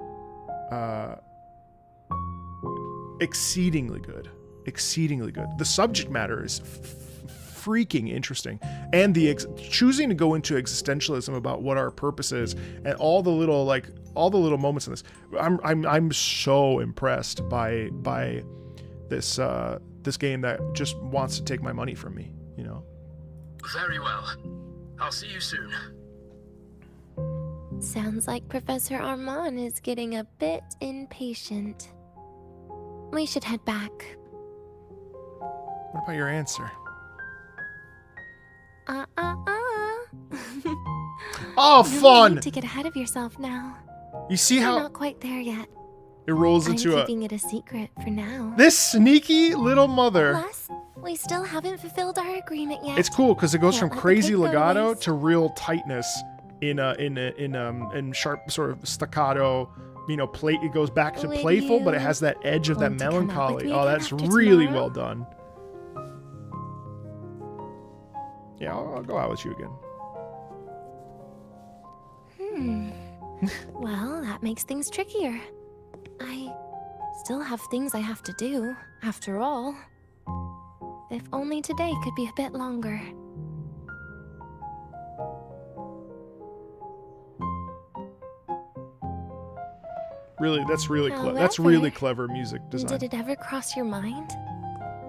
Exceedingly good. The subject matter is freaking interesting, and the choosing to go into existentialism about what our purpose is, and all the little moments in this. I'm so impressed by this this game that just wants to take my money from me. You know. Very well. I'll see you soon. Sounds like Professor Armand is getting a bit impatient. We should head back. What about your answer? Oh, fun! You need to get ahead of yourself now. You see You're how not quite there yet. it rolls into I'm keeping it a secret for now. This sneaky little mother. Plus, we still haven't fulfilled our agreement yet. It's cool because it goes Can't from let the crazy cake go to legato waste. to real tightness in sharp sort of staccato. You know, it goes back to Would playful, but it you has that edge of that want to come out with melancholy. me Oh, again that's after really tomorrow? well done. Yeah, I'll go out with you again. Well, that makes things trickier. I still have things I have to do, after all. If only today could be a bit longer. Really, that's really However, clever music design. Did it ever cross your mind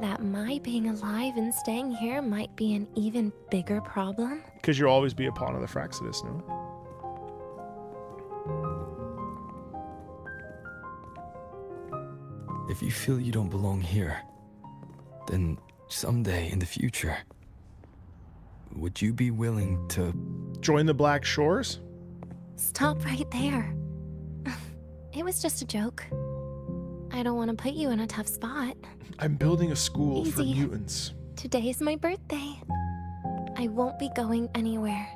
that my being alive and staying here might be an even bigger problem? Because you'll always be a pawn of the Fraxidus, no? If you feel you don't belong here, then someday in the future, would you be willing to join the Black Shores? Stop right there. It was just a joke. I don't want to put you in a tough spot. I'm building a school for Easy. mutants. Today's my birthday. I won't be going anywhere.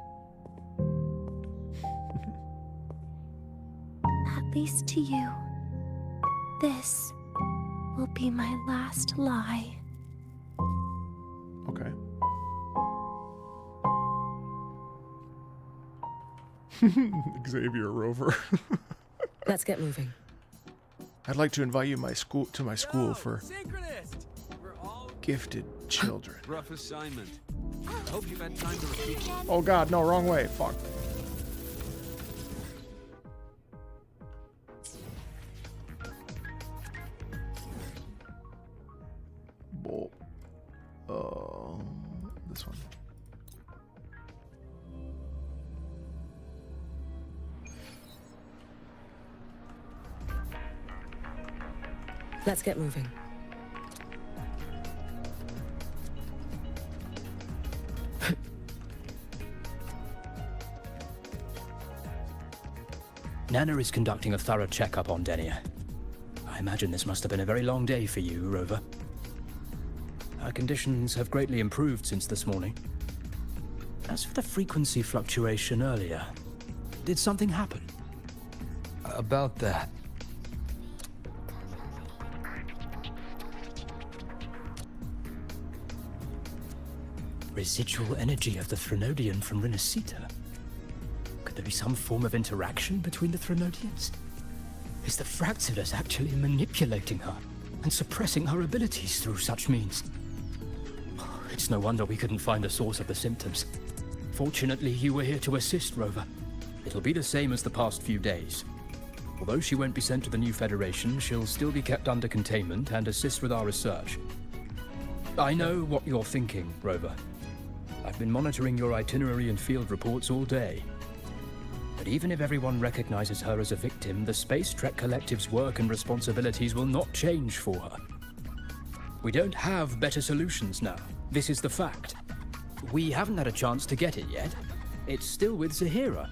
At least to you. This will be my last lie. Okay. Xavier Rover. Let's get moving. I'd like to invite you to my school for gifted children. Rough assignment. Hope you've had time to repeat. Oh God, no, wrong way. Fuck. This one. Let's get moving. Deanna is conducting a thorough checkup on Denia. I imagine this must have been a very long day for you, Rover. Her conditions have greatly improved since this morning. As for the frequency fluctuation earlier, did something happen? About that. Residual energy of the Threnodian from Renacita? Could there be some form of interaction between the Threnodians? Is the Fractulus actually manipulating her and suppressing her abilities through such means? It's no wonder we couldn't find the source of the symptoms. Fortunately, you were here to assist, Rover. It'll be the same as the past few days. Although she won't be sent to the new Federation, she'll still be kept under containment and assist with our research. I know what you're thinking, Rover. I've been monitoring your itinerary and field reports all day. But even if everyone recognizes her as a victim, the Space Trek Collective's work and responsibilities will not change for her. We don't have better solutions now. This is the fact. We haven't had a chance to get it yet. It's still with Zahira.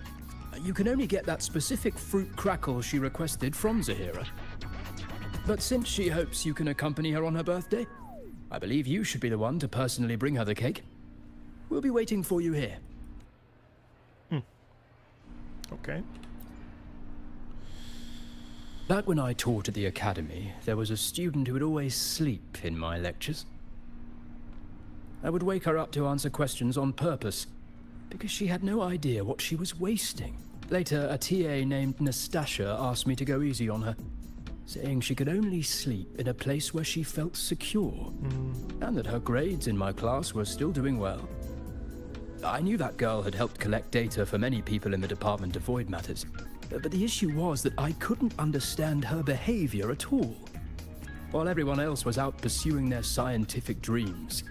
You can only get that specific fruit crackle she requested from Zahira. But since she hopes you can accompany her on her birthday, I believe you should be the one to personally bring her the cake. We'll be waiting for you here. Okay. Back when I taught at the academy, there was a student who would always sleep in my lectures. I would wake her up to answer questions on purpose, because she had no idea what she was wasting. Later, a TA named Nastasia asked me to go easy on her, saying she could only sleep in a place where she felt secure, and that her grades in my class were still doing well. I knew that girl had helped collect data for many people in the Department of Void Matters, but the issue was that I couldn't understand her behavior at all. While everyone else was out pursuing their scientific dreams,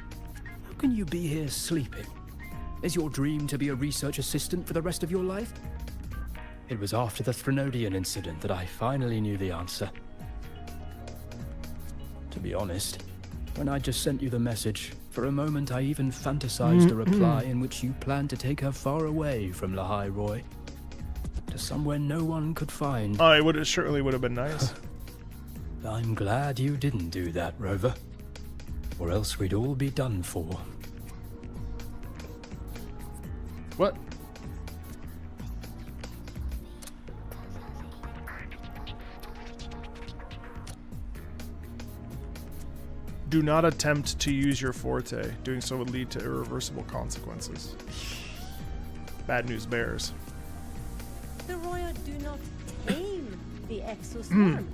how can you be here sleeping? Is your dream to be a research assistant for the rest of your life? It was after the Threnodian incident that I finally knew the answer. To be honest, when I just sent you the message, for a moment I even fantasized a reply in which you planned to take her far away from Lahai Roy, to somewhere no one could find. Oh, it certainly would have been nice. I'm glad you didn't do that, Rover, or else we'd all be done for. What? Do not attempt to use your forte. Doing so would lead to irreversible consequences. Bad news bears. The Royal do not tame the exoswarm.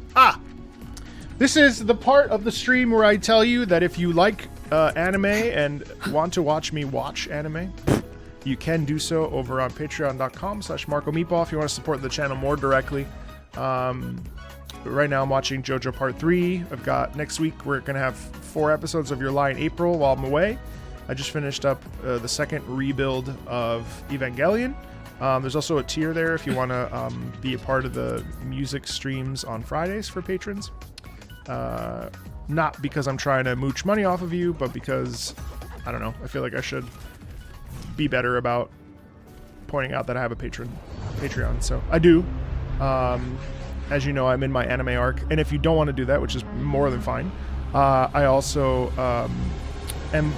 This is the part of the stream where I tell you that if you like anime and want to watch me watch anime, you can do so over on patreon.com/MarcoMeatball if you want to support the channel more directly. Right now I'm watching JoJo Part 3. I've got next week we're going to have 4 episodes of Your Lie in April while I'm away. I just finished up the second rebuild of Evangelion. There's also a tier there if you want to be a part of the music streams on Fridays for patrons. Not because I'm trying to mooch money off of you, but because, I don't know, I feel like I should be better about pointing out that I have a Patreon. So I do. As you know, I'm in my anime arc, and if you don't want to do that, which is more than fine, I also am...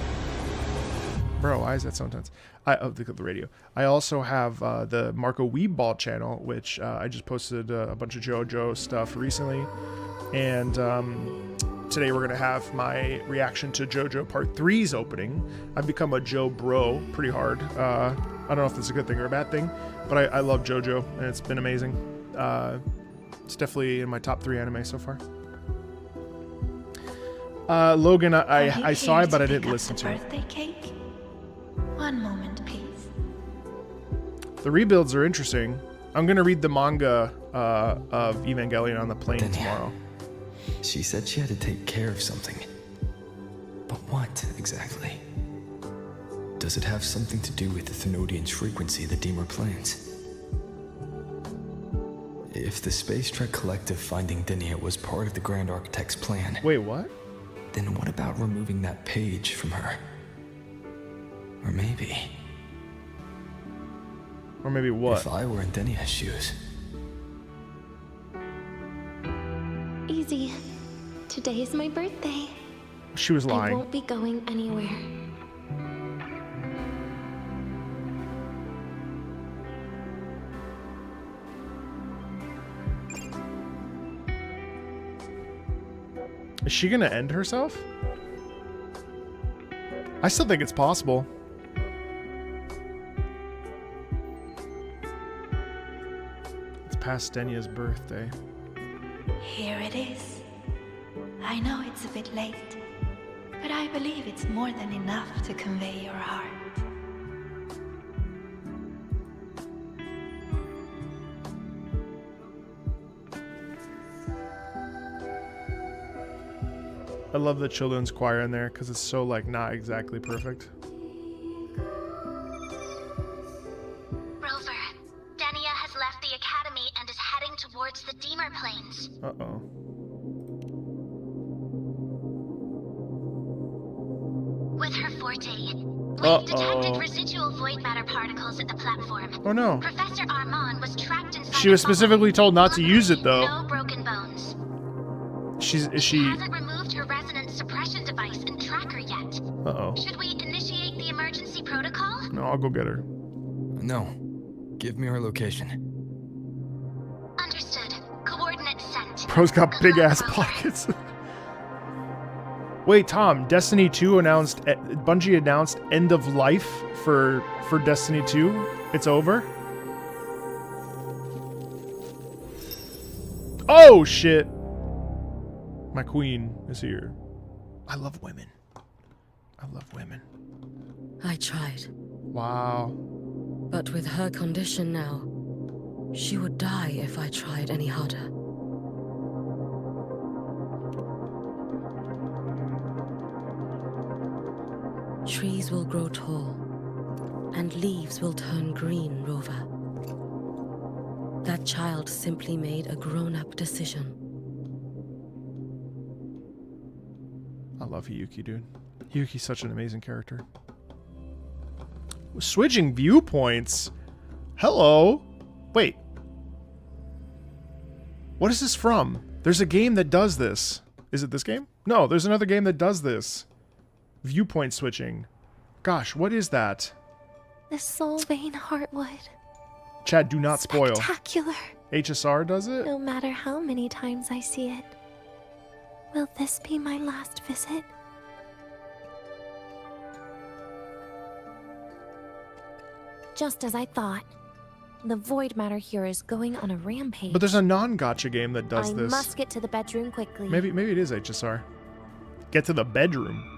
Bro, why is that so intense? The radio. I also have the Marco Weebball channel, which I just posted a bunch of JoJo stuff recently, and today we're going to have my reaction to JoJo Part 3's opening. I've become a Jo bro pretty hard. I don't know if that's a good thing or a bad thing, but I love JoJo, and it's been amazing. It's definitely in my top 3 anime so far. Logan, I saw it, but I didn't listen to it. Birthday cake? One moment, please. The rebuilds are interesting. I'm gonna read the manga of Evangelion on the plane tomorrow. She said she had to take care of something. But what, exactly? Does it have something to do with the Thenodian's frequency the Deemer plans? If the Space Trek Collective finding Denia was part of the Grand Architect's plan... Wait, what? Then what about removing that page from her? Or maybe... Or maybe what? If I were in Denia's shoes, easy. Today is my birthday. She was I lying. won't be going anywhere. Is she gonna end herself? I still think it's possible. It's past Denia's birthday. Here it is. I know it's a bit late, but I believe it's more than enough to convey your heart. I love the children's choir in there because it's so like not exactly perfect. Rover, Denia has left the academy and is heading towards the Deemer Plains. Uh-oh. With her forte, we've detected residual void matter particles at the platform. Oh no. Professor Armand was trapped inside. She was specifically told not to use it though. No broken bones. She hasn't removed her resonance suppression device and tracker yet. Uh-oh. Should we initiate the emergency protocol? No, I'll go get her. No. Give me her location. Understood. Coordinates sent. Bro's got big ass pockets. Wait, Tom, Destiny 2 announced, Bungie announced end of life for Destiny 2. It's over. Oh shit. My queen is here. I love women. I love women. I tried. Wow. But with her condition now, she would die if I tried any harder. Trees will grow tall, and leaves will turn green, Rover. That child simply made a grown-up decision. I love Hiyuki, dude. Hiyuki's such an amazing character. Switching viewpoints? Hello? Wait. What is this from? There's a game that does this. Is it this game? No, there's another game that does this. Viewpoint switching. Gosh, what is that? The Soul Vein Heartwood. Chad, do not spoil. Spectacular. HSR does it? No matter how many times I see it. Will this be my last visit? Just as I thought. The void matter here is going on a rampage. But there's a non-gacha game that does this. I must get to the bedroom quickly. Maybe it is HSR. Get to the bedroom.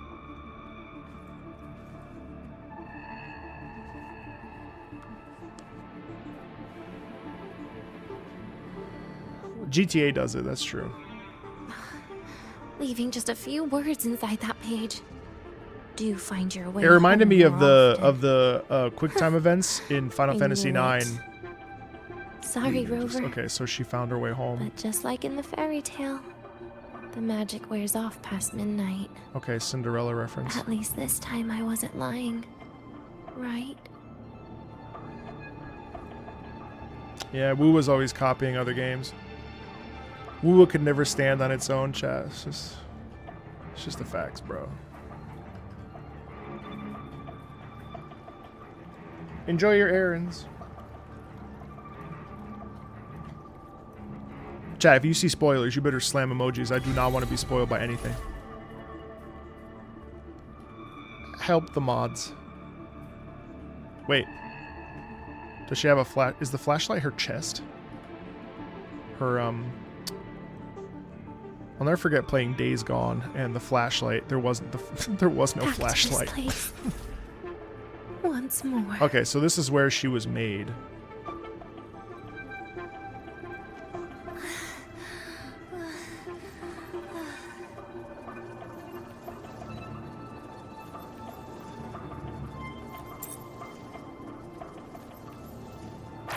GTA does it, that's true. Leaving just a few words inside that page. Do find your way. It reminded me of more the often. QuickTime events in Final I Fantasy knew IX. it. Sorry, Rover. Okay, so she found her way home. But just like in the fairy tale, the magic wears off past midnight. Okay, Cinderella reference. At least this time I wasn't lying. Right? Yeah, Wu was always copying other games. Wu could never stand on its own, chat. It's just the facts, bro. Enjoy your errands. Chat, if you see spoilers, you better slam emojis. I do not want to be spoiled by anything. Help the mods. Wait. Does she have a flash? Is the flashlight her chest? Her, I'll never forget playing Days Gone and the flashlight. There was no flashlight. To this place. Once more. Okay, so this is where she was made.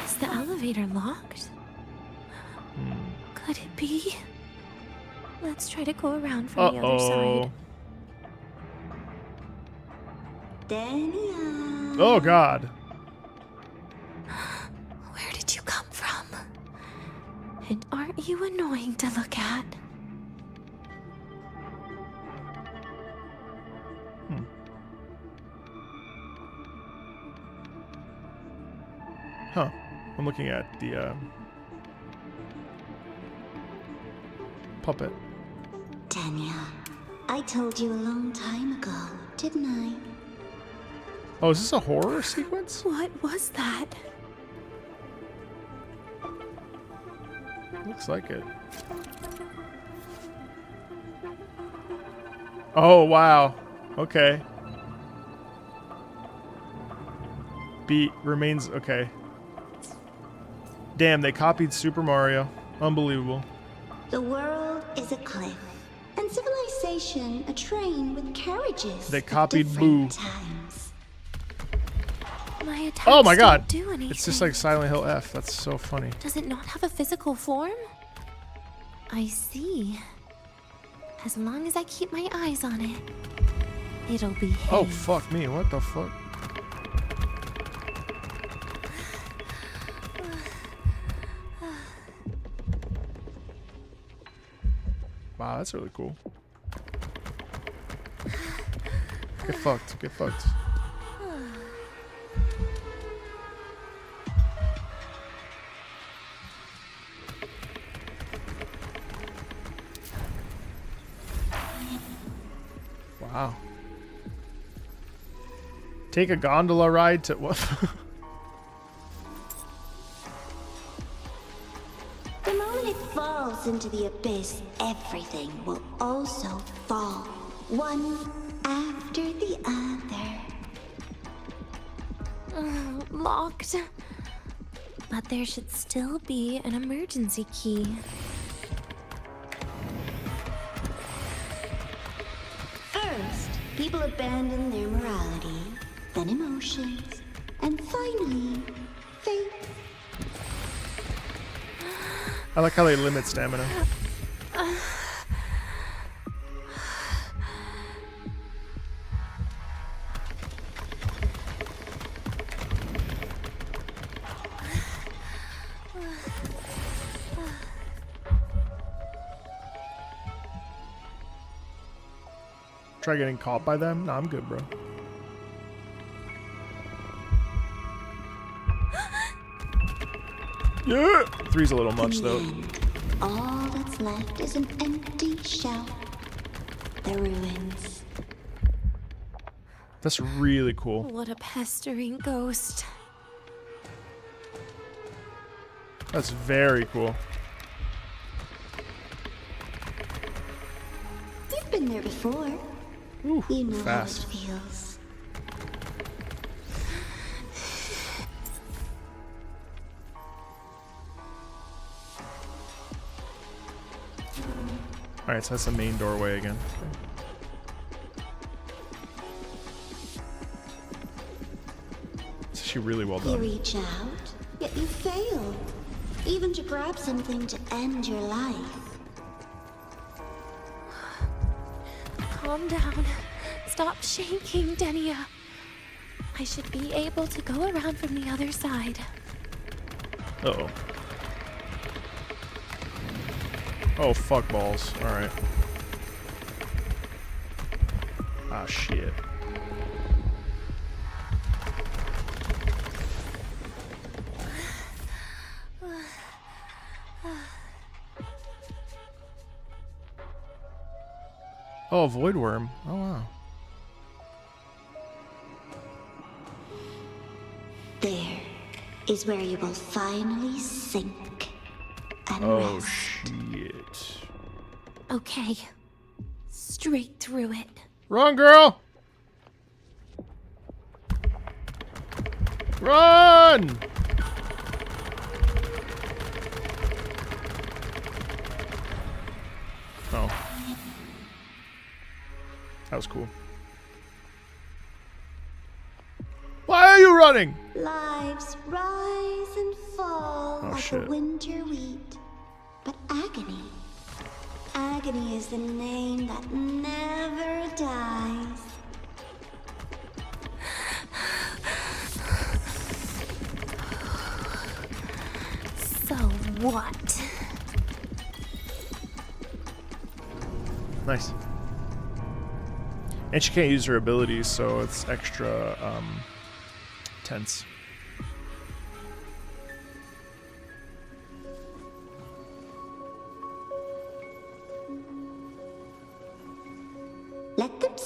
Is the elevator locked? Could it be? Let's try to go around from the other side. Denia. Oh God. Where did you come from? And aren't you annoying to look at? I'm looking at the puppet. Denia, I told you a long time ago, didn't I? Oh, is this a horror sequence? What was that? Looks like it. Oh, wow. Okay. Beat remains... Okay. Damn, they copied Super Mario. Unbelievable. The world is a cliff, and civilization a train with carriages. They copied Boo. Times. My attacks Oh my god. don't do anything. It's just like Silent Hill F. That's so funny. Does it not have a physical form? I see. As long as I keep my eyes on it, it'll be his. Oh, fuck me. What the fuck? Wow, that's really cool. Get fucked. Get fucked. Wow. Take a gondola ride to what? The moment it falls into the abyss, everything will also fall, one after the other. Locked. But there should still be an emergency key. First, people abandon their morality, then emotions, and finally, faith. I like how they limit stamina. Try getting caught by them? Nah, I'm good, bro. Yeah! 3's a little much, though. All that's left is an empty shell. The ruins. That's really cool. What a pestering ghost. That's very cool. You've been there before. Ooh, you know fast. how it feels. Alright, so that's the main doorway again. It's actually really well You done. reach out, yet you fail. Even to grab something to end your life. Calm down. Stop shaking, Denia. I should be able to go around from the other side. Uh-oh. Oh, fuck balls. Alright. Ah, shit. Oh, a void worm. Oh, wow. There is where you will finally sink and Oh, rest. shit. Okay. Straight through it. Run, girl! Run! Oh. That was cool. Why are you running? Lives rise and fall Oh, like shit. a winter wheat. But agony. Agony is the name that never dies. So what? Nice. And she can't use her abilities, so it's extra tense.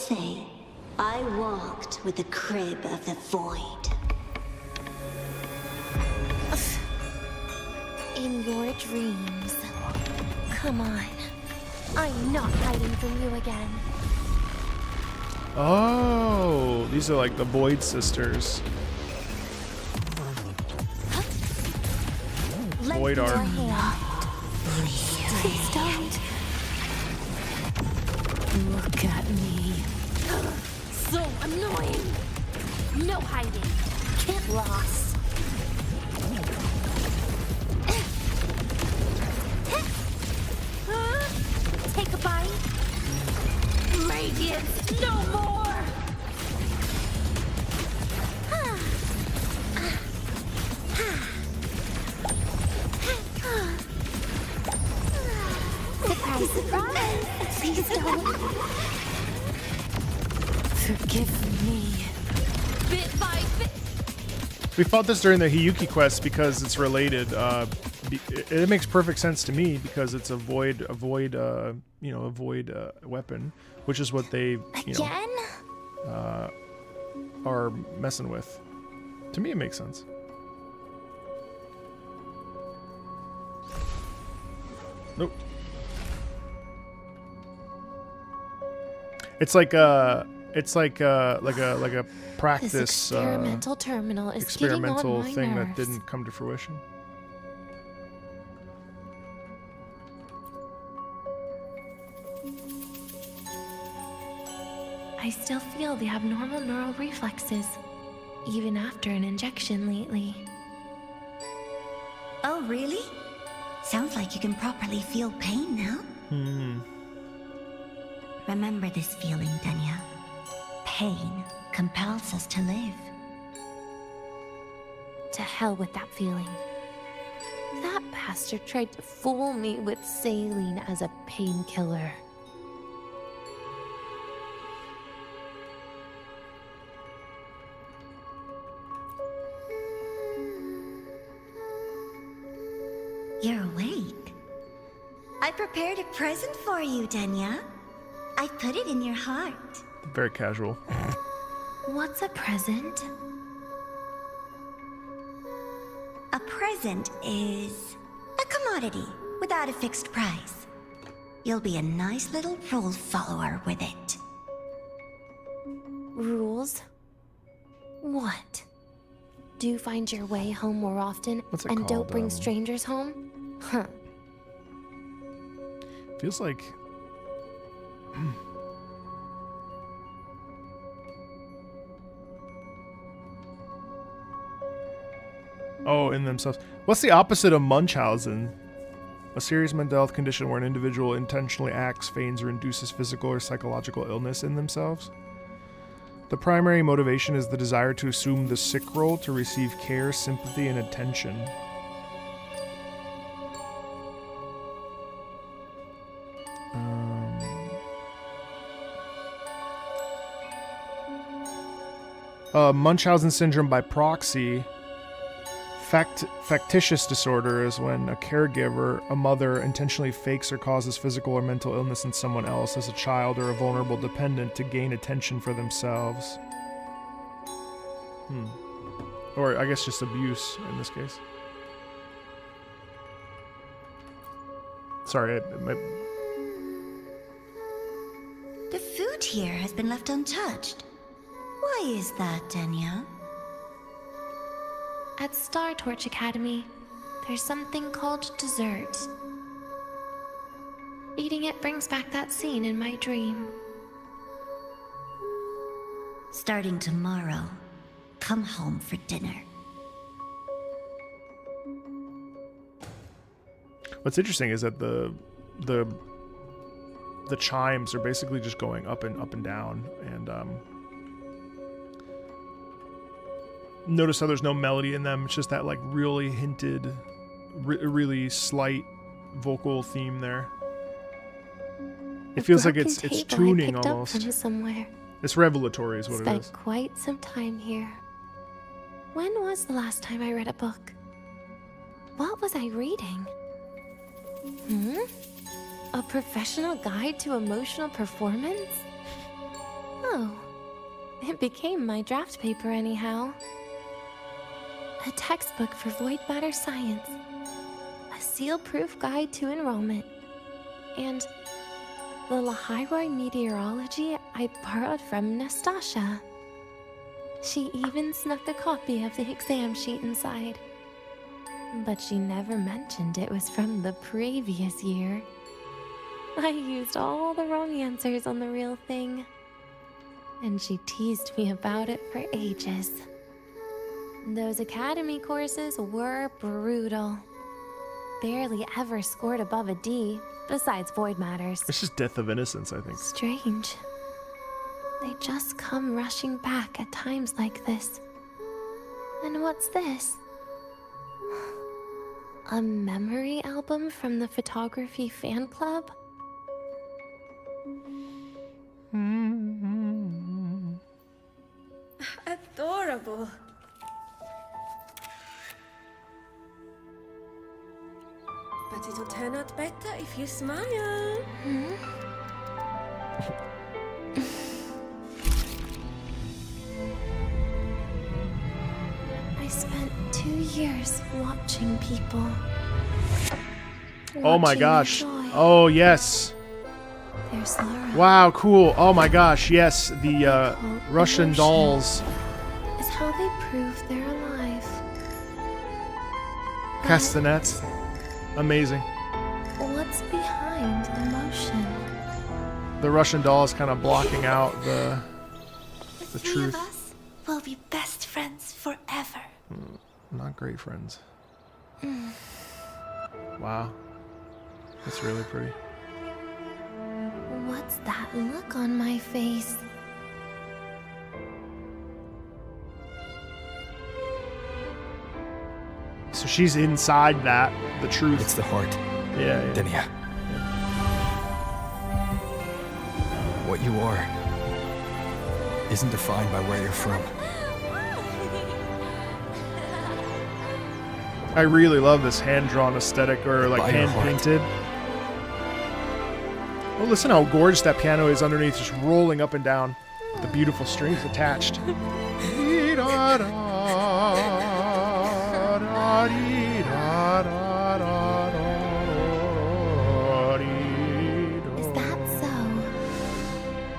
say, I walked with the crib of the void. In your dreams. Come on. I'm not hiding from you again. Oh, these are like the Void sisters. Void art. Please don't. Look at me. So annoying. No hiding. Get lost. Take a bite. Radiance, no more. Surprise, surprise. Please don't. Forgive me. Bit by bit. We fought this during the Hiyuki quest because it's related. It makes perfect sense to me because it's a void weapon, which is what they, are messing with. To me, it makes sense. Nope. It's like a practice This experimental terminal is experimental getting on my thing nerves. that didn't come to fruition. I still feel the abnormal neural reflexes, even after an injection lately. Oh, really? Sounds like you can properly feel pain now. Remember this feeling, Denia. Pain compels us to live. To hell with that feeling. That bastard tried to fool me with saline as a painkiller. You're awake. I prepared a present for you, Denia. I put it in your heart. Very casual. What's a present? A present is a commodity without a fixed price. You'll be a nice little rule follower with it. Rules? What? Do find your way home more often and don't bring strangers home? Huh. Feels like... Oh, in themselves. What's the opposite of Munchausen? A serious mental health condition where an individual intentionally acts, feigns, or induces physical or psychological illness in themselves. The primary motivation is the desire to assume the sick role, to receive care, sympathy, and attention. Munchausen syndrome by proxy. Factitious disorder is when a caregiver, a mother, intentionally fakes or causes physical or mental illness in someone else as a child or a vulnerable dependent to gain attention for themselves. Or I guess just abuse in this case. Sorry, The food here has been left untouched. Why is that, Denia? At Star Torch Academy, there's something called dessert. Eating it brings back that scene in my dream. Starting tomorrow, come home for dinner. What's interesting is that the chimes are basically just going up and down, and notice how there's no melody in them. It's just that like really hinted, really slight vocal theme there. It feels like it's tuning almost. From somewhere. It's revelatory is what it is. Spent quite some time here. When was the last time I read a book? What was I reading? A professional guide to emotional performance? Oh, it became my draft paper anyhow. A textbook for void matter science. A seal-proof guide to enrollment. And the Lahairoi meteorology I borrowed from Nastasha. She even snuck a copy of the exam sheet inside. But she never mentioned it was from the previous year. I used all the wrong answers on the real thing. And she teased me about it for ages. Those academy courses were brutal. Barely ever scored above a D, besides void matters. It's just death of innocence, I think. Strange. They just come rushing back at times like this. And what's this? A memory album from the photography fan club? Adorable. But it'll turn out better if you smile. I spent 2 years watching people. Oh my gosh. Oh, yes. There's Laura. Wow, cool. Oh my gosh, yes. The Russian dolls. Is how they prove they're alive. Castanets. Amazing. What's behind the motion? The Russian doll is kind of blocking out the truth. Us will be best friends forever. Not great friends. Wow. That's really pretty. What's that look on my face? So she's inside that, the truth. It's the heart. Yeah, yeah. Denia. What you are isn't defined by where you're from. I really love this hand-drawn aesthetic, or like By your hand-painted. Oh, listen how gorgeous that piano is underneath, just rolling up and down. The beautiful strings attached. Is that so?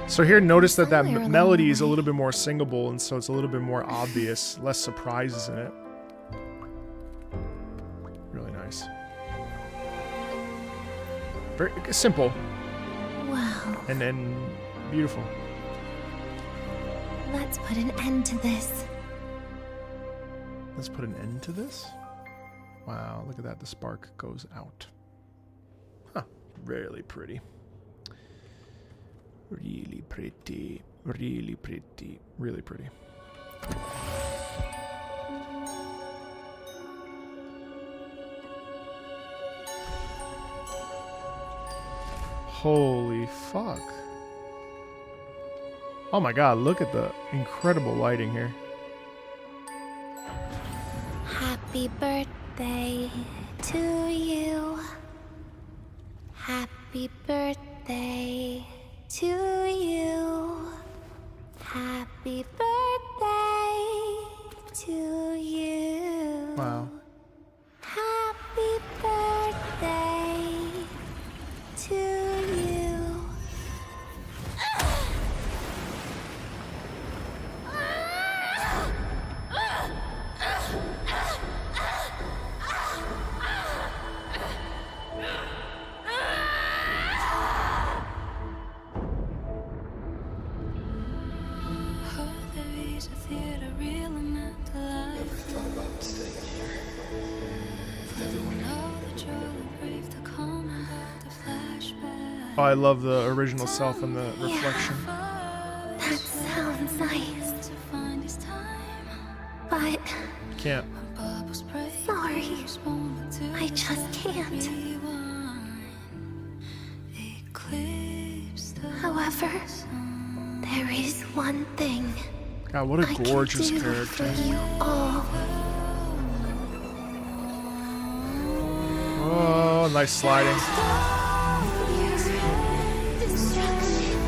So here, notice that melody is a little bit more singable, and so it's a little bit more obvious, less surprises in it. Really nice. Very simple. Wow. And then beautiful. Let's put an end to this. Let's put an end to this. Wow, look at that. The spark goes out. Huh. Really pretty. Really pretty. Really pretty. Really pretty. Holy fuck. Oh my god, look at the incredible lighting here. Happy birthday to you. Happy birthday to you. Happy birthday to you. Wow. Happy birthday to you. Oh, I love the original self and the reflection. That sounds nice. But Can't. sorry, I just can't. However, there is one thing God, what a I gorgeous can do character. for you all. Oh, nice sliding. Destruction,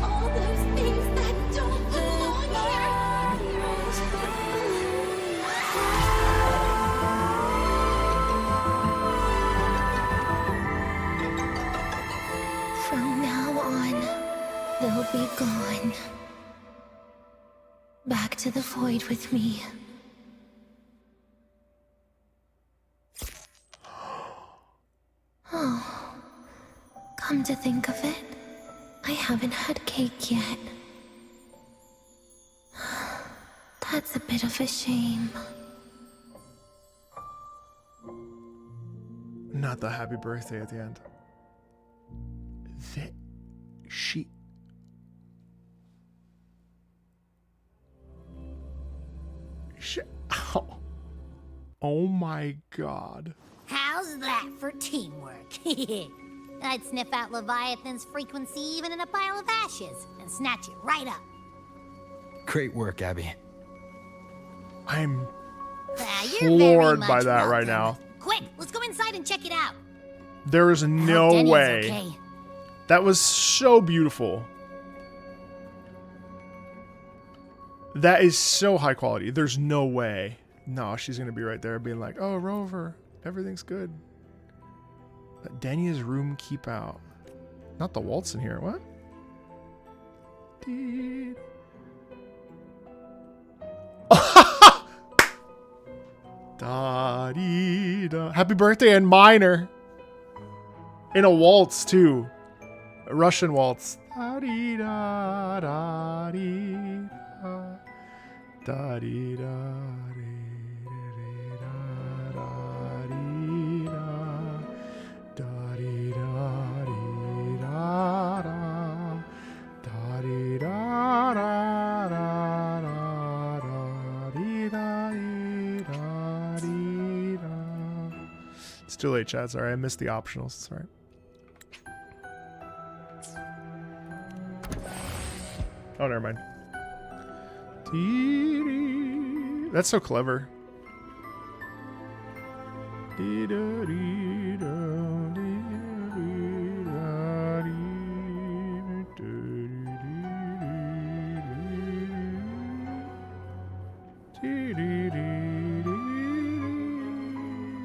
all those things that gone. They'll be gone. Back to the void with me. Oh, come to think of it, I haven't had cake yet. That's a bit of a shame. Not the happy birthday at the end. She... Oh my god. How's that for teamwork? I'd sniff out Leviathan's frequency even in a pile of ashes and snatch it right up. Great work, Abby. I'm you're floored very by much that right welcome. now. Quick, let's go inside and check it out. There is no Denia's way. okay. That was so beautiful. That is so high quality. There's no way. No, she's going to be right there being like, oh, Rover, everything's good. Let Denia's room keep out. Not the waltz in here. What? Da dee da. Happy birthday and minor. In a waltz too. A Russian waltz. Da dee da da dee da. Da dee da dee da da dee da. Da dee da dee da da. Da dee da da da da dee da dee da dee da. It's too late, chat. Sorry, I missed the optionals. Sorry. Oh, never mind. That's so clever.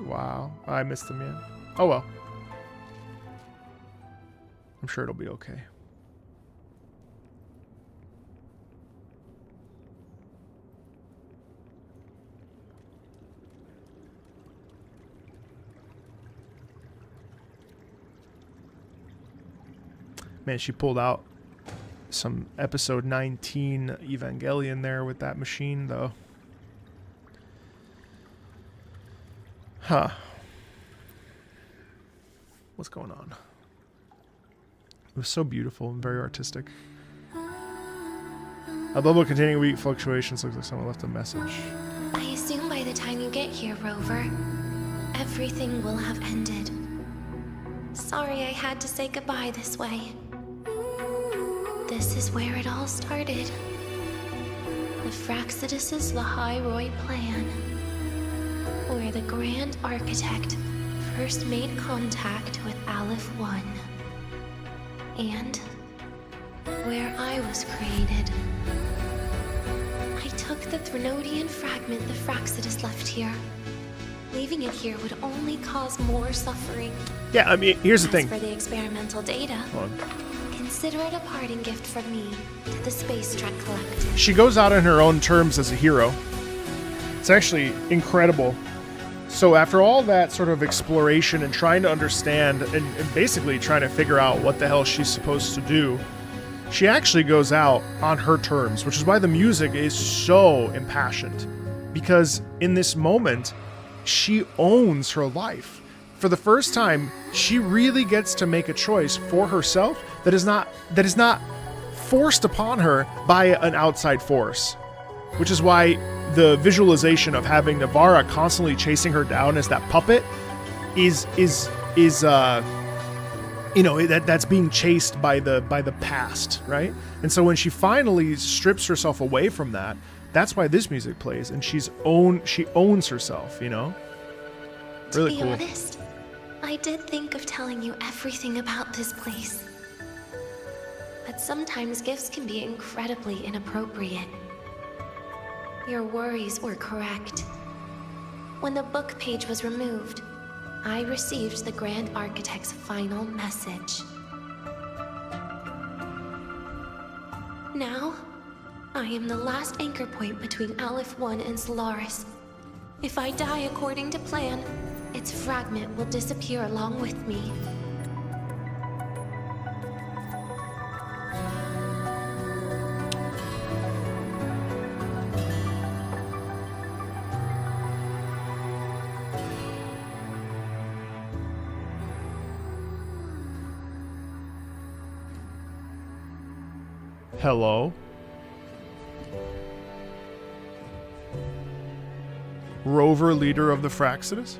Wow, I missed them yet. Oh well. I'm sure it'll be okay. Man, she pulled out some episode 19 Evangelion there with that machine, though. Huh. What's going on? It was so beautiful and very artistic. A level containing weak fluctuations. Looks like someone left a message. I assume by the time you get here, Rover, everything will have ended. Sorry I had to say goodbye this way. This is where it all started. The Fraxidus' Lahai-Roi plan. Where the Grand Architect first made contact with Aleph 1. And where I was created. I took the Threnodian fragment the Fraxidus left here. Leaving it here would only cause more suffering. Yeah, I mean, here's the thing. As for the experimental data, consider it a parting gift from me to the Space Trek Collective. She goes out on her own terms as a hero. It's actually incredible. So after all that sort of exploration and trying to understand and basically trying to figure out what the hell she's supposed to do, she actually goes out on her terms, which is why the music is so impassioned. Because in this moment, she owns her life. For the first time, she really gets to make a choice for herself that is not forced upon her by an outside force. Which is why the visualization of having Navara constantly chasing her down as that puppet is you know, that's being chased by the past, right? And so when she finally strips herself away from that, that's why this music plays, and she owns herself, you know? Really cool. To be honest, I did think of telling you everything about this place. But sometimes gifts can be incredibly inappropriate. Your worries were correct. When the book page was removed, I received the Grand Architect's final message. Now, I am the last anchor point between Aleph 1 and Solaris. If I die according to plan, its fragment will disappear along with me. Hello? Rover, leader of the Fraxidus?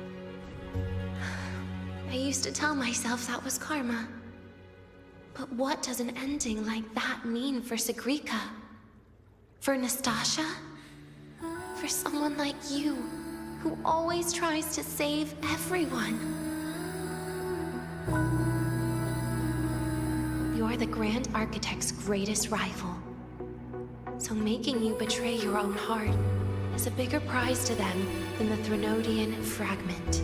I used to tell myself that was karma. But what does an ending like that mean for Sigrika? For Nastasha? For someone like you, who always tries to save everyone? You're the Grand Architect's greatest rival. So making you betray your own heart is a bigger prize to them than the Threnodian fragment.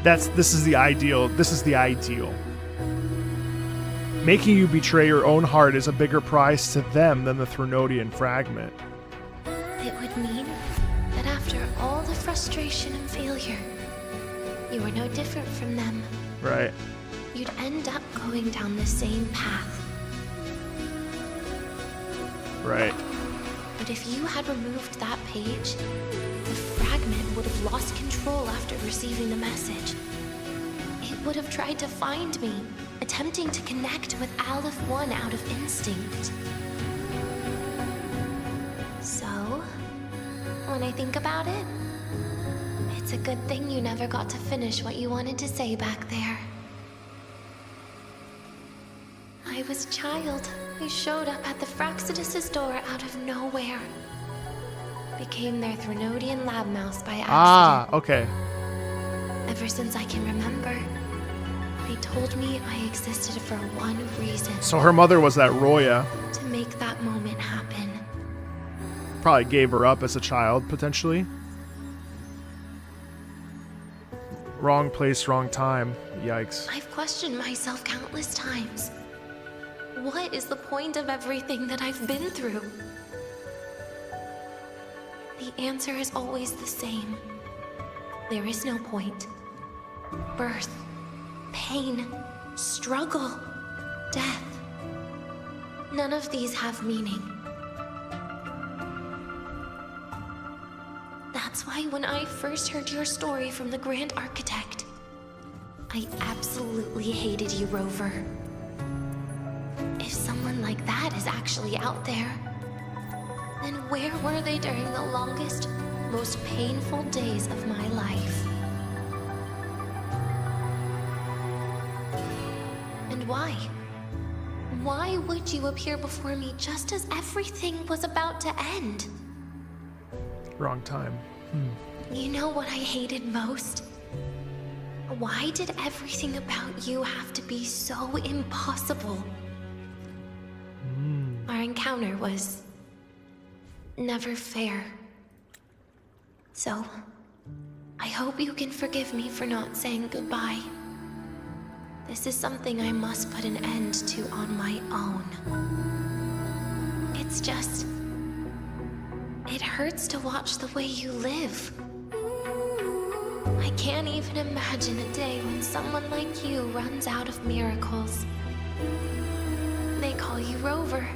This is the ideal. This is the ideal. Making you betray your own heart is a bigger prize to them than the Threnodian fragment. It would mean that after all the frustration and failure, you are no different from them. Right. You'd end up going down the same path. Right. But if you had removed that page, the fragment would have lost control after receiving the message. It would have tried to find me, attempting to connect with Aleph 1 out of instinct. So, when I think about it, it's a good thing you never got to finish what you wanted to say back there. I was a child who showed up at the Fraxidus' door out of nowhere. Became their Threnodian lab mouse by accident. Ah, okay. Ever since I can remember, they told me I existed for one reason. So her mother was that Roya. To make that moment happen. Probably gave her up as a child, potentially. Wrong place, wrong time. Yikes. I've questioned myself countless times. What is the point of everything that I've been through? The answer is always the same. There is no point. Birth, pain, struggle, death. None of these have meaning. That's why when I first heard your story from the Grand Architect, I absolutely hated you, Rover. If someone like that is actually out there, then where were they during the longest, most painful days of my life? And why? Why would you appear before me just as everything was about to end? Wrong time. You know what I hated most? Why did everything about you have to be so impossible? Our encounter was never fair. So, I hope you can forgive me for not saying goodbye. This is something I must put an end to on my own. It's just... it hurts to watch the way you live. I can't even imagine a day when someone like you runs out of miracles. They call you Rover,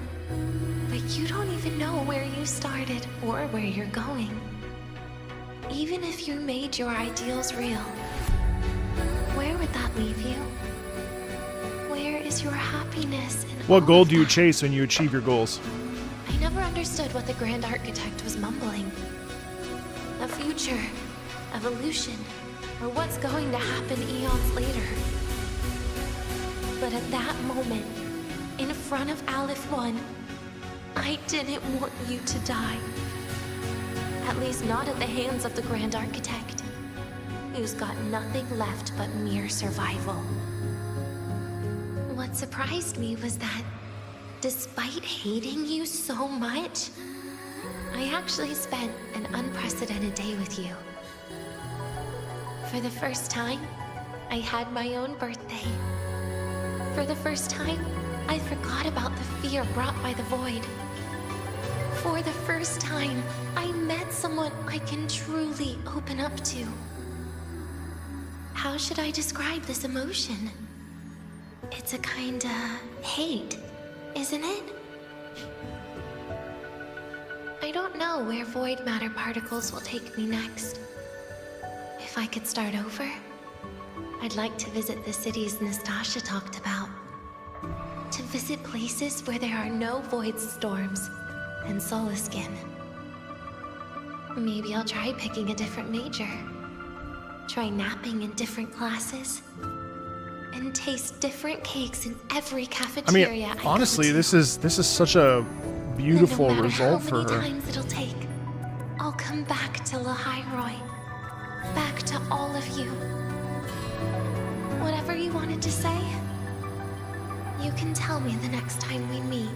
but you don't even know where you started or where you're going. Even if you made your ideals real, where would that leave you? Where is your happiness in What all goal of do you that? chase when you achieve your goals? I never understood what the Grand Architect was mumbling. A future, evolution, or what's going to happen eons later. But at that moment, in front of Aleph 1, I didn't want you to die. At least not at the hands of the Grand Architect, who's got nothing left but mere survival. What surprised me was that, despite hating you so much, I actually spent an unprecedented day with you. For the first time, I had my own birthday. For the first time, I forgot about the fear brought by the void. For the first time, I met someone I can truly open up to. How should I describe this emotion? It's a kinda hate, isn't it? I don't know where void matter particles will take me next. If I could start over, I'd like to visit the cities Nastasha talked about. To visit places where there are no void storms and Solaskin. Maybe I'll try picking a different major. Try napping in different classes. And taste different cakes in every cafeteria I honestly, go to. this is such a beautiful No matter result for how many her. times it'll take, I'll come back to Lahairoi. Back to all of you. Whatever you wanted to say, you can tell me the next time we meet.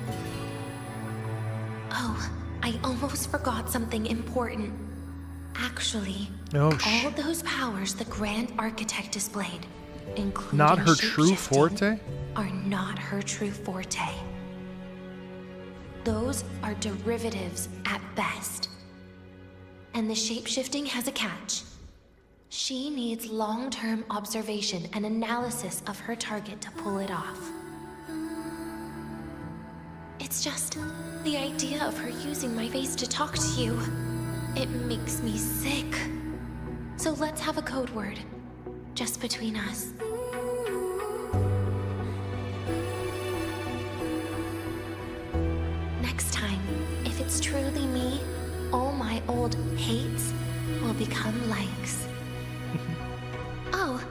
Oh, I almost forgot something important. Actually, all those powers the Grand Architect displayed, including Not her true shape-shifting, forte? are not her true forte. Those are derivatives at best. And the shape-shifting has a catch. She needs long-term observation and analysis of her target to pull it off. It's just the idea of her using my face to talk to you. It makes me sick. So let's have a code word, just between us. Next time, if it's truly me, all my old hates will become likes. Oh,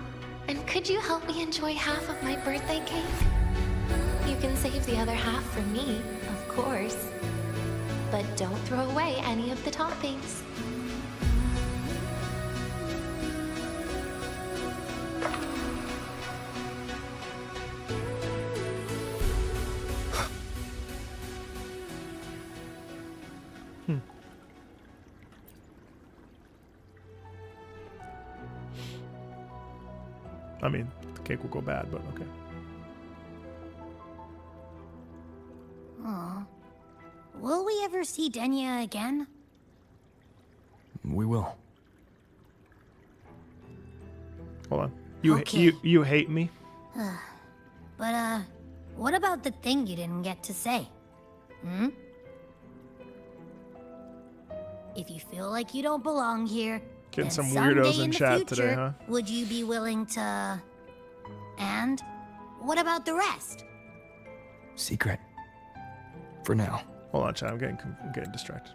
and could you help me enjoy half of my birthday cake? You can save the other half for me, of course. But don't throw away any of the toppings. I mean, the cake will go bad, but okay. Aw. Will we ever see Denia again? We will. Hold on. You Okay. you hate me? But, what about the thing you didn't get to say? Hmm? If you feel like you don't belong here, Getting then some someday weirdos in the chat future, today, huh? would you be willing to... And what about the rest? Secret. For now. Hold on, chat. I'm getting distracted.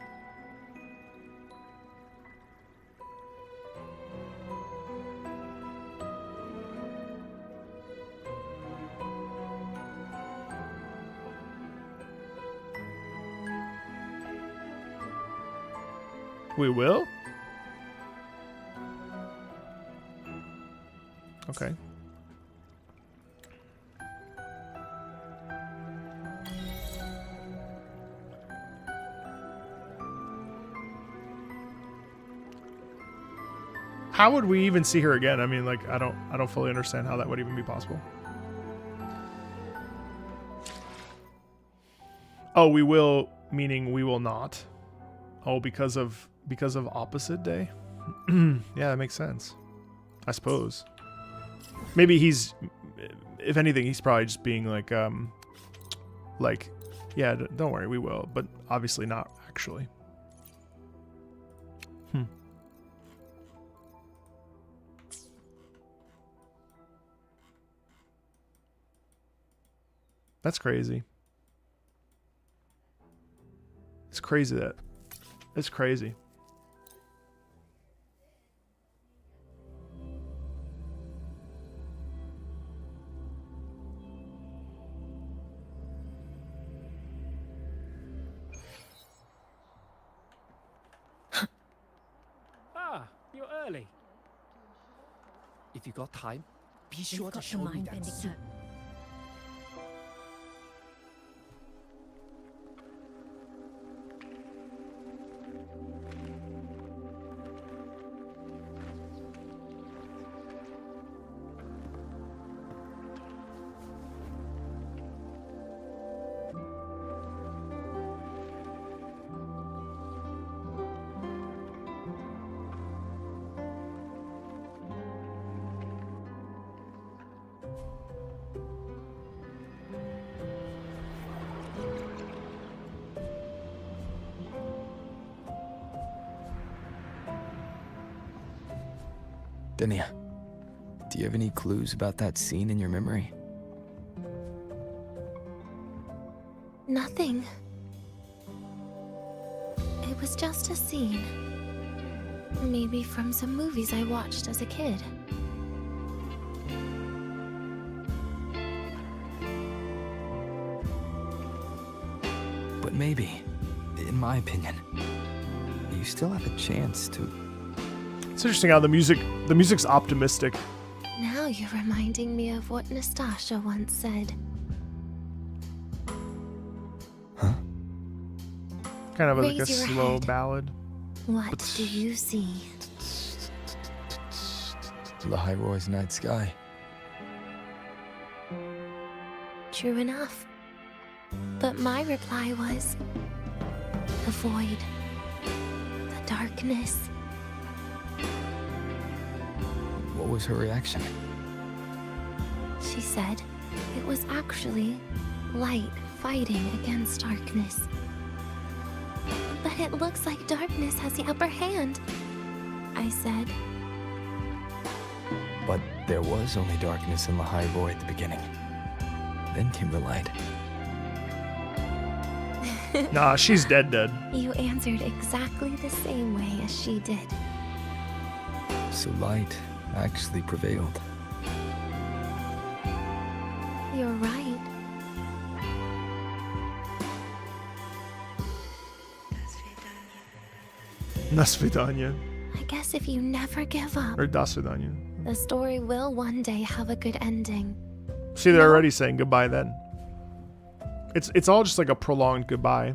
We will? Okay. How would we even see her again? I mean, like, I don't fully understand how that would even be possible. Oh, we will, meaning we will not. Oh, because of opposite day? Yeah, that makes sense. I suppose. Maybe he's, if anything, he's probably just being like, yeah, don't worry, we will, but obviously not actually. That's crazy. It's crazy that. It's crazy. Ah, you're early. If you got time, be sure to show me that suit. Denia, do you have any clues about that scene in your memory? Nothing. It was just a scene. Maybe from some movies I watched as a kid. But maybe, in my opinion, you still have a chance to... It's interesting how the music's optimistic. Now you're reminding me of what Nastasha once said. Kind of like a Raise your slow head. ballad. What do you see? Lahairoy's night sky. True enough. But my reply was... the void. The darkness. What was her reaction? She said it was actually light fighting against darkness. But it looks like darkness has the upper hand, I said. But there was only darkness in Lahairoy at the beginning. Then came the light. Nah, she's dead. You answered exactly the same way as she did. So light actually prevailed. You're right. Nasvidanya. I guess if you never give up, Or Dasvidanya. the story will one day have a good ending. See, they're already saying goodbye then. It's all just like a prolonged goodbye.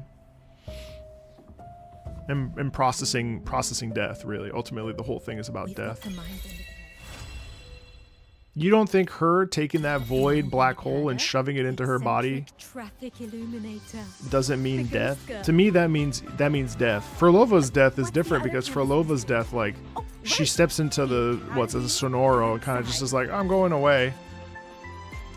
And processing death, really. Ultimately, the whole thing is about death. You don't think her taking that void black hole and shoving it into her body doesn't mean death? To me, that means death. Frolova's death is different because Frolova's death, like, she steps into the Sonoro and kind of just is like, I'm going away.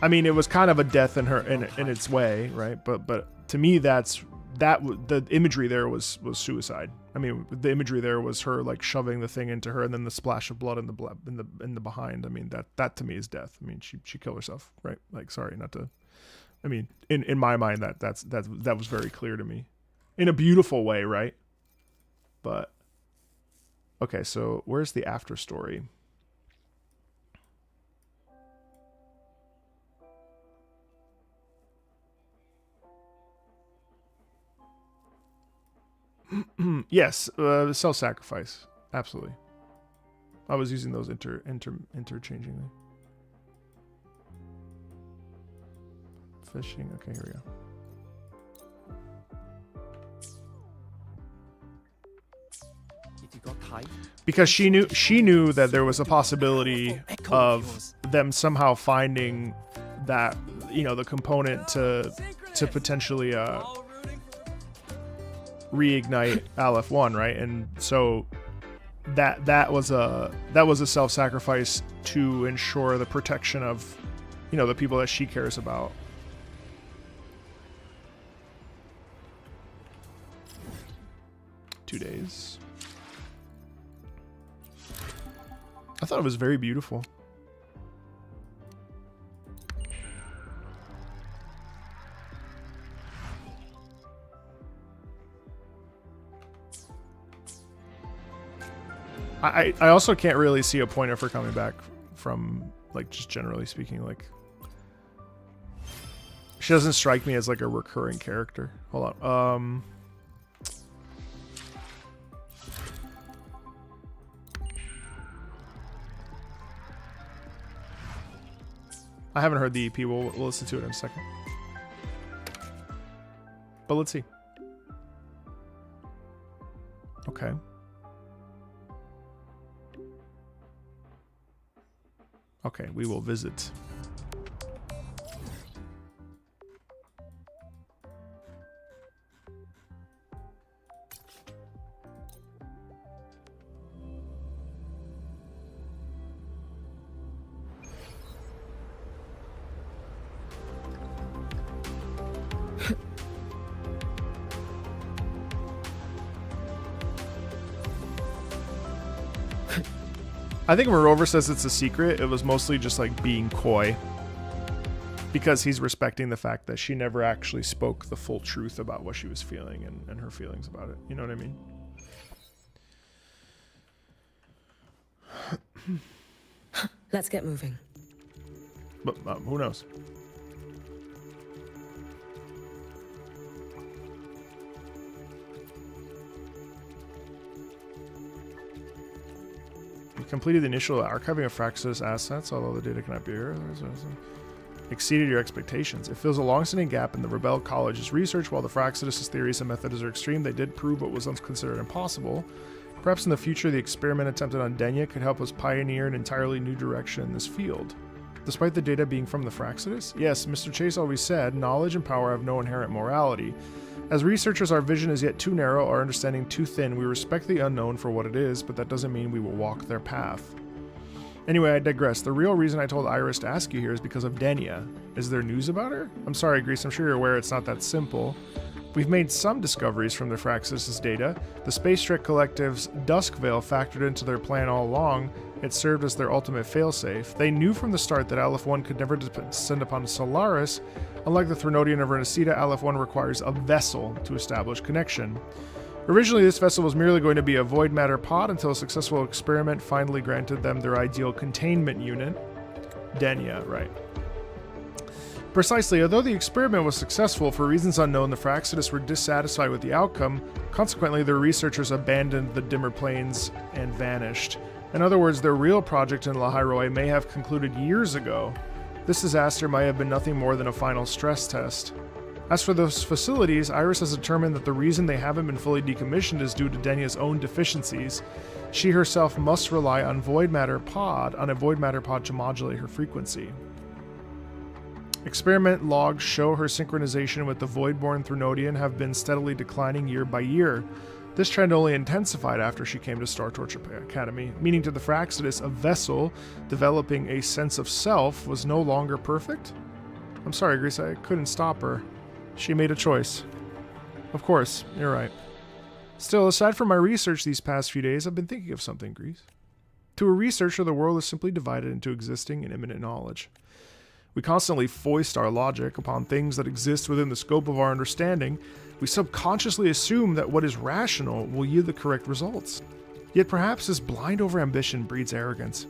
I mean, it was kind of a death in her in its way, right? But to me, the imagery there was suicide. I mean, the imagery there was her like shoving the thing into her, and then the splash of blood in the behind. I mean, that to me is death. I mean, she killed herself, right? Like, sorry, not to. I mean, in my mind, that was very clear to me, in a beautiful way, right? But okay, so where's the after story? Yes, self-sacrifice. Absolutely. I was using those interchangingly. Fishing. Okay, here we go. If you got time, Because she knew that there was a possibility of them somehow finding that, you know, the component to potentially reignite Aleph-1, right? And so that was a self-sacrifice to ensure the protection of, you know, the people that she cares about. Two days. I thought it was very beautiful. I also can't really see a point of her coming back from, like, just generally speaking, like, she doesn't strike me as like a recurring character. Hold on. I haven't heard the EP. We'll listen to it in a second. But let's see. Okay. Okay, we will visit. I think when Rover says it's a secret, it was mostly just like being coy. Because he's respecting the fact that she never actually spoke the full truth about what she was feeling and her feelings about it. You know what I mean? Let's get moving. But who knows? We completed the initial archiving of Fraxis assets, although the data cannot be here. Exceeded your expectations. It fills a long-standing gap in the Rebel College's research. While the Fraxidus' theories and methods are extreme, they did prove what was once considered impossible. Perhaps in the future, the experiment attempted on Denia could help us pioneer an entirely new direction in this field. Despite the data being from the Fraxidus? Yes, Mr. Chase always said, knowledge and power have no inherent morality. As researchers, our vision is yet too narrow, our understanding too thin. We respect the unknown for what it is, but that doesn't mean we will walk their path. Anyway, I digress. The real reason I told Iris to ask you here is because of Denia. Is there news about her? I'm sorry, Grease, I'm sure you're aware it's not that simple. We've made some discoveries from the Fraxis' data. The Space Trek Collective's Dusk Veil factored into their plan all along. It served as their ultimate failsafe. They knew from the start that Aleph 1 could never descend upon Solaris. Unlike the Threnodian of Renacida, Aleph 1 requires a vessel to establish connection. Originally, this vessel was merely going to be a void matter pod until a successful experiment finally granted them their ideal containment unit. Denia, right. Precisely, although the experiment was successful, for reasons unknown, the Fraxidus were dissatisfied with the outcome. Consequently, their researchers abandoned the dimmer planes and vanished. In other words, their real project in Lahairoi may have concluded years ago. This disaster might have been nothing more than a final stress test. As for those facilities, Iris has determined that the reason they haven't been fully decommissioned is due to Denia's own deficiencies. She herself must rely on a void matter pod to modulate her frequency. Experiment logs show her synchronization with the Voidborn Threnodian have been steadily declining year by year. This trend only intensified after she came to Star Torture Academy, meaning to the Fraxidus, a vessel developing a sense of self was no longer perfect? I'm sorry, Grease, I couldn't stop her. She made a choice. Of course, you're right. Still, aside from my research these past few days, I've been thinking of something, Grease. To a researcher, the world is simply divided into existing and imminent knowledge. We constantly foist our logic upon things that exist within the scope of our understanding. We subconsciously assume that what is rational will yield the correct results. Yet perhaps this blind overambition breeds arrogance.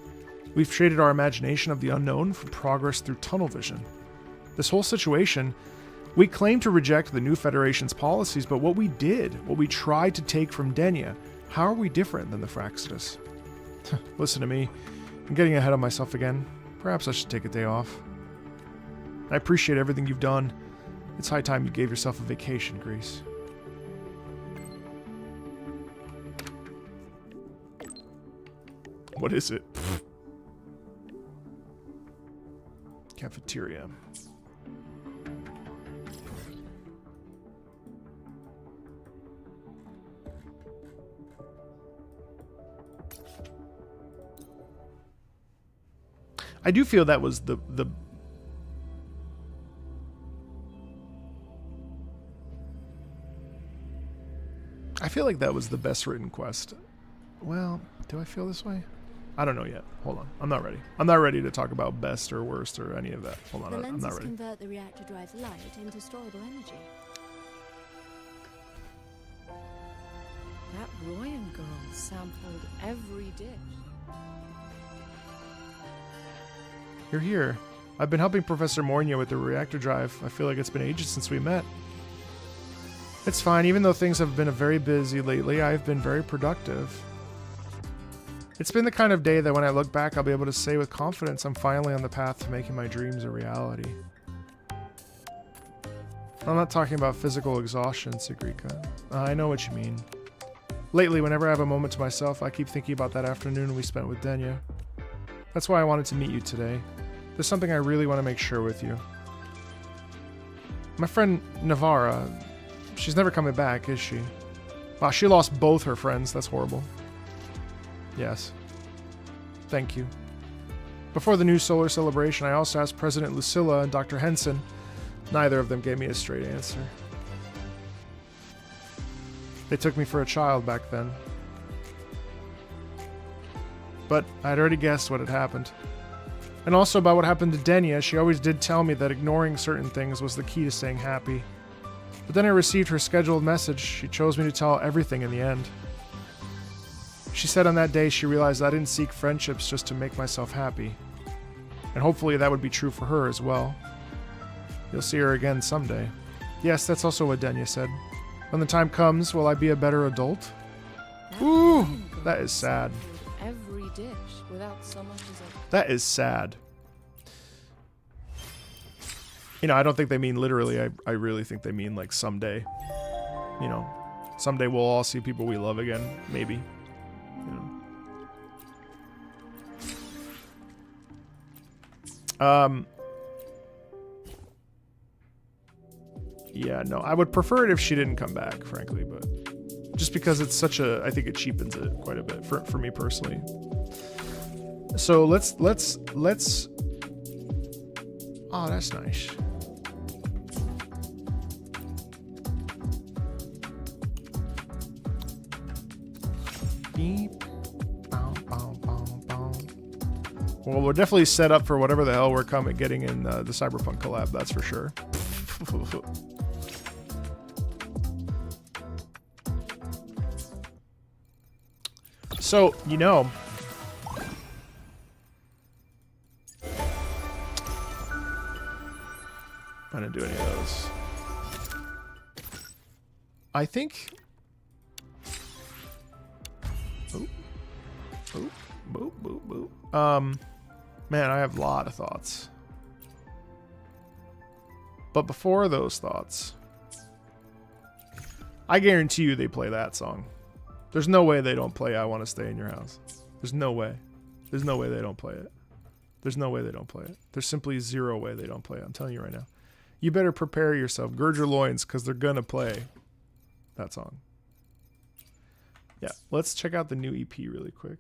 We've traded our imagination of the unknown for progress through tunnel vision. This whole situation, we claim to reject the new Federation's policies, but what we did, what we tried to take from Denia, how are we different than the Fraxidus? Listen to me, I'm getting ahead of myself again. Perhaps I should take a day off. I appreciate everything you've done. It's high time you gave yourself a vacation, Grease. What is it? Cafeteria. I do feel that was the I feel like that was the best written quest. Well, do I feel this way? I don't know yet. Hold on. I'm not ready. I'm not ready to talk about best or worst or any of that. Hold on. I'm not ready. Convert the reactor drive's light into storable energy. That Royan girl sampled every dish. You're here. I've been helping Professor Mornia with the reactor drive. I feel like it's been ages since we met. It's fine. Even though things have been very busy lately, I've been very productive. It's been the kind of day that when I look back, I'll be able to say with confidence I'm finally on the path to making my dreams a reality. I'm not talking about physical exhaustion, Sigrika. I know what you mean. Lately, whenever I have a moment to myself, I keep thinking about that afternoon we spent with Denia. That's why I wanted to meet you today. There's something I really want to make sure with you. My friend Navarra, she's never coming back, is she? Wow, she lost both her friends. That's horrible. Yes. Thank you. Before the new solar celebration, I also asked President Lucilla and Dr. Henson. Neither of them gave me a straight answer. They took me for a child back then. but I'd already guessed what had happened. And also about what happened to Denia, she always did tell me that ignoring certain things was the key to staying happy. But then I received her scheduled message. She chose me to tell everything in the end. She said on that day she realized I didn't seek friendships just to make myself happy. And hopefully that would be true for her as well. You'll see her again someday. Yes, that's also what Denia said. When the time comes, will I be a better adult? Ooh, that is sad. Every dish without so much as a... That is sad. You know, I don't think they mean literally. I really think they mean like someday. You know, someday we'll all see people we love again. Maybe. You know. Yeah, no, I would prefer it if she didn't come back, frankly, but just because it's such a, I think it cheapens it quite a bit for me personally. So let's, oh, that's nice. Beep. Bow, bow, bow, bow. Well, we're definitely set up for whatever the hell we're getting in the Cyberpunk collab, that's for sure. So, you know, I didn't do any of those. I think. Oh, oh, boop, boop, boop. Man, I have a lot of thoughts. But before those thoughts, I guarantee you they play that song. There's no way they don't play I Want to Stay in Your House. There's no way. There's no way they don't play it. There's no way they don't play it. There's simply zero way they don't play it. I'm telling you right now. You better prepare yourself. Gird your loins, because they're going to play that song. Yeah, let's check out the new EP really quick.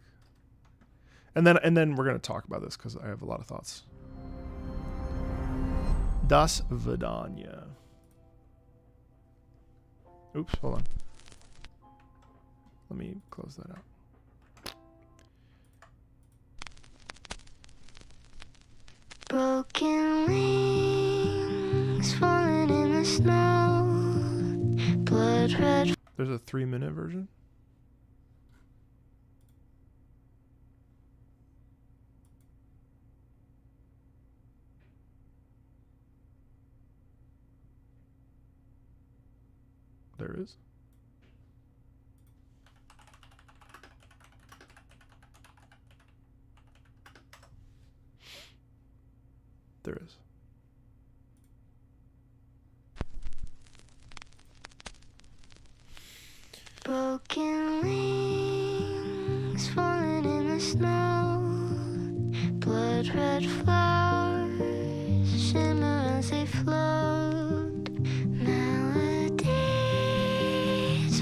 And then we're going to talk about this, because I have a lot of thoughts. Das Vidania. Oops, hold on. Let me close that out. Broken wings falling in the snow. Blood red. There's a 3-minute version. There is. There is. Broken wings falling in the snow. Blood red flowers shimmer as they float. Melodies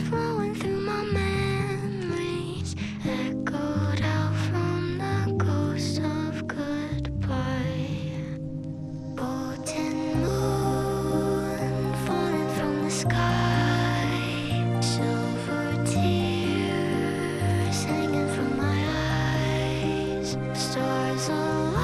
flowing through my memories, echoed out from the ghost of goodbye. Golden moon falling from the sky, silver tears hanging from my eyes, stars alive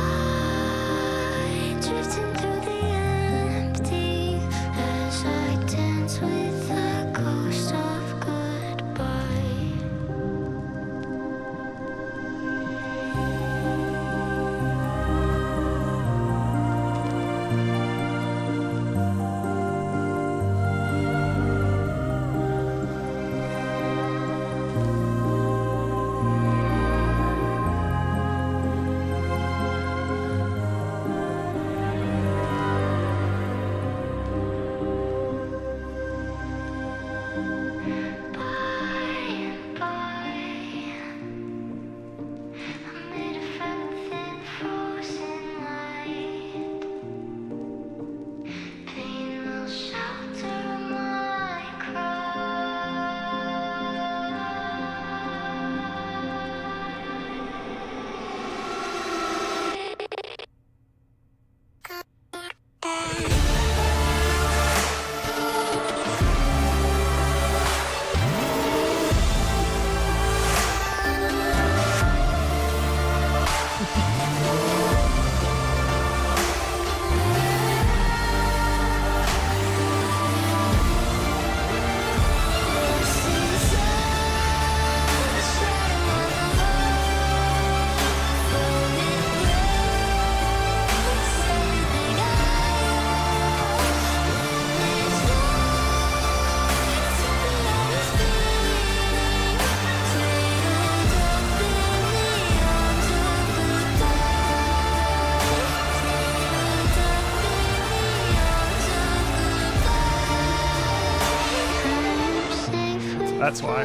That's why.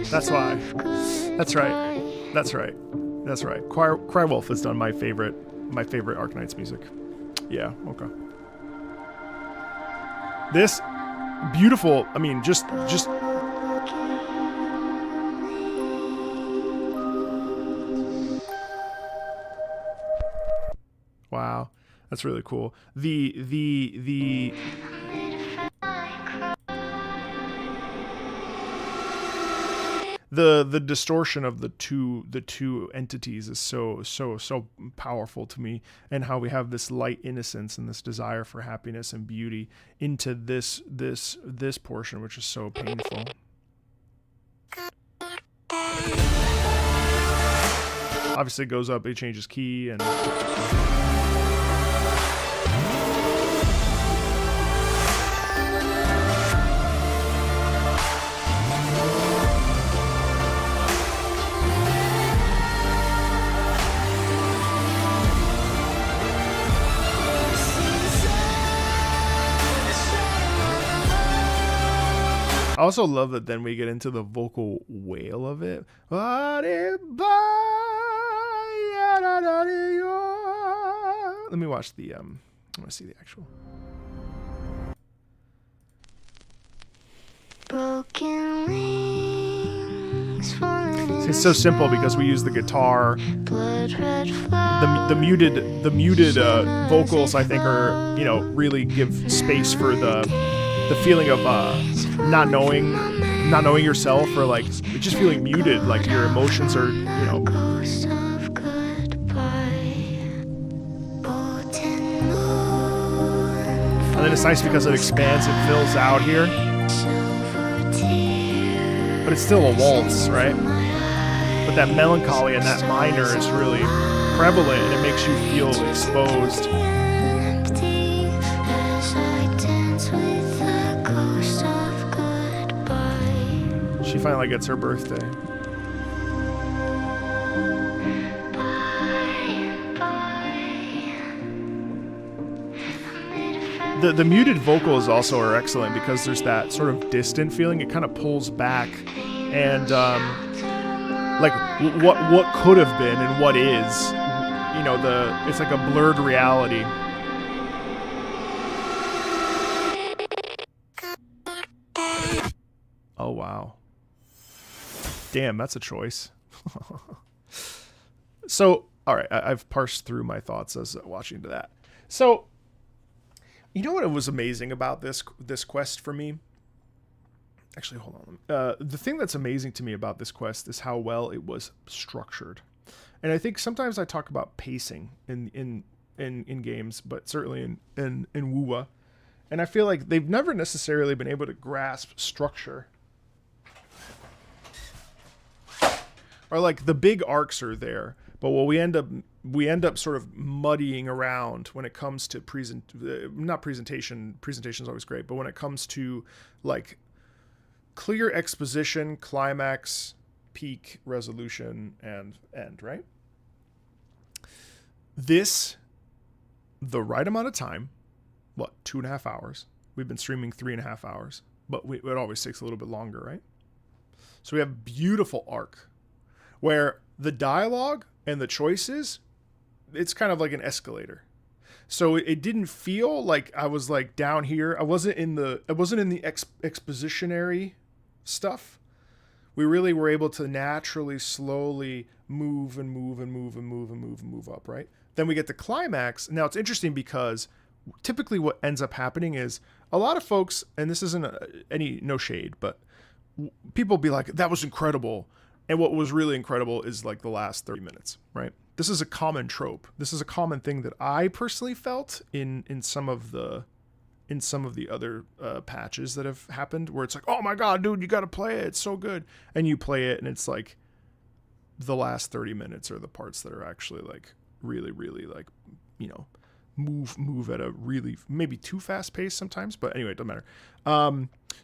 That's why. That's right. That's right. That's right. Cry Wolf has done my favorite Arknights music. Yeah, okay. This beautiful, I mean, just wow. That's really cool. The distortion of the two entities is so powerful to me, and how we have this light innocence and this desire for happiness and beauty into this portion, which is so painful. Obviously it goes up, it changes key, and I also love that then we get into the vocal wail of it. Let me watch the I want to see the actual. Broken wings falling. It's so simple because we use the guitar. The muted vocals, I think, are, you know, really give space for the feeling of not knowing yourself, or like just feeling muted, like your emotions are, you know. And then it's nice because it expands, it fills out here. But it's still a waltz, right? But that melancholy and that minor is really prevalent, and it makes you feel exposed. She finally gets her birthday. The muted vocals also are excellent because there's that sort of distant feeling. It kind of pulls back, and like what could have been and what is, you know, it's like a blurred reality. Oh wow. Damn, that's a choice. So, all right, I've parsed through my thoughts as watching to that. So, you know what was amazing about this quest for me? Actually, hold on. The thing that's amazing to me about this quest is how well it was structured. And I think sometimes I talk about pacing in games, but certainly in WoWA. And I feel like they've never necessarily been able to grasp structure. Or like the big arcs are there, but what we end up sort of muddying around when it comes to presentation is always great, but when it comes to like clear exposition, climax, peak, resolution, and end, right? This, the right amount of time, what, 2.5 hours? We've been streaming 3.5 hours, but it always takes a little bit longer, right? So we have beautiful arc, where the dialogue and the choices, it's kind of like an escalator. So it didn't feel like I was like down here. I wasn't in the expositionary stuff. We really were able to naturally, slowly move up, right? Then we get the climax. Now it's interesting because typically what ends up happening is a lot of folks, and this isn't no shade, but people be like, that was incredible. And what was really incredible is like the last 30 minutes, right? This is a common trope. This is a common thing that I personally felt in some of the other patches that have happened, where it's like, oh my God, dude, you got to play it. It's so good. And you play it and it's like the last 30 minutes are the parts that are actually like really, really like, you know, move at a really maybe too fast pace sometimes, but anyway, it doesn't matter.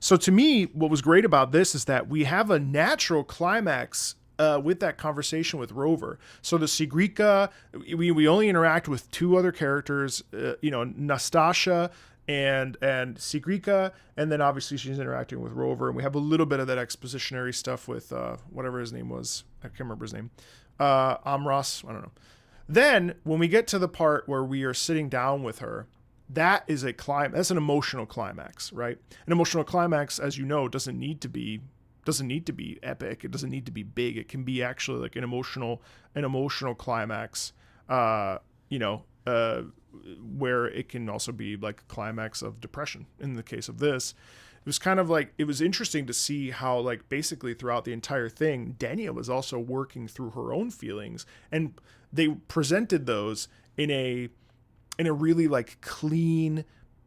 So to me, what was great about this is that we have a natural climax with that conversation with Rover. So the Sigrika, we only interact with two other characters, you know, Nastasha and Sigrika, and then obviously she's interacting with Rover, and we have a little bit of that expositionary stuff with whatever his name was. I can't remember his name. Amras, I don't know. Then when we get to the part where we are sitting down with her, that is that's an emotional climax, right? An emotional climax, as you know, doesn't need to be epic. It doesn't need to be big. It can be actually like an emotional climax, where it can also be like a climax of depression. In the case of this, it was kind of like, it was interesting to see how like basically throughout the entire thing, Denia was also working through her own feelings, and they presented those in a really like clean,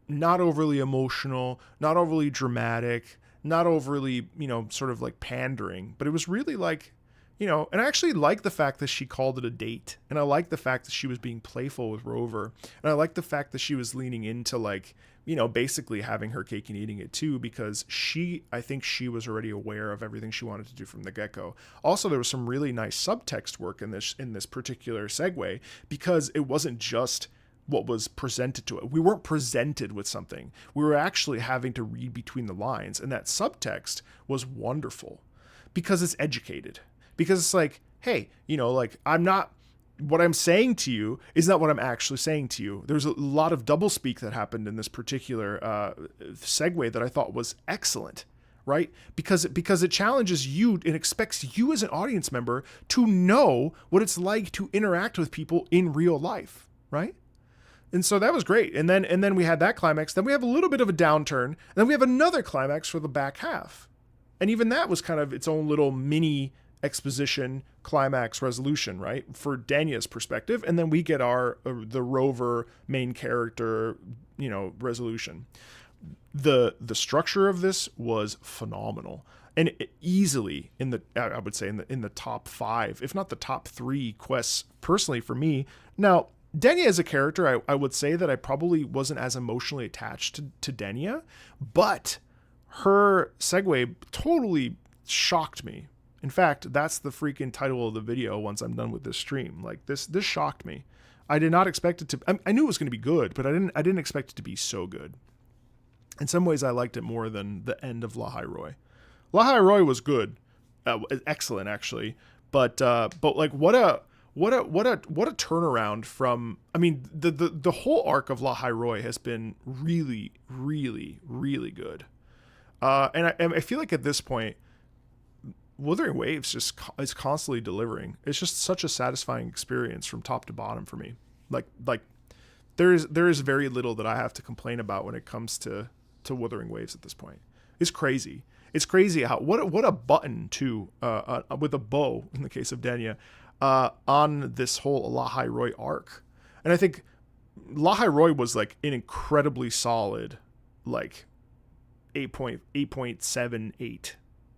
not overly emotional, not overly dramatic, not overly, sort of like pandering, but it was really like, and I actually like the fact that she called it a date, and I like the fact that she was being playful with Rover, and I like the fact that she was leaning into like, basically having her cake and eating it too, because I think she was already aware of everything she wanted to do from the get-go. Also, there was some really nice subtext work in this particular segue, because it wasn't just what was presented to it. We weren't presented with something. We were actually having to read between the lines, and that subtext was wonderful because it's educated. Because it's like, hey, like what I'm saying to you is not what I'm actually saying to you. There's a lot of doublespeak that happened in this particular segue that I thought was excellent, right? Because it challenges you and expects you as an audience member to know what it's like to interact with people in real life, right? And so that was great. And then we had that climax. Then we have a little bit of a downturn. And then we have another climax for the back half. And even that was kind of its own little mini exposition climax resolution, right, for Denia's perspective. And then we get the Rover main character, resolution. The structure of this was phenomenal, and easily I would say in the top 5, if not the top 3 quests personally for me. Now, Denia as a character, I would say that I probably wasn't as emotionally attached to Denia, but her segue totally shocked me. In fact, that's the freaking title of the video once I'm done with this stream. Like, this shocked me. I did not expect it to... I knew it was going to be good, but I didn't expect it to be so good. In some ways, I liked it more than the end of Lahai Roi. Lahai Roi was good. Excellent, actually. But like, what a turnaround from... I mean, the whole arc of Lahai Roi has been really, really, really good. And I feel like at this point, Wuthering Waves is constantly delivering. It's just such a satisfying experience from top to bottom for me. Like there is very little that I have to complain about when it comes to Wuthering Waves at this point. It's crazy. It's crazy how what a button too, with a bow in the case of Denia, on this whole Lahai Roi arc. And I think Lahai Roi was like an incredibly solid, like 8.78.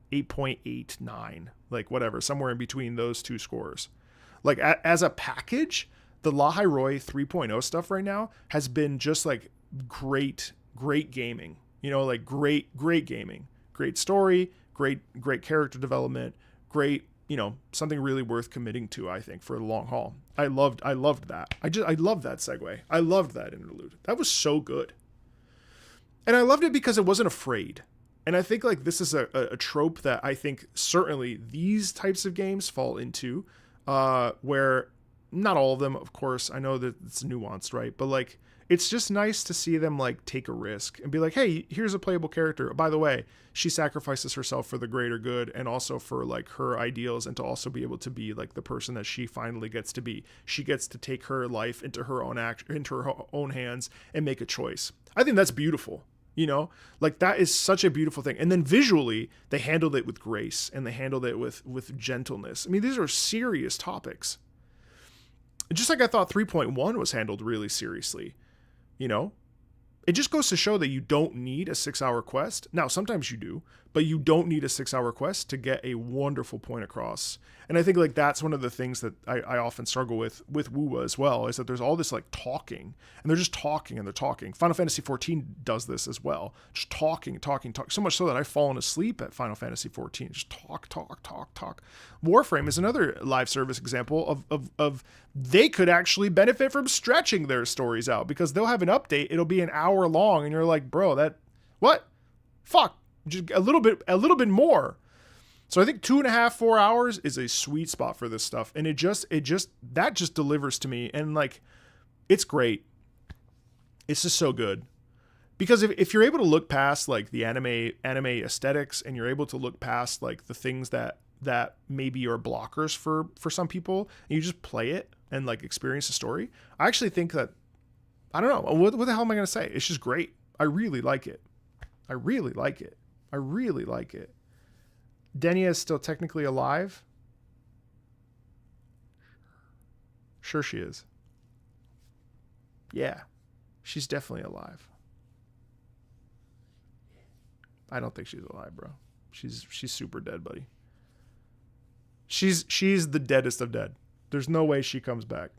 8.89, like whatever, somewhere in between those two scores. Like as a package, the Lahai Roi 3.0 stuff right now has been just like great gaming, like great gaming, great story, great character development, great, something really worth committing to, I think, for the long haul. I loved that. I loved that segue. I loved that interlude. That was so good. And I loved it because it wasn't afraid. And I think like this is a trope that I think certainly these types of games fall into, where not all of them, of course, I know that it's nuanced, right? But like, it's just nice to see them like take a risk and be like, hey, here's a playable character. By the way, she sacrifices herself for the greater good and also for like her ideals, and to also be able to be like the person that she finally gets to be. She gets to take her life into her own hands and make a choice. I think that's beautiful. Like that is such a beautiful thing. And then visually, they handled it with grace and they handled it with gentleness. I mean, these are serious topics. Just like I thought 3.1 was handled really seriously, It just goes to show that you don't need a 6-hour quest. Now, sometimes you do, but you don't need a 6-hour quest to get a wonderful point across. And I think like that's one of the things that I often struggle with WoWA as well, is that there's all this like talking, and they're just talking and they're talking. Final Fantasy XIV does this as well. Just talking. So much so that I've fallen asleep at Final Fantasy XIV. Just talk. Warframe is another live service example of they could actually benefit from stretching their stories out, because they'll have an update. It'll be an hour hour long, and you're like, bro, that what? Fuck, just a little bit more. So I think 2.5, 4 hours is a sweet spot for this stuff, and that just delivers to me, and like, it's great. It's just so good. Because if you're able to look past like the anime aesthetics, and you're able to look past like the things that maybe are blockers for some people, and you just play it and like experience the story, I actually think that, I don't know, what the hell am I going to say? It's just great. I really like it. I really like it. I really like it. Denia is still technically alive. Sure she is. Yeah. She's definitely alive. I don't think she's alive, bro. She's super dead, buddy. She's the deadest of dead. There's no way she comes back.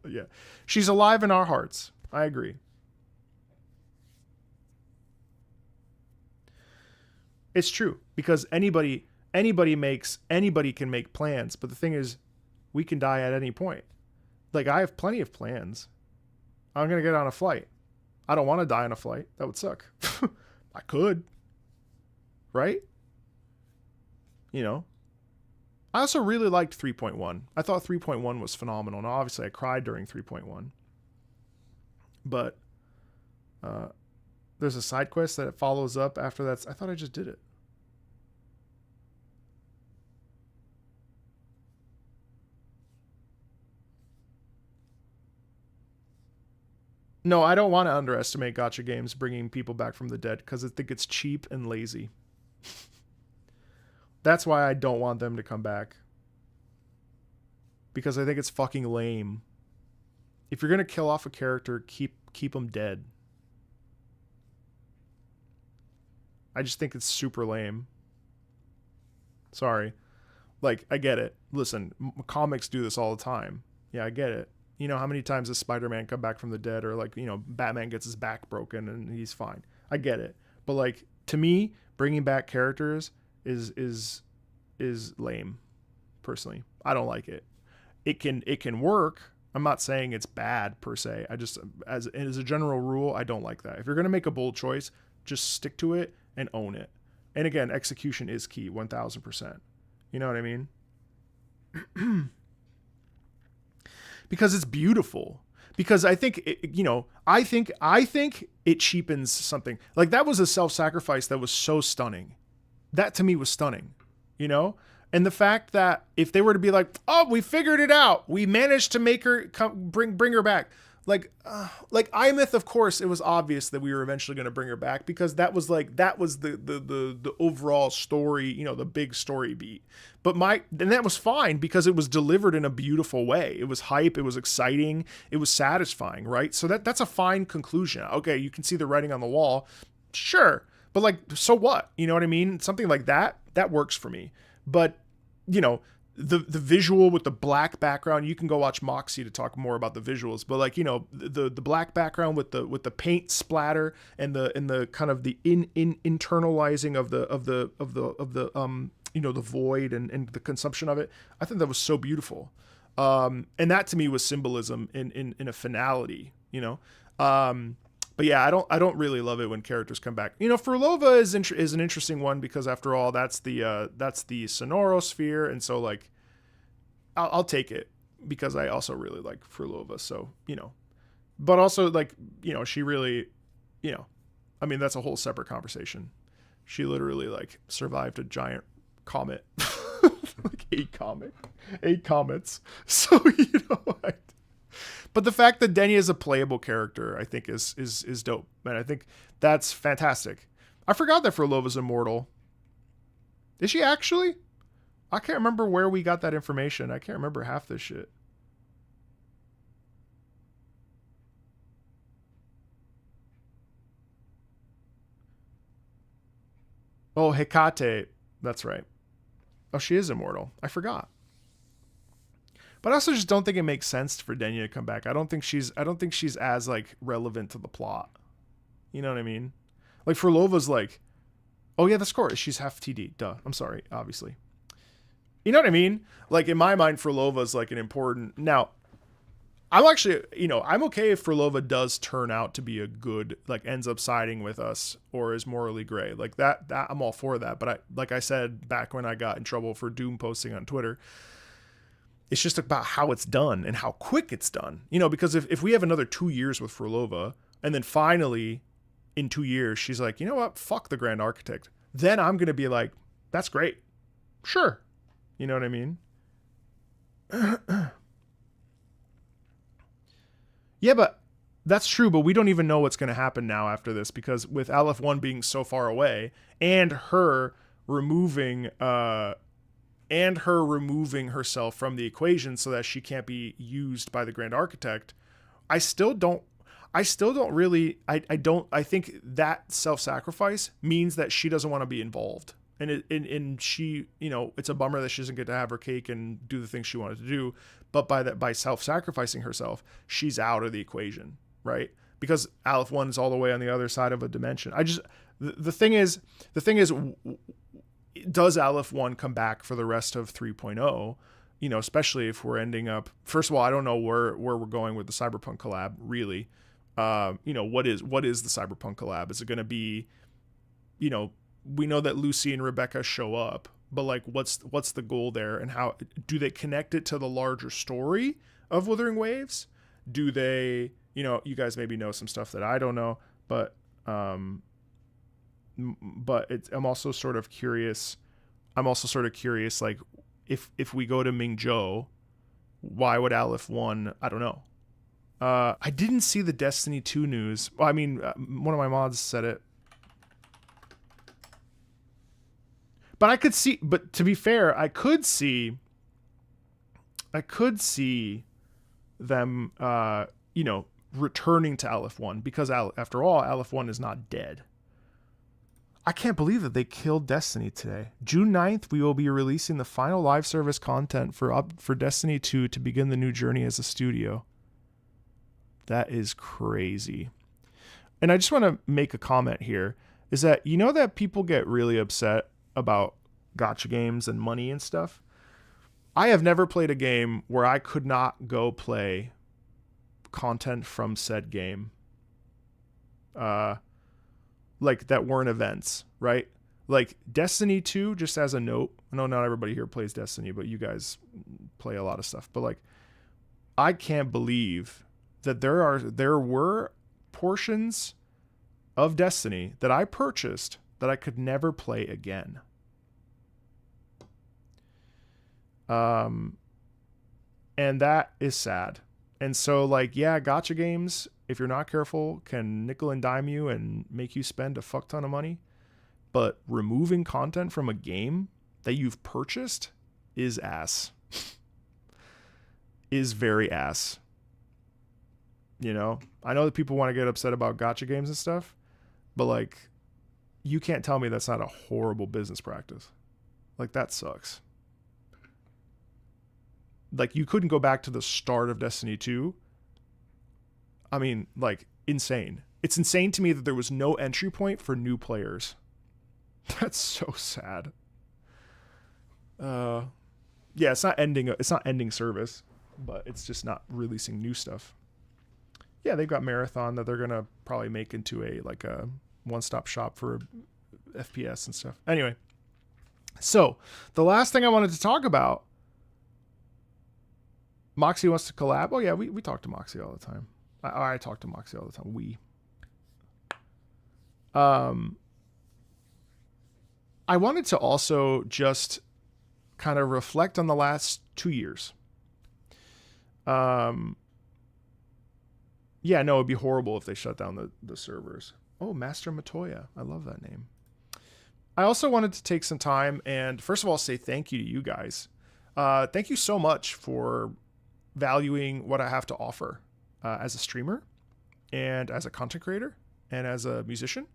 Yeah. She's alive in our hearts. I agree. It's true, because anybody can make plans, but the thing is, we can die at any point. Like, I have plenty of plans. I'm going to get on a flight. I don't want to die on a flight. That would suck. I could. Right? You know? I also really liked 3.1. I thought 3.1 was phenomenal. Now, obviously, I cried during 3.1. But there's a side quest that it follows up after that. I thought I just did it. No, I don't want to underestimate gacha games bringing people back from the dead, because I think it's cheap and lazy. That's why I don't want them to come back. Because I think it's fucking lame. If you're going to kill off a character, keep them dead. I just think it's super lame. Sorry. Like, I get it. Listen, comics do this all the time. Yeah, I get it. You know how many times does Spider-Man come back from the dead, or like, you know, Batman gets his back broken and he's fine. I get it. But like, to me, bringing back characters is lame. Personally, I don't like it. It can work. I'm not saying it's bad per se. I just, as a general rule, I don't like that. If you're going to make a bold choice, just stick to it and own it. And again, execution is key, 1000%. You know what I mean? Because it's beautiful. Because I think, I think it cheapens something. Like, that was a self-sacrifice that was so stunning. That to me was stunning, you know? And the fact that if they were to be like, oh, we figured it out, we managed to make her bring her back. Like Imyth, of course, it was obvious that we were eventually going to bring her back, because that was the overall story, you know, the big story beat. But and that was fine, because it was delivered in a beautiful way. It was hype. It was exciting. It was satisfying, right? So that's a fine conclusion. Okay, you can see the writing on the wall. Sure. But like, so what? You know what I mean? Something like that works for me. But, you know, the visual with the black background, you can go watch Moxie to talk more about the visuals, but like, you know, the black background with the paint splatter and the kind of the internalizing of the you know, the void and the consumption of it. I think that was so beautiful. And that to me was symbolism in a finality, you know? But yeah, I don't really love it when characters come back. You know, Frulova is an interesting one, because after all, that's the Sonoro sphere, and so like, I'll take it, because I also really like Frulova. So, you know, but also like, you know, she really, you know, I mean, that's a whole separate conversation. She literally like survived a giant comet, like 8 comets. So, you know, but the fact that Denia is a playable character, I think is dope. And I think that's fantastic. I forgot that Frolova's immortal. Is she actually? I can't remember where we got that information. I can't remember half this shit. Oh, Hecate. That's right. Oh, she is immortal. I forgot. But I also just don't think it makes sense for Denia to come back. I don't think she's as like relevant to the plot. You know what I mean? Like, Frulova's like, oh yeah, that's course. She's half TD. Duh. I'm sorry, obviously. You know what I mean? Like, in my mind, Frulova's like an important. Now, I'm actually, I'm okay if Frolova does turn out to be a good, like ends up siding with us or is morally gray. Like that I'm all for that. But like I said back when I got in trouble for doom posting on Twitter, it's just about how it's done and how quick it's done. Because if we have another 2 years with Frolova and then finally in 2 years, she's like, you know what? Fuck the Grand Architect. Then I'm going to be like, that's great. Sure. You know what I mean? Yeah, but that's true. But we don't even know what's going to happen now after this, because with Aleph 1 being so far away and her removing herself from the equation so that she can't be used by the Grand Architect, I think that self-sacrifice means that she doesn't want to be involved. And she, it's a bummer that she doesn't get to have her cake and do the things she wanted to do. But by self-sacrificing herself, she's out of the equation, right? Because Aleph 1 is all the way on the other side of a dimension. The thing is, does Aleph 1 come back for the rest of 3.0? Especially if we're ending up, first of all, I don't know where we're going with the Cyberpunk collab, really. What is the Cyberpunk collab? Is it going to be, we know that Lucy and Rebecca show up, but like, what's the goal there, and how do they connect it to the larger story of Wuthering Waves? Do they, you guys maybe know some stuff that I don't know, but I'm also sort of curious. Like, if we go to Mingzhou, why would Aleph 1? I don't know. I didn't see the Destiny 2 news. Well, I mean, one of my mods said it. But to be fair, I could see them, returning to Aleph 1, because after all, Aleph 1 is not dead. I can't believe that they killed Destiny today. June 9th, we will be releasing the final live service content for Destiny 2 to begin the new journey as a studio. That is crazy. And I just want to make a comment here, is that that people get really upset about gacha games and money and stuff. I have never played a game where I could not go play content from said game. Like that weren't events, right? Like Destiny 2, just as a note, I know not everybody here plays Destiny, but you guys play a lot of stuff. But like, I can't believe that there were portions of Destiny that I purchased that I could never play again. And that is sad. And so, like, yeah, gacha games, if you're not careful, can nickel and dime you and make you spend a fuck ton of money. But removing content from a game that you've purchased is ass. Is very ass. I know that people want to get upset about gacha games and stuff, but like, you can't tell me that's not a horrible business practice. Like, that sucks. Like, you couldn't go back to the start of Destiny 2. I mean, like, insane. It's insane to me that there was no entry point for new players. That's so sad. Yeah, it's not ending service, but it's just not releasing new stuff. Yeah, they've got Marathon that they're gonna probably make into a one-stop shop for FPS and stuff. Anyway, so the last thing I wanted to talk about, Moxie wants to collab. Oh yeah, we talk to Moxie all the time. I talk to Moxie all the time. I wanted to also just kind of reflect on the last 2 years. Yeah, no, it'd be horrible if they shut down the servers. Oh, Master Matoya. I love that name. I also wanted to take some time and, first of all, say thank you to you guys. Thank you so much for valuing what I have to offer as a streamer and as a content creator and as a musician.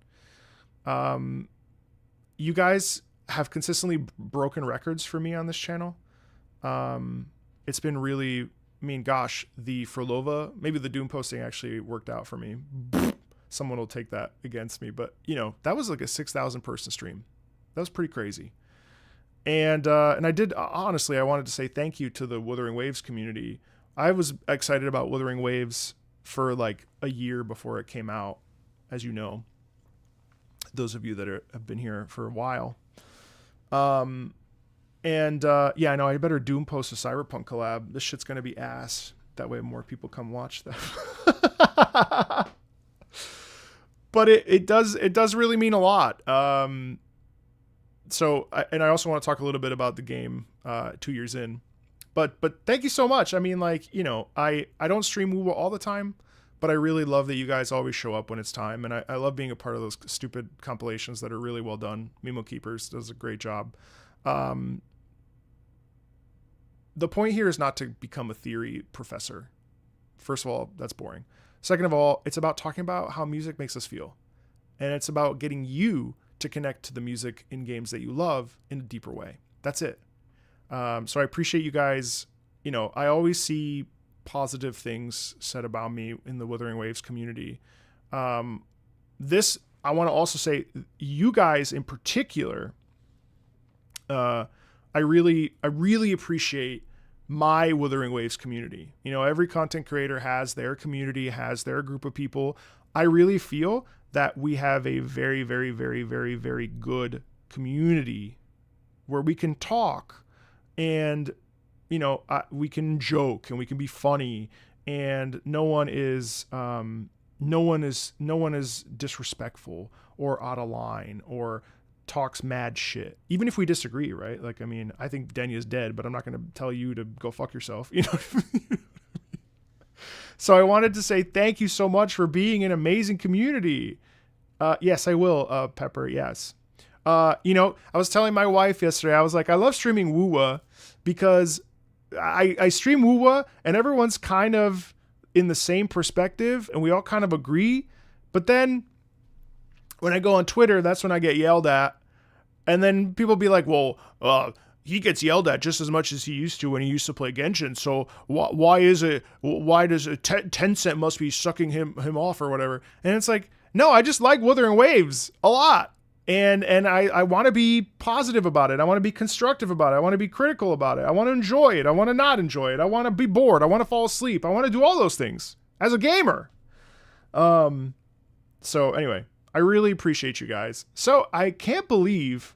You guys have consistently broken records for me on this channel. It's been really, I mean, gosh, the Frolova, maybe the Doom posting actually worked out for me. Someone will take that against me, but that was like a 6,000 person stream. That was pretty crazy. And I did, honestly, I wanted to say thank you to the Wuthering Waves community I was excited about Wuthering Waves for like a year before it came out, as you know, those of you that have been here for a while. Yeah, I know I better Doom post a Cyberpunk collab. This shit's going to be ass. That way more people come watch that. But it does really mean a lot. So I also want to talk a little bit about the game 2 years in. But thank you so much. I mean, like, you know, I don't stream WoW all the time, but I really love that you guys always show up when it's time. And I love being a part of those stupid compilations that are really well done. Mimo Keepers does a great job. The point here is not to become a theory professor. First of all, that's boring. Second of all, it's about talking about how music makes us feel. And it's about getting you to connect to the music in games that you love in a deeper way. That's it. So I appreciate you guys. You know, I always see positive things said about me in the Wuthering Waves community. I want to also say, you guys in particular, I really appreciate my Wuthering Waves community. You know, every content creator has their community, has their group of people. I really feel that we have a very, very, very, very, very good community where we can talk and, you know, we can joke and we can be funny, and no one is disrespectful or out of line or talks mad shit, even if we disagree, right? Like, I mean, I think Denia's dead, but I'm not going to tell you to go fuck yourself, you know. So I wanted to say thank you so much for being an amazing community. Yes, I will, Pepper. Yes. You know, I was telling my wife yesterday, I was like, I love streaming WoWa because I stream WoWa and everyone's kind of in the same perspective and we all kind of agree. But then when I go on Twitter, that's when I get yelled at. And then people be like, well, he gets yelled at just as much as he used to when he used to play Genshin. So why does Tencent must be sucking him off or whatever? And it's like, no, I just like Wuthering Waves a lot. And I want to be positive about it. I want to be constructive about it. I want to be critical about it. I want to enjoy it. I want to not enjoy it. I want to be bored. I want to fall asleep. I want to do all those things as a gamer. So anyway, I really appreciate you guys. So I can't believe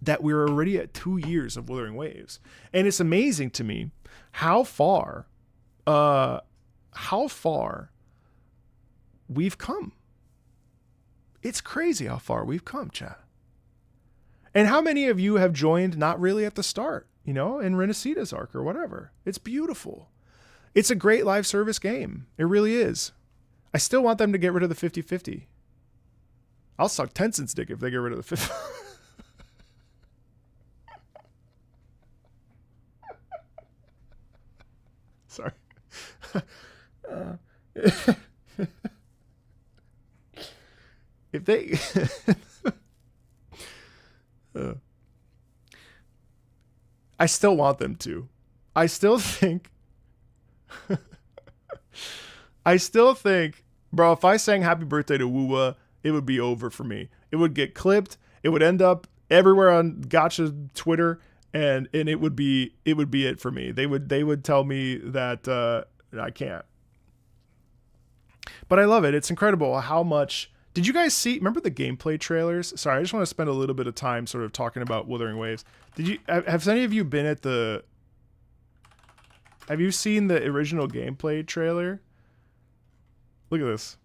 that we're already at 2 years of Wuthering Waves. And it's amazing to me how far we've come. It's crazy how far we've come, chat. And how many of you have joined not really at the start, you know, in Renacita's arc or whatever. It's beautiful. It's a great live service game. It really is. I still want them to get rid of the 50-50. I'll suck Tencent's dick if they get rid of the 50. Sorry. If they I still want them to. I still think bro, if I sang happy birthday to Wuwa, it would be over for me. It would get clipped. It would end up everywhere on Gotcha's Twitter, and it would be it for me. They would tell me that I can't. But I love it. It's incredible how much. Did you guys remember the gameplay trailers? Sorry, I just want to spend a little bit of time sort of talking about Wuthering Waves. Have any of you been at have you seen the original gameplay trailer? Look at this.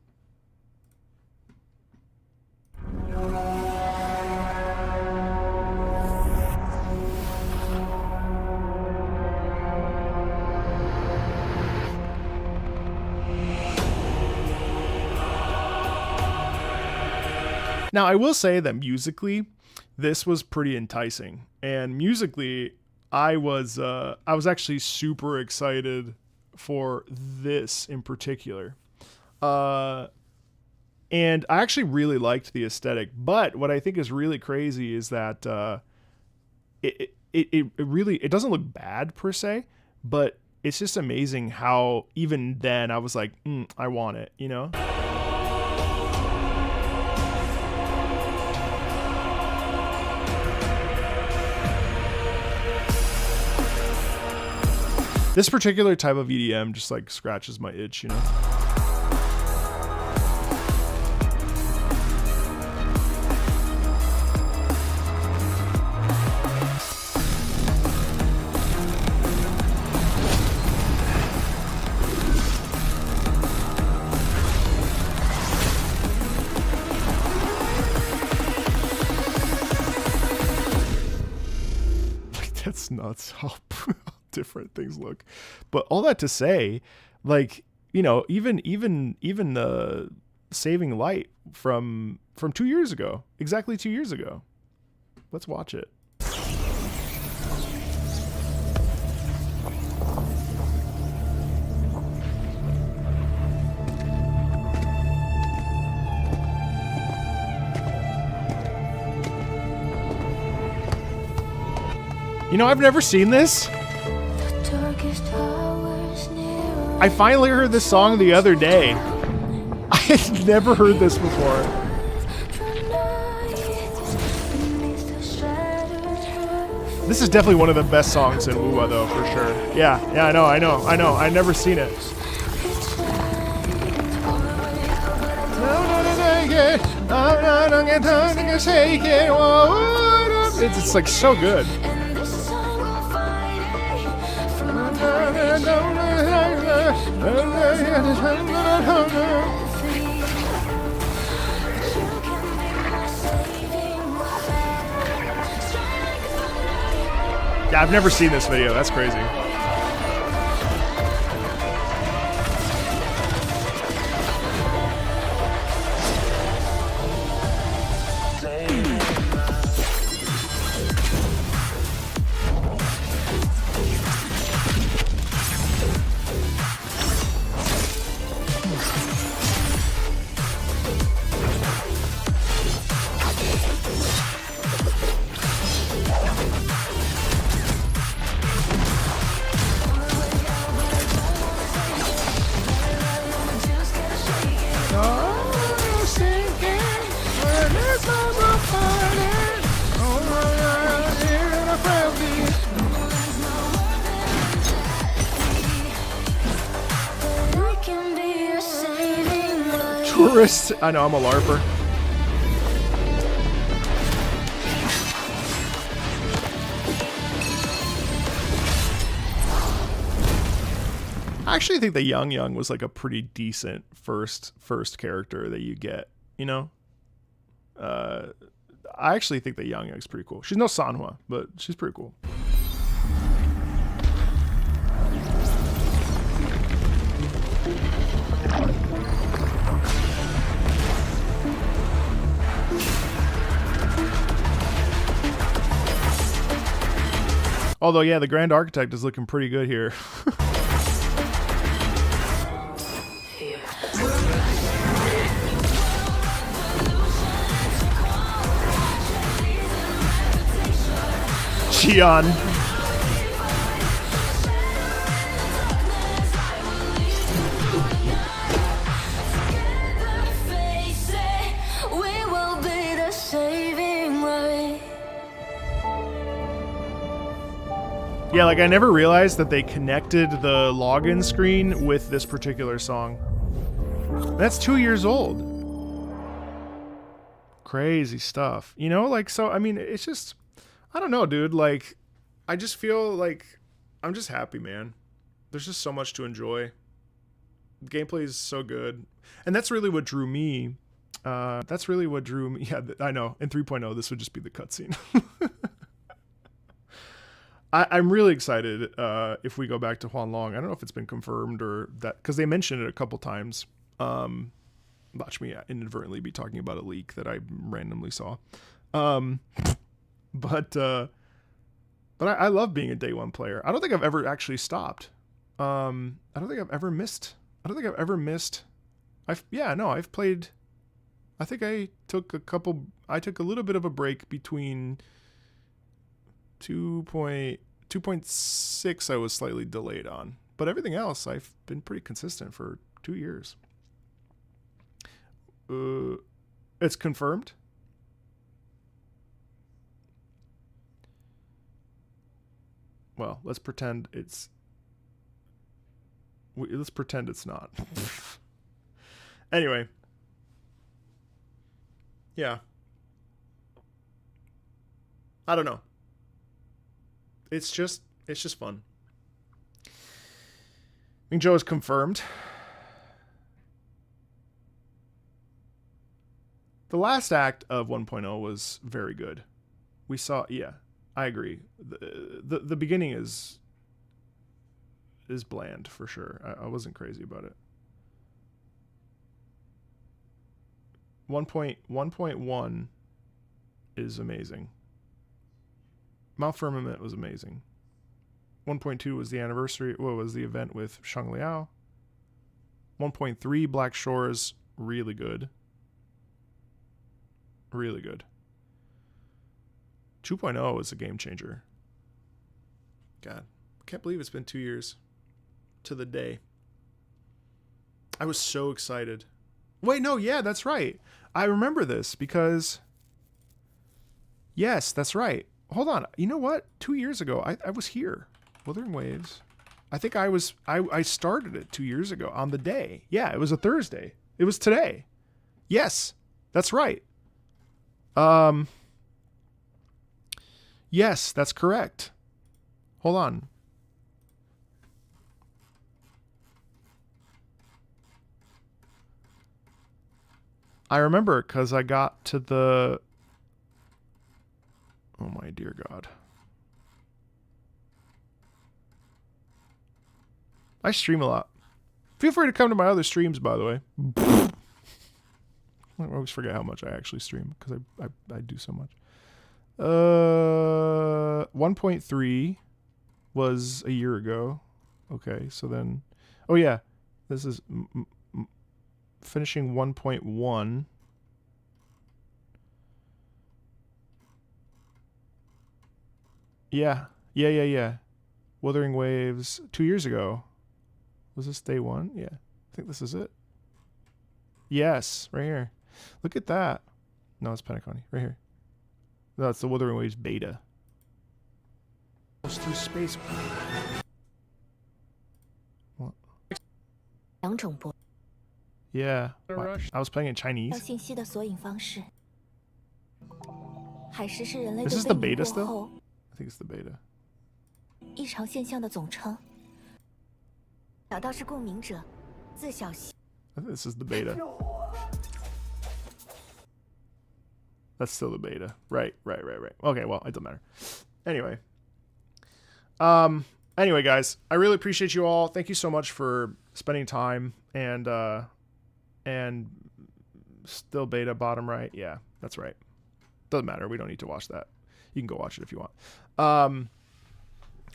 Now, I will say that musically, this was pretty enticing. And musically, I was actually super excited for this in particular. And I actually really liked the aesthetic. But what I think is really crazy is that it doesn't look bad per se, but it's just amazing how even then I was like, I want it, you know? This particular type of EDM just like scratches my itch, you know? That's nuts how different things look. But all that to say, like, you know, even the Saving Light from 2 years ago, exactly 2 years ago. Let's watch it. You know, I've never seen this. I finally heard this song the other day. I had never heard this before. This is definitely one of the best songs in Wuwa, though, for sure. Yeah, I know. I've never seen it. It's like so good. Yeah, I've never seen this video. That's crazy. Tourist. I know, I'm a LARPer. I actually think the Young was like a pretty decent first character that you get, you know? I actually think the Young's pretty cool. She's no Sanhua, but she's pretty cool. Although, yeah, the Grand Architect is looking pretty good here. Xion. Yeah, like I never realized that they connected the login screen with this particular song. That's 2 years old. Crazy stuff. You know, like, so, I mean, it's just, I don't know, dude. Like, I just feel like I'm just happy, man. There's just so much to enjoy. The gameplay is so good. And that's really what drew me. Yeah, I know. In 3.0, this would just be the cutscene. I'm really excited if we go back to Huanlong. I don't know if it's been confirmed or that, because they mentioned it a couple times. Watch me inadvertently be talking about a leak that I randomly saw. But I love being a day one player. I don't think I've ever actually stopped. I don't think I've ever missed. I've played. I think I took a little bit of a break between 2.6 I was slightly delayed on, but everything else I've been pretty consistent for 2 years. It's confirmed. Well, let's pretend it's Let's pretend it's not. Anyway. Yeah. I don't know. It's just fun. Mingzhou is confirmed. The last act of 1.0 was very good. We saw, yeah, I agree. The beginning is bland for sure. I wasn't crazy about it. 1.1 is amazing. Mount Firmament was amazing. 1.2 was the anniversary. What was the event with Shang Liao? 1.3 Black Shores, really good. Really good. 2.0 is a game changer. God, I can't believe it's been 2 years to the day. I was so excited. Wait, no, yeah, that's right. I remember this because... Yes, that's right. Hold on. You know what? 2 years ago, I was here. Wuthering Waves. I think I started it 2 years ago on the day. Yeah, it was a Thursday. It was today. Yes, that's right. Yes, that's correct. Hold on. I remember because I got to the... Oh my dear God. I stream a lot. Feel free to come to my other streams, by the way. I always forget how much I actually stream because I do so much. 1.3 was a year ago. Okay, so then... Oh yeah, this is finishing 1.1. Yeah. Wuthering Waves 2 years ago. Was this day one? Yeah. I think this is it. Yes, right here. Look at that. No, it's Pentaconi. Right here. No, it's the Wuthering Waves beta. Goes through space. What? Yeah. I was playing in Chinese. This is the beta still? I think it's the beta. 异常现象的总称，找到是共鸣者，自小习。 I think this is the beta. That's still the beta. Right. Okay, well, it doesn't matter. Anyway. Anyway, guys, I really appreciate you all. Thank you so much for spending time and still beta bottom right. Yeah, that's right. Doesn't matter. We don't need to watch that. You can go watch it if you want.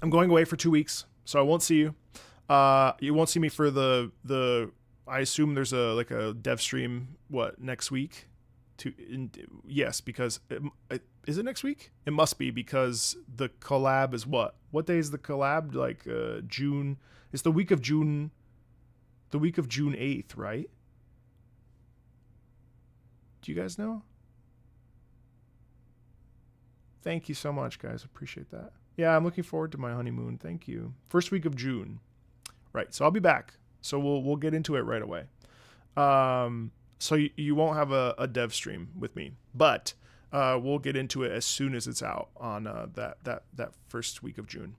I'm going away for 2 weeks, so I won't see you. You won't see me for the I assume there's a dev stream next week. Yes, because is it next week? It must be because the collab is what? What day is the collab? Like June. It's the week of June. The week of June 8th, right? Do you guys know? Thank you so much, guys. Appreciate that. Yeah, I'm looking forward to my honeymoon. Thank you. First week of June. Right. So I'll be back. So we'll get into it right away. So you won't have a dev stream with me, but we'll get into it as soon as it's out on that first week of June.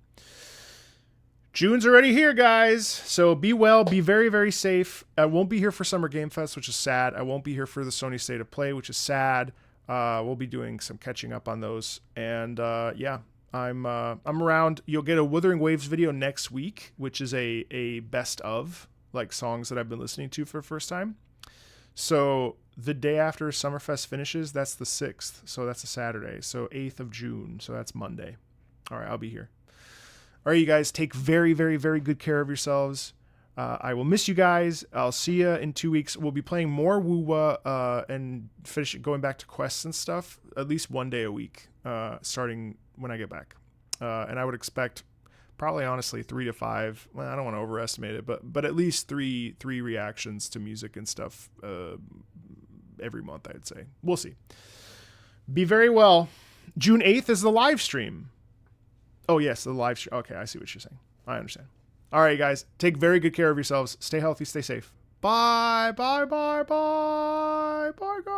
June's already here, guys. So be well, be very, very safe. I won't be here for Summer Game Fest, which is sad. I won't be here for the Sony State of Play, which is sad. We'll be doing some catching up on those. And yeah, I'm around. You'll get a Wuthering Waves video next week, which is a best of like songs that I've been listening to for the first time. So the day after Summerfest finishes, that's the 6th. So that's a Saturday. So 8th of June. So that's Monday. All right, I'll be here. All right, you guys, take very, very, very good care of yourselves. I will miss you guys. I'll see you in 2 weeks. We'll be playing more Wuwa and going back to quests and stuff at least one day a week, starting when I get back. And I would expect probably, honestly, 3 to 5. Well, I don't want to overestimate it, but at least three reactions to music and stuff every month, I'd say. We'll see. Be very well. June 8th is the live stream. Oh, yes, the live stream. Okay, I see what you're saying. I understand. All right, guys. Take very good care of yourselves. Stay healthy. Stay safe. Bye. Bye. Bye. Bye. Bye, guys.